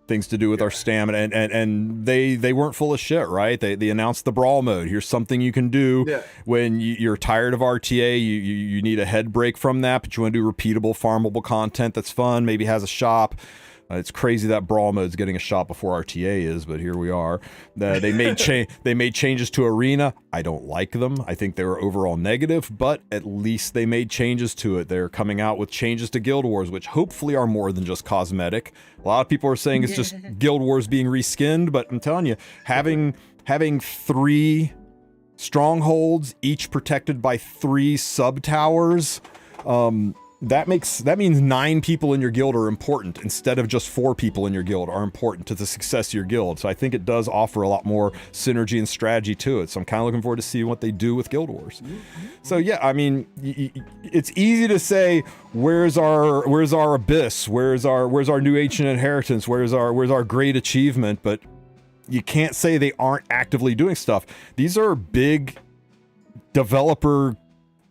things to do with our stamina, and they weren't full of shit, right? They announced the brawl mode. Here's something you can do when you're tired of RTA, you need a head break from that, but you want to do repeatable, farmable content that's fun, maybe has a shop. It's crazy that brawl mode's getting a shot before RTA is, but here we are. They made changes to Arena. I don't like them. I think they were overall negative, but at least they made changes to it. They're coming out with changes to Guild Wars, which hopefully are more than just cosmetic. A lot of people are saying it's just Guild Wars being reskinned, but I'm telling you, having 3 strongholds, each protected by 3 sub towers, that means 9 people in your guild are important instead of just 4 people in your guild are important to the success of your guild. So I think it does offer a lot more synergy and strategy to it. So I'm kind of looking forward to see what they do with Guild Wars. So yeah, I mean, it's easy to say, where's our abyss? Where's our new ancient inheritance? Where's our great achievement? But you can't say they aren't actively doing stuff. These are big developer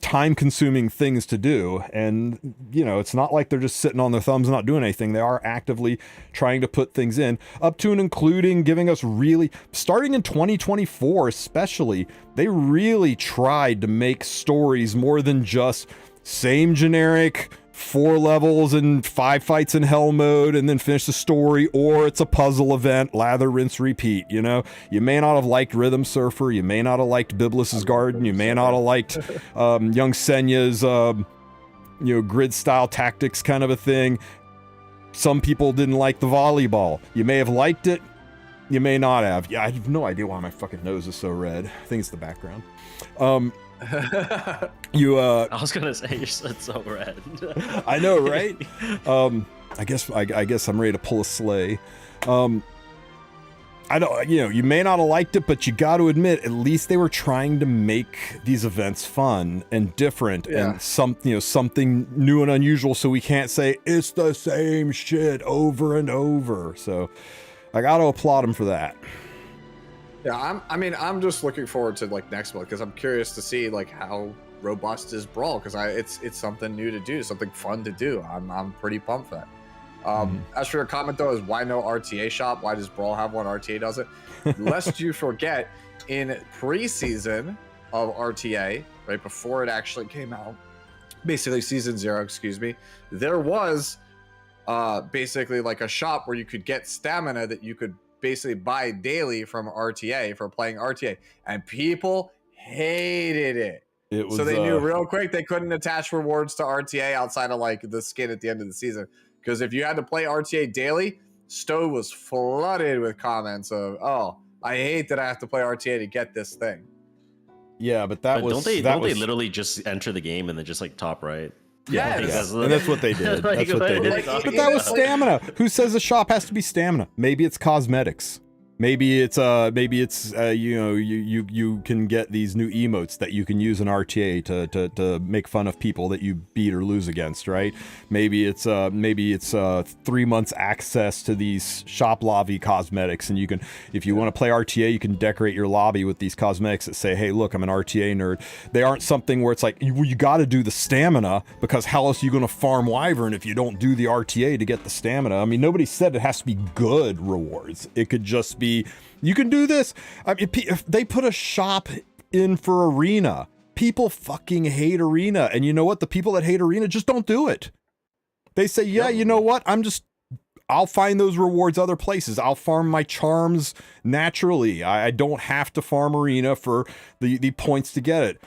time-consuming things to do, and you know, it's not like they're just sitting on their thumbs not doing anything. They are actively trying to put things in, up to and including giving us, really starting in 2024 especially, they really tried to make stories more than just same generic 4 levels and 5 fights in hell mode and then finish the story, or it's a puzzle event, lather, rinse, repeat. You know, you may not have liked Rhythm Surfer, you may not have liked Biblis's Garden, you may not have liked young Senya's grid style tactics kind of a thing. Some people didn't like the volleyball. You may have liked it, you may not have. Yeah, I have no idea why my fucking nose is so red. I think it's the background. I was gonna say you're so red. I know, right? I guess I'm ready to pull a sleigh. I don't, you may not have liked it, but you got to admit, at least they were trying to make these events fun and different and something new and unusual. So we can't say it's the same shit over and over. So I got to applaud them for that. Yeah, I'm just looking forward to like next month, because I'm curious to see like how robust is Brawl, because it's something new to do, something fun to do. I'm pretty pumped for that. As for your comment though, is why no RTA shop? Why does Brawl have one? RTA doesn't. Lest you forget, in preseason of RTA, right before it actually came out, basically season 0, excuse me, there was basically like a shop where you could get stamina that you could basically buy daily from RTA for playing RTA, and people hated it. So they knew real quick they couldn't attach rewards to RTA outside of like the skin at the end of the season, because if you had to play RTA daily, Stowe was flooded with comments of, "Oh, I hate that I have to play RTA to get this thing." Yeah, but don't they literally just enter the game and then just like top right? Yeah, and that's what they did. That's what they did. But that was stamina. Who says a shop has to be stamina? Maybe it's cosmetics. Maybe it's you know, you can get these new emotes that you can use in RTA to make fun of people that you beat or lose against, right? Maybe it's 3 months access to these shop lobby cosmetics, and you can, if you want to play RTA, you can decorate your lobby with these cosmetics that say, hey, look, I'm an RTA nerd. They aren't something where it's like you got to do the stamina, because how else are you going to farm Wyvern if you don't do the RTA to get the stamina? I mean, nobody said it has to be good rewards. It could just be, you can do this. I mean, if they put a shop in for Arena, people fucking hate Arena. And you know what? The people that hate Arena just don't do it. They say, yeah, you know what? I'll find those rewards other places. I'll farm my charms naturally. I don't have to farm Arena for the points to get it.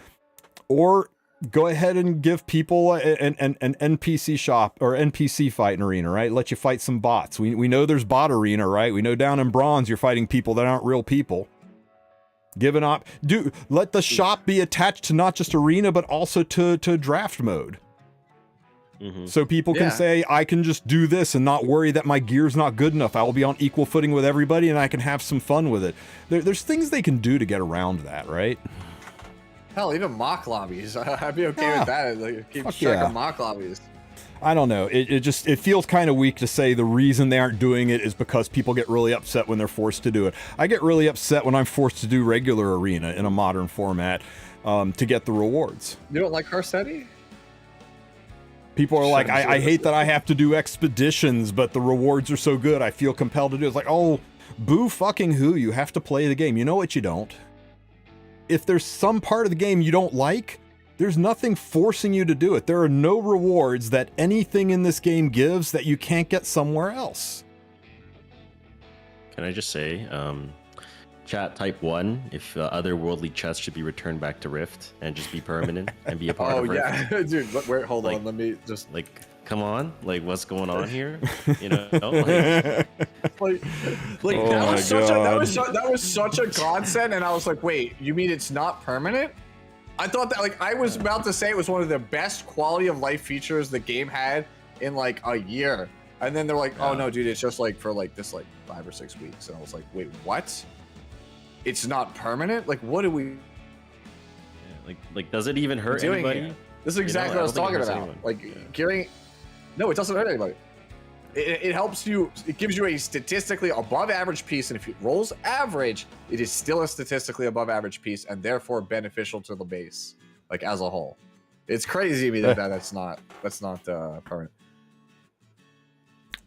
Or go ahead and give people an NPC shop or NPC fight in Arena, right? Let you fight some bots. We know there's bot Arena, right? We know down in Bronze you're fighting people that aren't real people. Let the shop be attached to not just Arena, but also to draft mode. Mm-hmm. So people can say, I can just do this and not worry that my gear's not good enough. I will be on equal footing with everybody and I can have some fun with it. There's things they can do to get around that, right? Hell, even mock lobbies. I'd be okay with that. Like, keep track of mock lobbies. I don't know. It feels kind of weak to say the reason they aren't doing it is because people get really upset when they're forced to do it. I get really upset when I'm forced to do regular Arena in a modern format to get the rewards. You don't like Carcetti? People are like, I hate that I have to do expeditions, but the rewards are so good, I feel compelled to do it. It's like, oh, boo fucking who? You have to play the game. You know what you don't? If there's some part of the game you don't like, there's nothing forcing you to do it. There are no rewards that anything in this game gives that you can't get somewhere else. Can I just say, chat type 1, if otherworldly chests should be returned back to Rift and just be permanent and be a part of Rift. Oh, yeah. Dude, wait, hold on. Let me just... Like, come on. Like, what's going on here? You know? Like oh that was such a godsend, and I was like, wait, you mean it's not permanent? I thought that, like, I was about to say it was one of the best quality of life features the game had in like a year, and then they're like, oh no, dude, it's just like for like this like 5 or 6 weeks, and I was like, wait, what? It's not permanent? Like, what do we? Like, does it even hurt anybody? This is exactly what I was talking about. Anyone. Like, gearing. No, it doesn't hurt anybody. It helps you. It gives you a statistically above average piece, and if it rolls average, it is still a statistically above average piece, and therefore beneficial to the base, like as a whole. It's crazy to me that that's not permanent.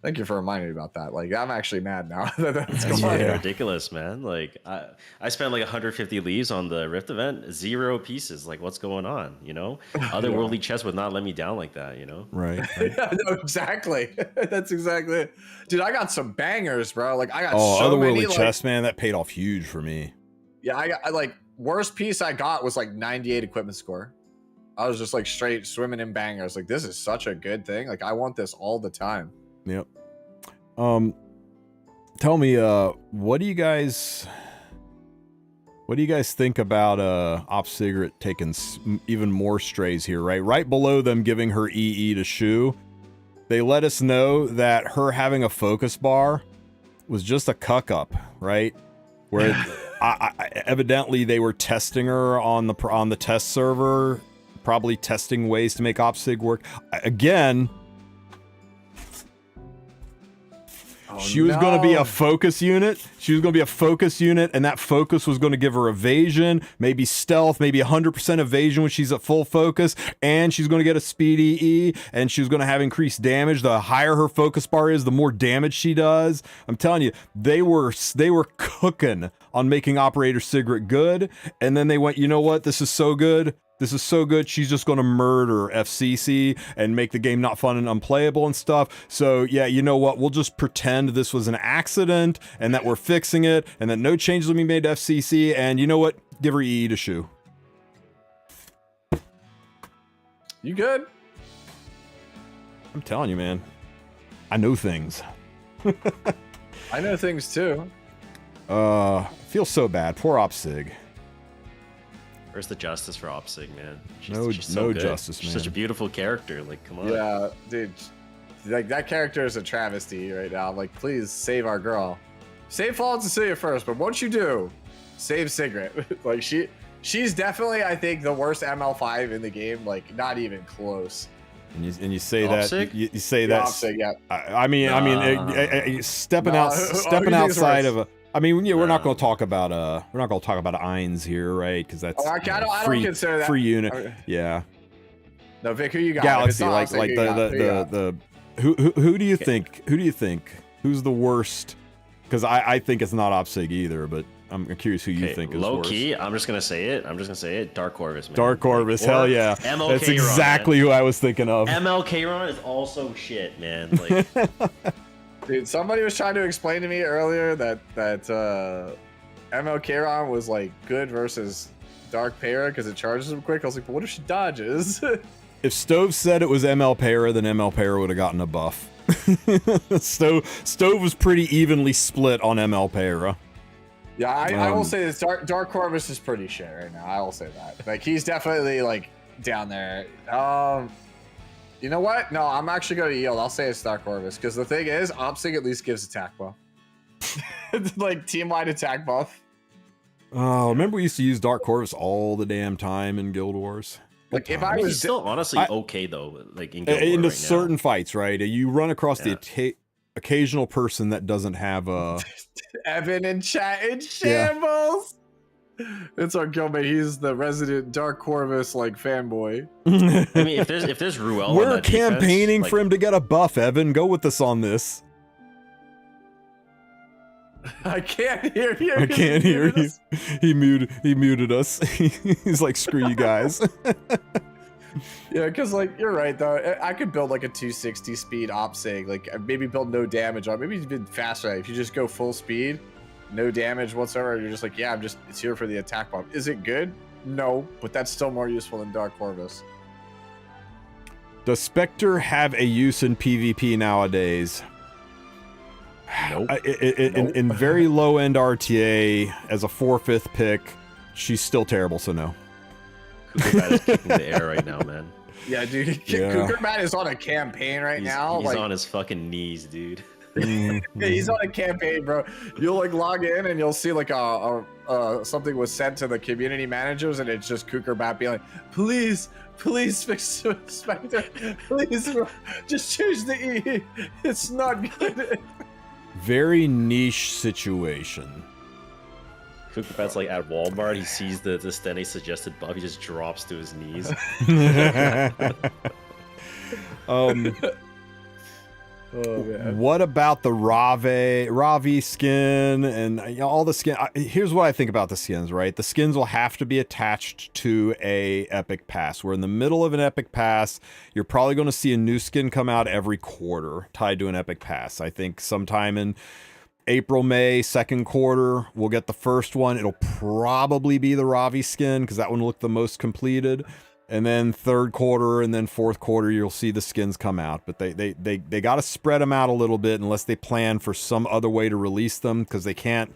Thank you for reminding me about that. Like, I'm actually mad now. That's ridiculous, man. Like, I spent like 150 leaves on the Rift event, 0 pieces. Like, what's going on? You know, otherworldly chests would not let me down like that. You know, right? Yeah, no, exactly. That's exactly it. Dude, I got some bangers, bro. Like, I got otherworldly chests, man. That paid off huge for me. Yeah, I like worst piece I got was like 98 equipment score. I was just like straight swimming in bangers. Like, this is such a good thing. Like, I want this all the time. Yep. Tell me, what do you guys think about Op Cigarette taking even more strays here? Right below them giving her EE to Shu, they let us know that her having a focus bar was just a cuck up, right? Where evidently they were testing her on the test server, probably testing ways to make OpSig work. Again, she was going to be a focus unit. She was going to be a focus unit, and that focus was going to give her evasion, maybe stealth, maybe 100% evasion when she's at full focus, and she's going to get a speed EE, and she's going to have increased damage. The higher her focus bar is, the more damage she does. I'm telling you, they were cooking on making Operator Cigarette good, and then they went, you know what? This is so good. This is so good, she's just going to murder FCC and make the game not fun and unplayable and stuff. So, yeah, you know what? We'll just pretend this was an accident and that we're fixing it and that no changes will be made to FCC. And you know what? Give her EE to Shu. You good? I'm telling you, man. I know things. I know things, too. Feels so bad. Poor OpSig. Where's the justice for OpSig, man? She's so good. Justice, man. She's such a beautiful character. Like, come on. Yeah, dude. Like, that character is a travesty right now. Like, please save our girl. save Fallen Cecilia first, but once you do, save Sigrid. Like she's definitely, I think, the worst ML5 in the game. Like not even close. And you say that you say that. Yeah. Stepping outside of a. I mean, yeah, we're not going to talk about Ainz here, right? Because that's I don't consider that free unit. Yeah. No, Vic, who you got? Galaxy, like the who do you think? Who do you think? Who's the worst? Because I think it's not OpSig either, but I'm curious who you think is low worse. key. I'm just gonna say it. Dark Corvus, man. Dark Corvus, like, hell yeah. MLK That's exactly who I was thinking of. MLK Run is also shit, man. Like, dude, somebody was trying to explain to me earlier that MLK Run was like good versus Dark Para because it charges him quick. I was like, but what if she dodges? If Stove said it was ML Para, then ML Para would have gotten a buff. Stove was pretty evenly split on ML Para. Yeah, I will say this. Dark Corvus is pretty shit right now. I will say that. Like, he's definitely, like, down there. You know what? No, I'm actually going to yield. I'll say it's Dark Corvus. Because the thing is, OpSig at least gives attack buff. Like, team-wide attack buff. Oh, remember we used to use Dark Corvus all the damn time in Guild Wars? Like, if I was... he's still honestly okay, though. Like, in Guild Wars into right certain now. fights, right? You run across the occasional person that doesn't have a... Evan in chat in shambles. Yeah. It's our guildmate. He's the resident Dark Corvus like fanboy. I mean, if there's Ruel, we're campaigning for him to get a buff. Evan, go with us on this. I can't hear you. I can't hear you. He muted us. He's like, screw you guys. Yeah, because like you're right though. I could build like a 260 speed OpSig, like maybe build no damage on. Maybe even faster. If you just go full speed, no damage whatsoever, you're just like, yeah, it's here for the attack buff. Is it good? No, but that's still more useful than Dark Corvus. Does Spectre have a use in PvP nowadays? Nope. In very low end RTA as a 4/5 pick, she's still terrible. So no. Cougar Bat is kicking the air right now, man. Yeah, dude. Cougar Bat is on a campaign right now. He's on his fucking knees, dude. Yeah, he's on a campaign, bro. You'll like log in and you'll see like something was sent to the community managers, and it's just Cougar Bat being like, please fix Spectre. Please, just change the E. It's not good. Very niche situation. Cougar Bat's like at Walmart, he sees the Steny suggested buff, he just drops to his knees. Oh, man. What about the Ravi skin and all the skin? Here's what I think about the skins, right? The skins will have to be attached to a epic pass. We're in the middle of an epic pass. You're probably going to see a new skin come out every quarter tied to an epic pass. I think sometime in April, May, second quarter, we'll get the first one. It'll probably be the Ravi skin because that one will look the most completed. And then third quarter and then fourth quarter, you'll see the skins come out. But they got to spread them out a little bit unless they plan for some other way to release them, because they can't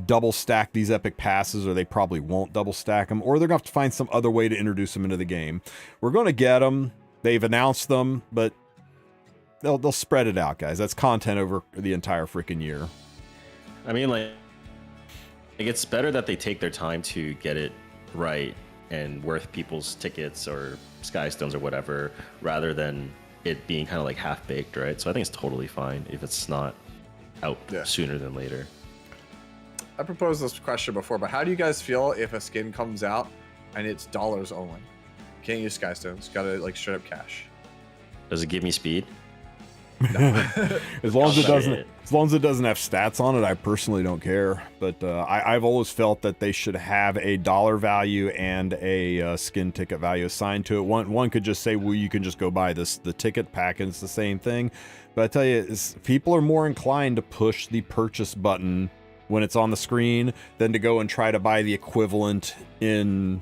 double stack these epic passes, or they probably won't double stack them, or they're going to have to find some other way to introduce them into the game. We're going to get them. They've announced them, but they'll spread it out, guys. That's content over the entire freaking year. I mean, like it's better that they take their time to get it right and worth people's tickets or Skystones or whatever, rather than it being kind of like half-baked, right? So I think it's totally fine if it's not out sooner than later. I proposed this question before, but how do you guys feel if a skin comes out and it's dollars only? Can't use Skystones, gotta like straight up cash. Does it give me speed? No. As long as it doesn't have stats on it, I personally don't care. But I've always felt that they should have a dollar value and a skin ticket value assigned to it. One could just say, well, you can just go buy the ticket pack and it's the same thing. But I tell you, people are more inclined to push the purchase button when it's on the screen than to go and try to buy the equivalent in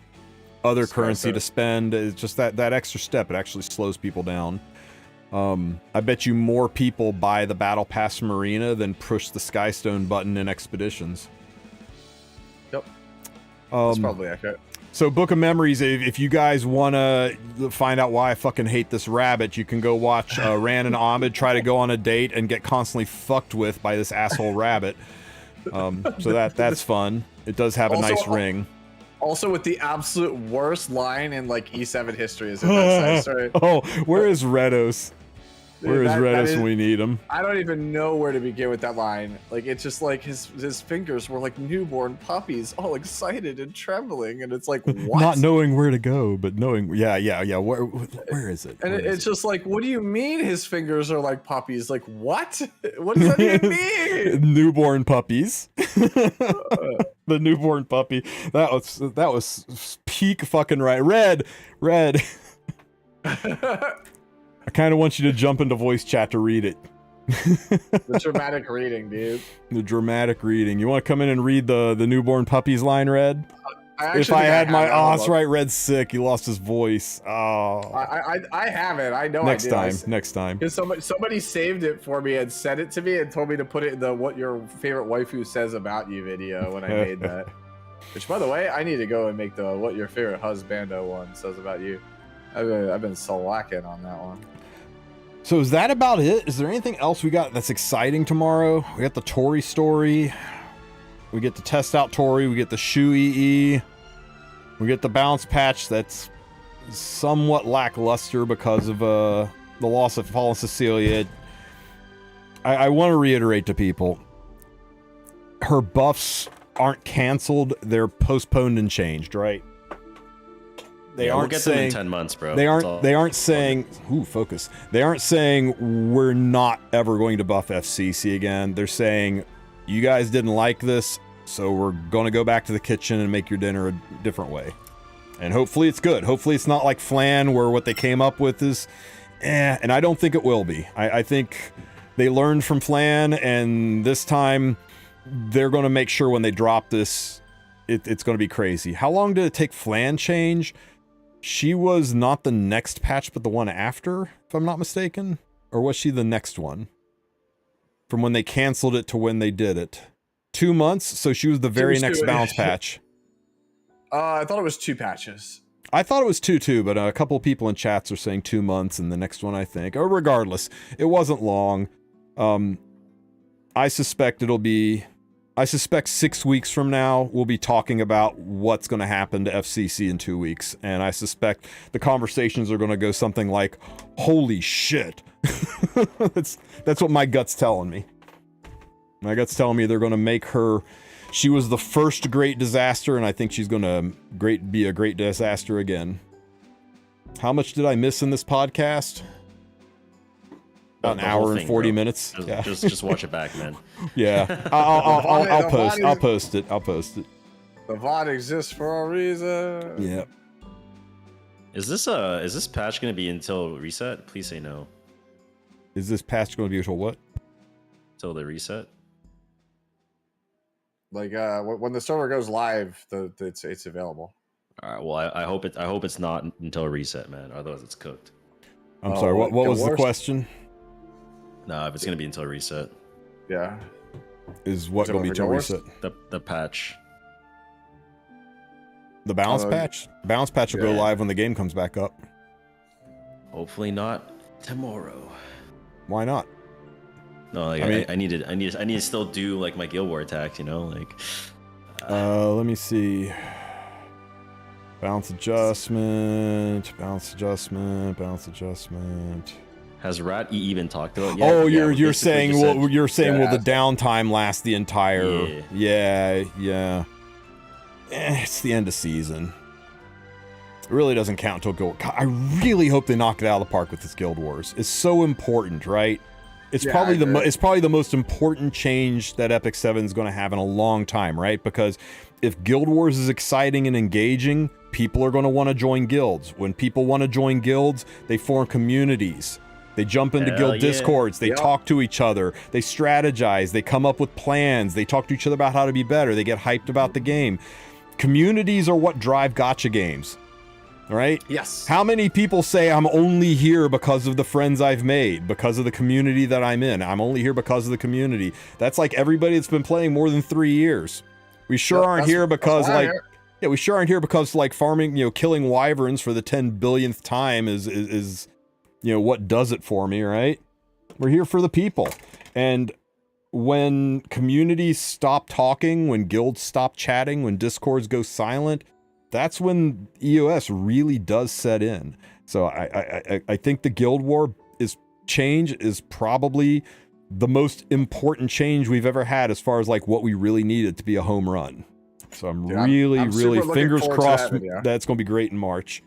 other currency to spend. It's just that extra step. It actually slows people down. I bet you more people buy the Battle Pass from Arena than push the Skystone button in Expeditions. Yep. That's probably accurate. So, Book of Memories, if you guys want to find out why I fucking hate this rabbit, you can go watch Ran and Ahmed try to go on a date and get constantly fucked with by this asshole rabbit. So that's fun. It does have a Also, nice ring. Also, with the absolute worst line in like E7 history is in that side story. Oh, where is Redos? Where is Redos when we need him? I don't even know where to begin with that line. Like, it's just like his fingers were like newborn puppies, all excited and trembling, and it's like, what? Not knowing where to go, but knowing, yeah. Where is it? And it's just like, what do you mean his fingers are like puppies? Like, what? What does that even mean? Newborn puppies. The newborn puppy. That was peak fucking right. Red. I kind of want you to jump into voice chat to read it. The dramatic reading, dude. The dramatic reading. You want to come in and read the newborn puppies line, Red? If I had my... Oh, that's right. Red's sick. He lost his voice. Oh. I have it. I know next I did. Next time. Because somebody saved it for me and sent it to me and told me to put it in the what your favorite waifu says about you video when I made that. Which, by the way, I need to go and make the what your favorite husbando one says about you. I've been slacking on that one. So is that about it? Is there anything else we got that's exciting tomorrow? We got the Tori story. We get to test out Tori. We get the Shu EE. We get the bounce patch that's somewhat lackluster because of the loss of Fallen Cecilia. I want to reiterate to people, her buffs aren't canceled. They're postponed and changed, right? They aren't we'll get saying them in 10 months, bro. They aren't saying focus. They aren't saying we're not ever going to buff FCC again. They're saying you guys didn't like this, so we're going to go back to the kitchen and make your dinner a different way. And hopefully it's good. Hopefully it's not like Flan where what they came up with is and I don't think it will be. I think they learned from Flan, and this time they're going to make sure when they drop this it's going to be crazy. How long did it take Flan change? She was not the next patch, but the one after, if I'm not mistaken? Or was she the next one? From when they canceled it to when they did it. 2 months, so she was the very next bounce patch. I thought it was 2 patches. I thought it was 2 too, but a couple of people in chats are saying 2 months, and the next one, I think. Or regardless, it wasn't long. I suspect 6 weeks from now, we'll be talking about what's going to happen to FCC in 2 weeks. And I suspect the conversations are going to go something like, holy shit. That's what my gut's telling me. My gut's telling me they're going to make her... She was the first great disaster, and I think she's going to be a great disaster again. How much did I miss in this podcast? An hour and 40 minutes. Just watch it back, man. Yeah, I'll post it. The VOD exists for a reason. Yeah. Is this patch gonna be until reset? Please say no. Is this patch going to be until what? Until the reset. Like when the server goes live, it's available. All right. Well, I hope it's not until reset, man. Otherwise, it's cooked. I'm sorry. What was the question? No, if it's gonna be until reset. Yeah. Is what going to be until reset? The patch. The bounce patch? Bounce patch will go live when the game comes back up. Hopefully not tomorrow. Why not? No, like I need to still do like my Guild War attacks, you know, like. Let me see. Bounce adjustment. Has Rat even talked about it yet? Oh, you're saying will the downtime last the entire? Yeah. It's the end of season. It really doesn't count until Guild. I really hope they knock it out of the park with this Guild Wars. It's so important, right? It's probably the most important change that Epic 7 is going to have in a long time, right? Because if Guild Wars is exciting and engaging, people are going to want to join guilds. When people want to join guilds, they form communities. They jump into guild discords. They talk to each other. They strategize. They come up with plans. They talk to each other about how to be better. They get hyped about the game. Communities are what drive gacha games. Right? Yes. How many people say I'm only here because of the friends I've made, because of the community that I'm in? I'm only here because of the community. That's like everybody that's been playing more than 3 years. We sure aren't here because we sure aren't here because like farming, killing wyverns for the 10 billionth time is what does it for me, right? We're here for the people. And when communities stop talking, when guilds stop chatting, when discords go silent, that's when EOS really does set in. So I think the guild war change is probably the most important change we've ever had as far as like what we really needed to be a home run. So I'm really fingers crossed that's going to be great in March.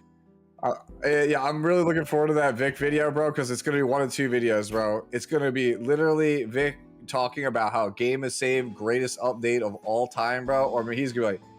Yeah, I'm really looking forward to that Vic video, bro, because it's going to be 1 of 2 videos, bro. It's going to be literally Vic talking about how game is saved, greatest update of all time, bro. Or I mean, he's going to be like,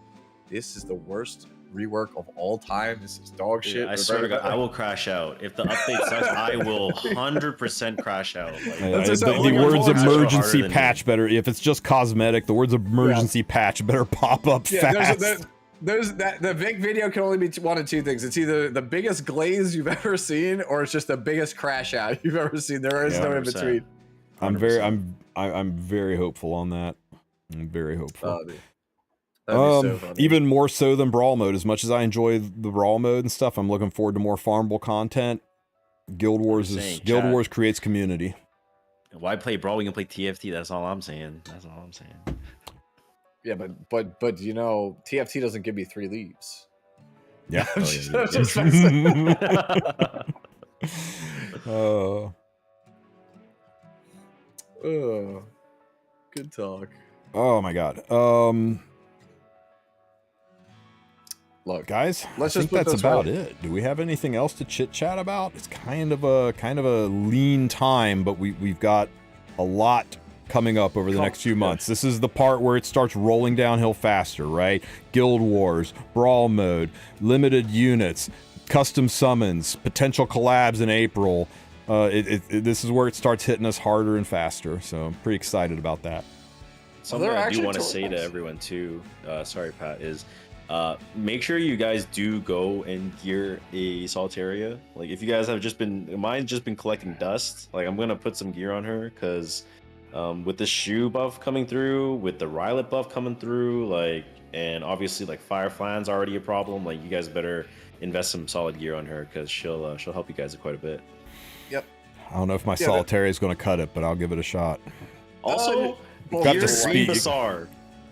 this is the worst rework of all time. This is dog shit. I swear to God, I will crash out. If the update sucks, I will 100% crash out. Like, the words emergency patch better, if it's just cosmetic, the words emergency patch better pop up fast. The Vic video can only be 1 of 2 things. It's either the biggest glaze you've ever seen, or it's just the biggest crash out you've ever seen. There is no in between. 100%. I'm very hopeful on that. I'm very hopeful. So funny. Even more so than Brawl mode. As much as I enjoy the Brawl mode and stuff, I'm looking forward to more farmable content. Guild Wars creates community. Why play Brawl? We can play TFT. That's all I'm saying. Yeah, but you know, TFT doesn't give me 3 leaves. Yeah. Good talk. Oh my God. Look, guys, let's I think that's about it. Do we have anything else to chit chat about? It's kind of a lean time, but we've got a lot coming up over the next few months. This is the part where it starts rolling downhill faster, right? Guild Wars, Brawl mode, limited units, custom summons, potential collabs in April. This is where it starts hitting us harder and faster. So I'm pretty excited about that. Something I do want to say to everyone too, sorry Pat, is make sure you guys do go and gear a Solitaria. Like if you guys have mine's just been collecting dust. Like I'm gonna put some gear on her because with the shoe buff coming through, with the Rylet buff coming through, like, and obviously like Fire Flan's already a problem. Like you guys better invest some solid gear on her because she'll help you guys quite a bit. Yep. I don't know if my Solitaria is going to cut it, but I'll give it a shot. Also, got gear to Green Bazaar.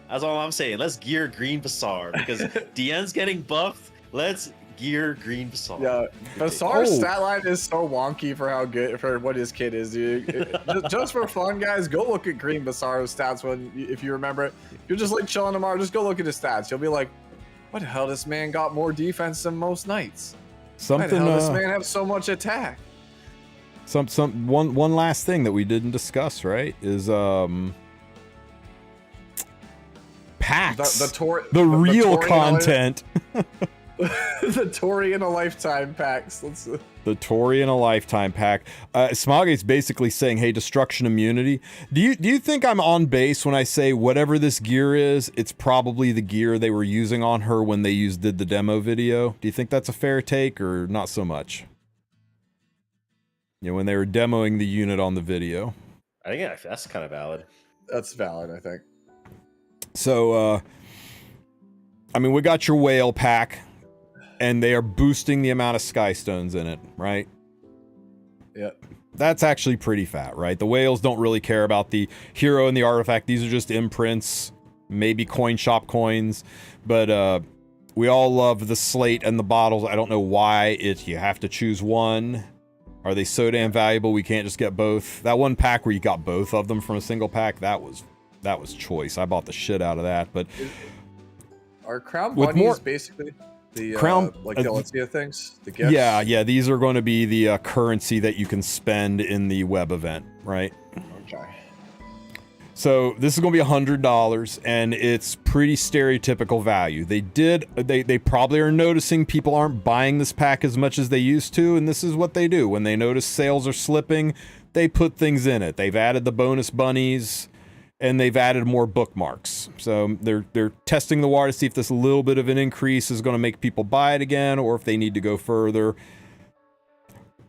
That's all I'm saying. Let's gear Green Bazaar because DN's getting buffed. Let's gear Green Bazaar. Yeah, Bazaar's stat line is so wonky for how good for what his kid is, dude. Just for fun, guys, go look at Green Bazaar's stats if you remember it. If you're just like chilling tomorrow, just go look at his stats. You'll be like, what the hell? This man got more defense than most knights. Why the hell does this man have so much attack? One last thing that we didn't discuss, right, is packs. The real content. The Tory in a lifetime packs. The Tory in a lifetime pack. Smoggate's basically saying, hey, destruction immunity. Do you think I'm on base when I say whatever this gear is, it's probably the gear they were using on her when they did the demo video? Do you think that's a fair take or not so much? You know, when they were demoing the unit on the video. I think that's kind of valid. That's valid, I think. So, I mean, we got your whale pack, and they are boosting the amount of sky stones in it, right? Yeah. That's actually pretty fat, right? The whales don't really care about the hero and the artifact. These are just imprints, maybe coin shop coins, but we all love the slate and the bottles. I don't know why you have to choose one. Are they so damn valuable we can't just get both? That one pack where you got both of them from a single pack, that was choice. I bought the shit out of that. But are crown bunnies basically the crown like the Alexia things? The gifts? Yeah. These are going to be the currency that you can spend in the web event, right? Okay. So this is going to be $100, and it's pretty stereotypical value. They probably are noticing people aren't buying this pack as much as they used to, and this is what they do. When they notice sales are slipping, they put things in it. They've added the bonus bunnies, and they've added more bookmarks. So they're testing the water to see if this little bit of an increase is going to make people buy it again, or if they need to go further.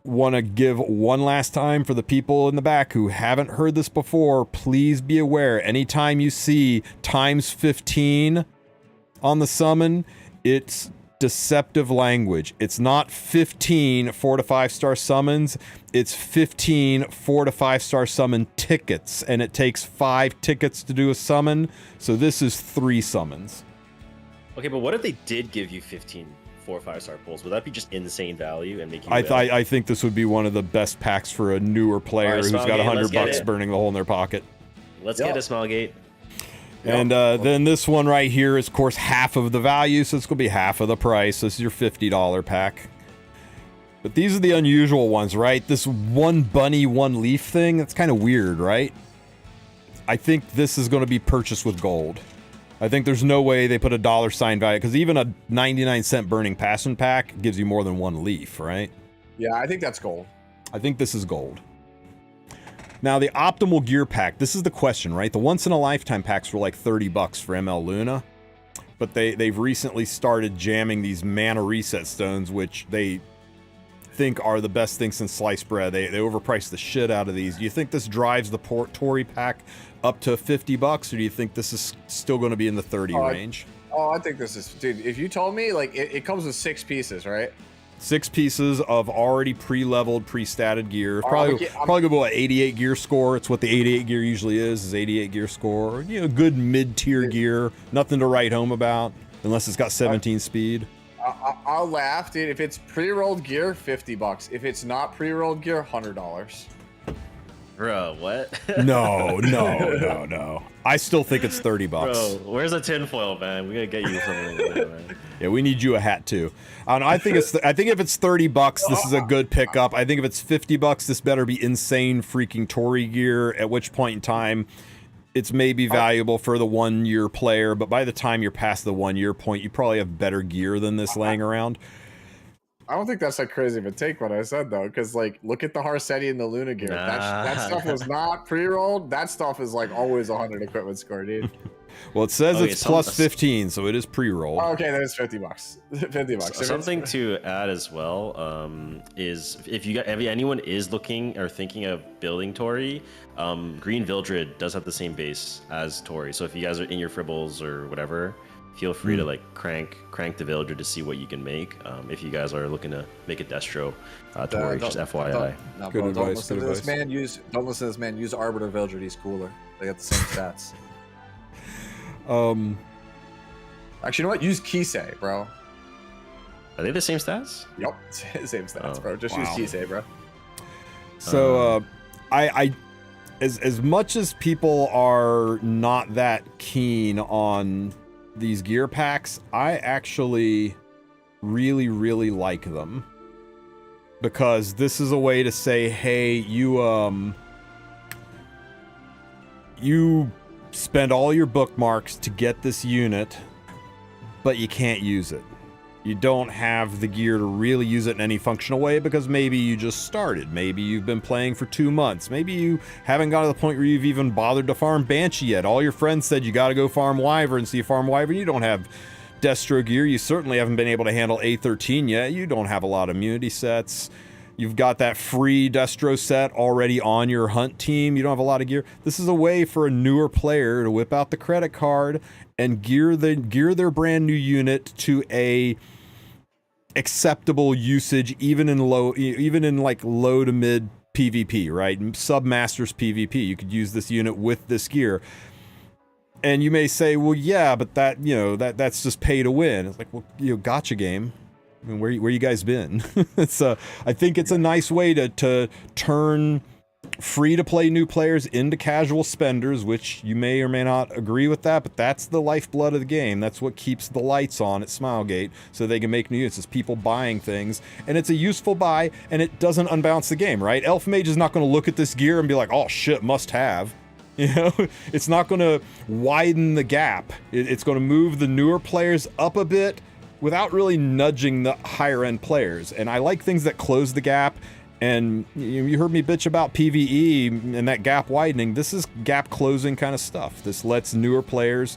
Want to give one last time for the people in the back who haven't heard this before, please be aware, anytime you see times 15 on the summon, it's deceptive language. It's not 15 4 to 5 star summons. It's 15 4 to 5 star summon tickets, and it takes 5 tickets to do a summon. So this is 3 summons. Okay, but what if they did give you 15 4 or 5 star pulls? Would that be just insane value and make you? I think this would be one of the best packs for a newer player who's got $100 burning the hole in their pocket. Let's get a Smilegate. And then this one right here is, of course, half of the value, so it's going to be half of the price. This is your $50 pack. But these are the unusual ones, right? This one bunny, one leaf thing, that's kind of weird, right? I think this is going to be purchased with gold. I think there's no way they put a $sign value, because even a 99-cent burning passion pack gives you more than one leaf, right? Yeah, I think that's gold. I think this is gold. Now, the optimal gear pack, this is the question, right? The once-in-a-lifetime packs were like $30 for ML Luna, but they've recently started jamming these mana reset stones, which they think are the best thing since sliced bread. They overpriced the shit out of these. Do you think this drives the Tory pack up to $50, or do you think this is still going to be in the 30 range? Oh, I think this is... Dude, if you told me, like, it comes with 6 pieces, right? 6 pieces of already pre-leveled, pre-statted gear. Probably gonna go at 88 gear score. It's what the 88 gear usually is 88 gear score. You know, good mid-tier gear. Nothing to write home about, unless it's got 17 speed. I'll laugh, dude. If it's pre-rolled gear, $50. If it's not pre-rolled gear, $100. Bro, what? No. I still think it's $30. Bro, where's the tinfoil, man? We gotta get you something like that, man. Yeah, we need you a hat too. I think if it's $30, this is a good pickup. I think if it's $50, this better be insane freaking Tory gear. At which point in time, it's maybe valuable for the 1-year player. But by the time you're past the 1-year point, you probably have better gear than this laying around. I don't think that's that crazy of a take what I said though, because like look at the Harsetti and the Luna gear. That stuff was not pre-rolled. That stuff is like always 100 equipment score, dude. Well, it says it's plus 15, so it is pre-rolled. Oh, okay, that is $50. $50. Something to add as well is if anyone is looking or thinking of building Tory, Green Vildred does have the same base as Tory. So if you guys are in your fribbles or whatever, feel free to like crank the Vildred to see what you can make. If you guys are looking to make a Destro Tory, just FYI. Good advice. Don't listen to this man. Use Arbiter Vildred. He's cooler. They got the same stats. Actually, you know what? Use Kisei, bro. Are they the same stats? Yep, same stats, bro. Just use Kisei, bro. So, as much as people are not that keen on these gear packs, I actually really, really like them, because this is a way to say, hey, you spend all your bookmarks to get this unit, but you can't use it. You don't have the gear to really use it in any functional way, because maybe you just started. Maybe you've been playing for 2 months. Maybe you haven't got to the point where you've even bothered to farm Banshee yet. All your friends said you got to go farm Wyvern, so you farm Wyvern. You don't have Destro gear. You certainly haven't been able to handle A13 yet. You don't have a lot of immunity sets. You've got that free Destro set already on your hunt team. You don't have a lot of gear. This is a way for a newer player to whip out the credit card and gear their brand new unit to a acceptable usage, even in low to mid PvP, right? Submasters PvP. You could use this unit with this gear. And you may say, well, yeah, but that's just pay to win. It's like, well, gotcha game. I mean, where you guys been? I think it's a nice way to turn free-to-play new players into casual spenders, which you may or may not agree with that, but that's the lifeblood of the game. That's what keeps the lights on at Smilegate, so they can make new units. It's people buying things, and it's a useful buy, and it doesn't unbalance the game, right? Elf Mage is not going to look at this gear and be like, oh shit, must have. It's not going to widen the gap. It's going to move the newer players up a bit without really nudging the higher end players. And I like things that close the gap. And you heard me bitch about PvE and that gap widening. This is gap closing kind of stuff. This lets newer players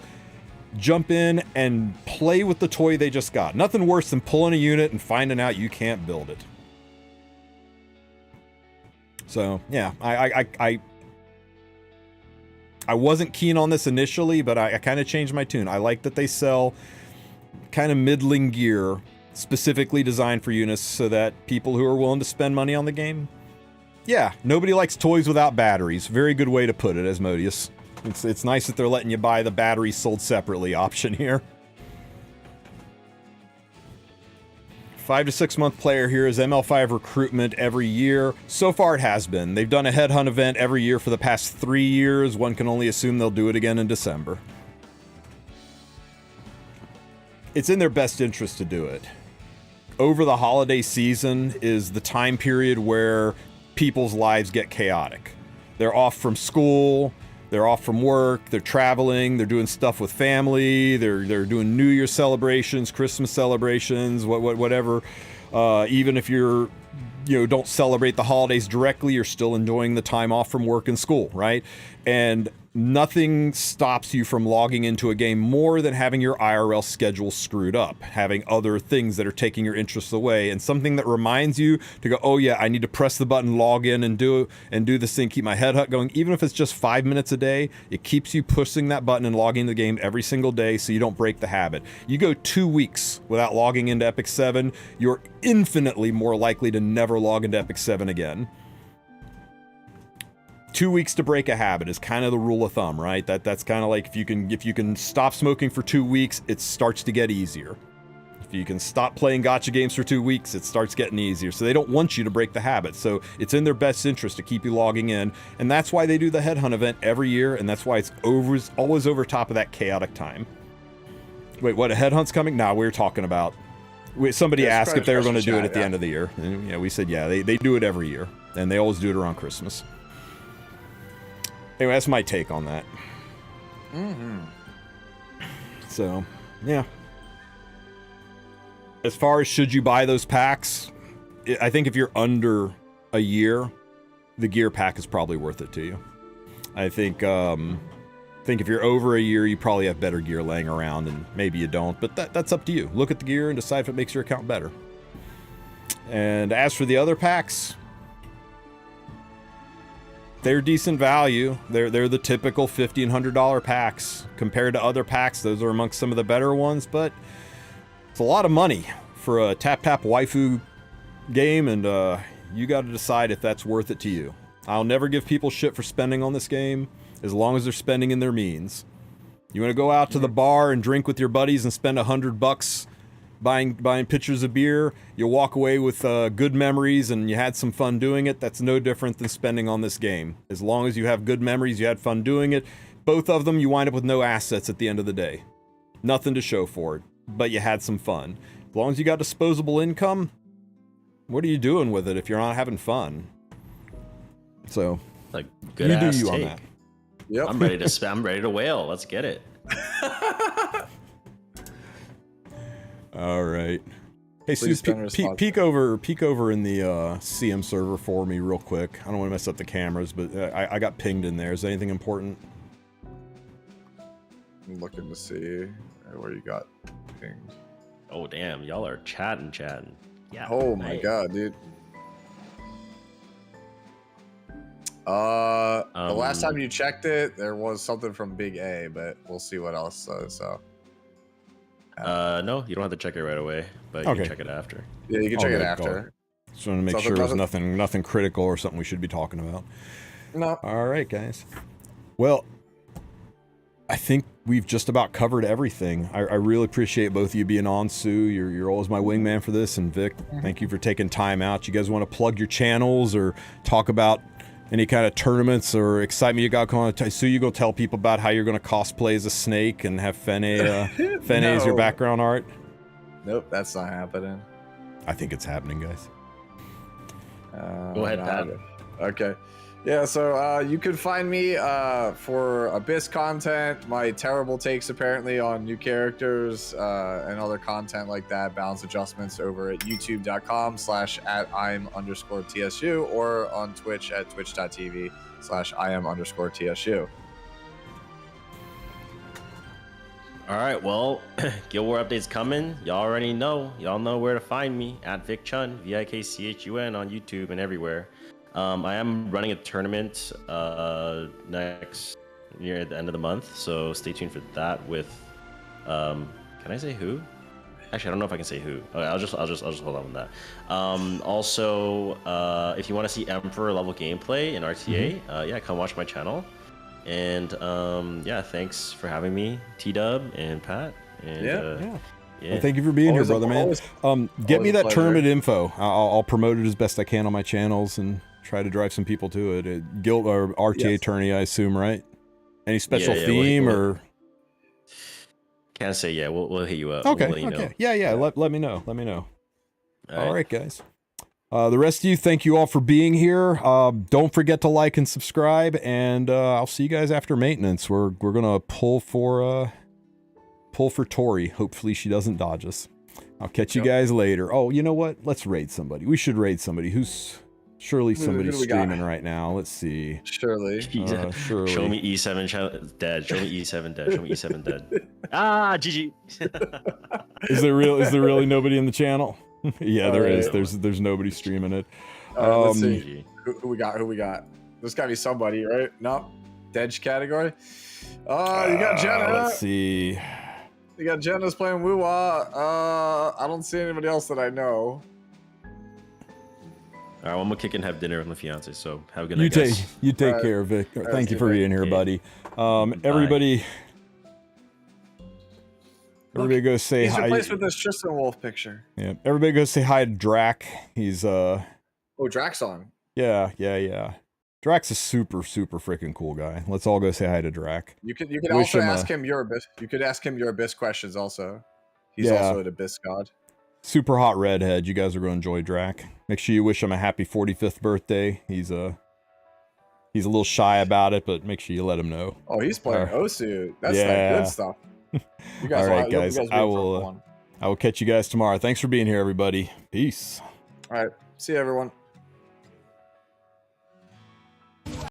jump in and play with the toy they just got. Nothing worse than pulling a unit and finding out you can't build it. So yeah, I wasn't keen on this initially, but I kind of changed my tune. I like that they sell kind of middling gear specifically designed for Eunice so that people who are willing to spend money on the game. Yeah, nobody likes toys without batteries. Very good way to put it, Asmodeus. It's nice that they're letting you buy the batteries sold separately option here. 5 to 6 month player here is ML5 recruitment every year. So far it has been. They've done a headhunt event every year for the past 3 years. One can only assume they'll do it again in December. It's in their best interest to do it. Over the holiday season is the time period where people's lives get chaotic. They're off from school, they're off from work, they're traveling, they're doing stuff with family, they're doing New Year celebrations, Christmas celebrations, whatever. Even if you're don't celebrate the holidays directly, you're still enjoying the time off from work and school, right? And nothing stops you from logging into a game more than having your IRL schedule screwed up, having other things that are taking your interests away, and something that reminds you to go, oh yeah, I need to press the button, log in, and do this thing, keep my head going. Even if it's just 5 minutes a day, it keeps you pushing that button and logging the game every single day so you don't break the habit. You go 2 weeks without logging into Epic 7, you're infinitely more likely to never log into Epic 7 again. 2 weeks to break a habit is kind of the rule of thumb, right? That's kind of like if you can stop smoking for 2 weeks, it starts to get easier. If you can stop playing gacha games for 2 weeks, it starts getting easier. So they don't want you to break the habit. So it's in their best interest to keep you logging in, and that's why they do the headhunt event every year, and that's why it's always over top of that chaotic time. Wait, what? A headhunt's coming? Nah, we were talking about. Somebody asked if they were going to do it at the end of the year, and we said they do it every year, and they always do it around Christmas. Anyway, that's my take on that. Mm-hmm. So, yeah. As far as should you buy those packs, I think if you're under a year, the gear pack is probably worth it to you. I think if you're over a year, you probably have better gear laying around, and maybe you don't, but that's up to you. Look at the gear and decide if it makes your account better. And as for the other packs, they're decent value. They're the typical $50 and $100 packs. Compared to other packs, those are amongst some of the better ones, but it's a lot of money for a tap-tap waifu game, and you got to decide if that's worth it to you. I'll never give people shit for spending on this game, as long as they're spending in their means. You want to go out to the bar and drink with your buddies and spend $100 buying pitchers of beer, you'll walk away with good memories and you had some fun doing it. That's no different than spending on this game. As long as you have good memories, you had fun doing it. Both of them, you wind up with no assets at the end of the day. Nothing to show for it, but you had some fun. As long as you got disposable income, what are you doing with it if you're not having fun? So, like, good ass do you take. on that. Yep. I'm ready to whale. Let's get it. All right. Hey, Sue, Please don't respond. peek over in the CM server for me real quick. I don't want to mess up the cameras, but I got pinged in there. Is there anything important? I'm looking to see where you got pinged. Oh damn, y'all are chatting. Yeah. Oh my god, dude. The last time you checked it, there was something from Big A, but we'll see what else. So. No, you don't have to check it right away, but you can check it after. Yeah, you can check it after. Just want to make sure there's nothing critical or something we should be talking about. No. All right, guys. Well, I think we've just about covered everything. I really appreciate both of you being on, Sue. You're always my wingman for this, and Vic, thank you for taking time out. You guys want to plug your channels or talk about any kind of tournaments or excitement you got going on? Sue, you go tell people about how you're going to cosplay as a snake and have Fene as your background art? Nope, that's not happening. I think it's happening, guys. Go ahead, Pat. Okay. Yeah, so you can find me for Abyss content, my terrible takes apparently on new characters, and other content like that, balance adjustments over at youtube.com/@im_TSU or on Twitch at twitch.tv/im_TSU. All right, well, Guild War updates coming. Y'all already know. Y'all know where to find me at Vic Chun, VIKCHUN on YouTube and everywhere. I am running a tournament next near the end of the month, so stay tuned for that with, can I say who? Actually, I don't know if I can say who. Okay, I'll just hold on that. Also, if you want to see Emperor level gameplay in RTA, yeah, come watch my channel. And yeah, thanks for having me, T-Dub and Pat. And, yeah. Yeah. Well, thank you for being here, brother, man. Get me that tournament info. I'll promote it as best I can on my channels and try to drive some people to it. Guild or RTA tourney, I assume, right? Any special theme or? Can't say. Yeah, we'll hit you up. Okay. We'll let you know. Yeah. Let me know. All right, guys. The rest of you, thank you all for being here. Don't forget to like and subscribe, and I'll see you guys after maintenance. We're gonna pull for Tori. Hopefully she doesn't dodge us. I'll catch you guys later. Oh, you know what? Let's raid somebody. We should raid somebody. Who's surely somebody's streaming right now. Let's see. Surely. Surely. Show me E7 dead. Show me E7 dead. Show me E7 dead. Ah, GG. Is there really nobody in the channel? Yeah, there is. There's nobody streaming it. Let's see. Who we got? There's gotta be somebody, right? Nope. Dedge category. Oh, you got Jenna. Let's see. You got Jenna's playing Woo-Wah. I don't see anybody else that I know. All right, well, I'm gonna kick and have dinner with my fiance. So have a good night, guys. You take care, Vic. Thank you for being here, buddy. Everybody go say hi. He's replaced with this TristenWulf picture. Yeah, everybody go say hi to Drac. He's Oh, Drac's on. Yeah. Drac's a super freaking cool guy. Let's all go say hi to Drac. You could also ask him your Abyss. You could ask him your Abyss questions also. He's also an Abyss god. Super hot redhead. You guys are going to enjoy Drac. Make sure you wish him a happy 45th birthday. He's a little shy about it, but make sure you let him know. Oh, he's playing Osu. That's that good stuff. You guys, all right, guys. I will catch you guys tomorrow. Thanks for being here, everybody. Peace. All right. See you, everyone.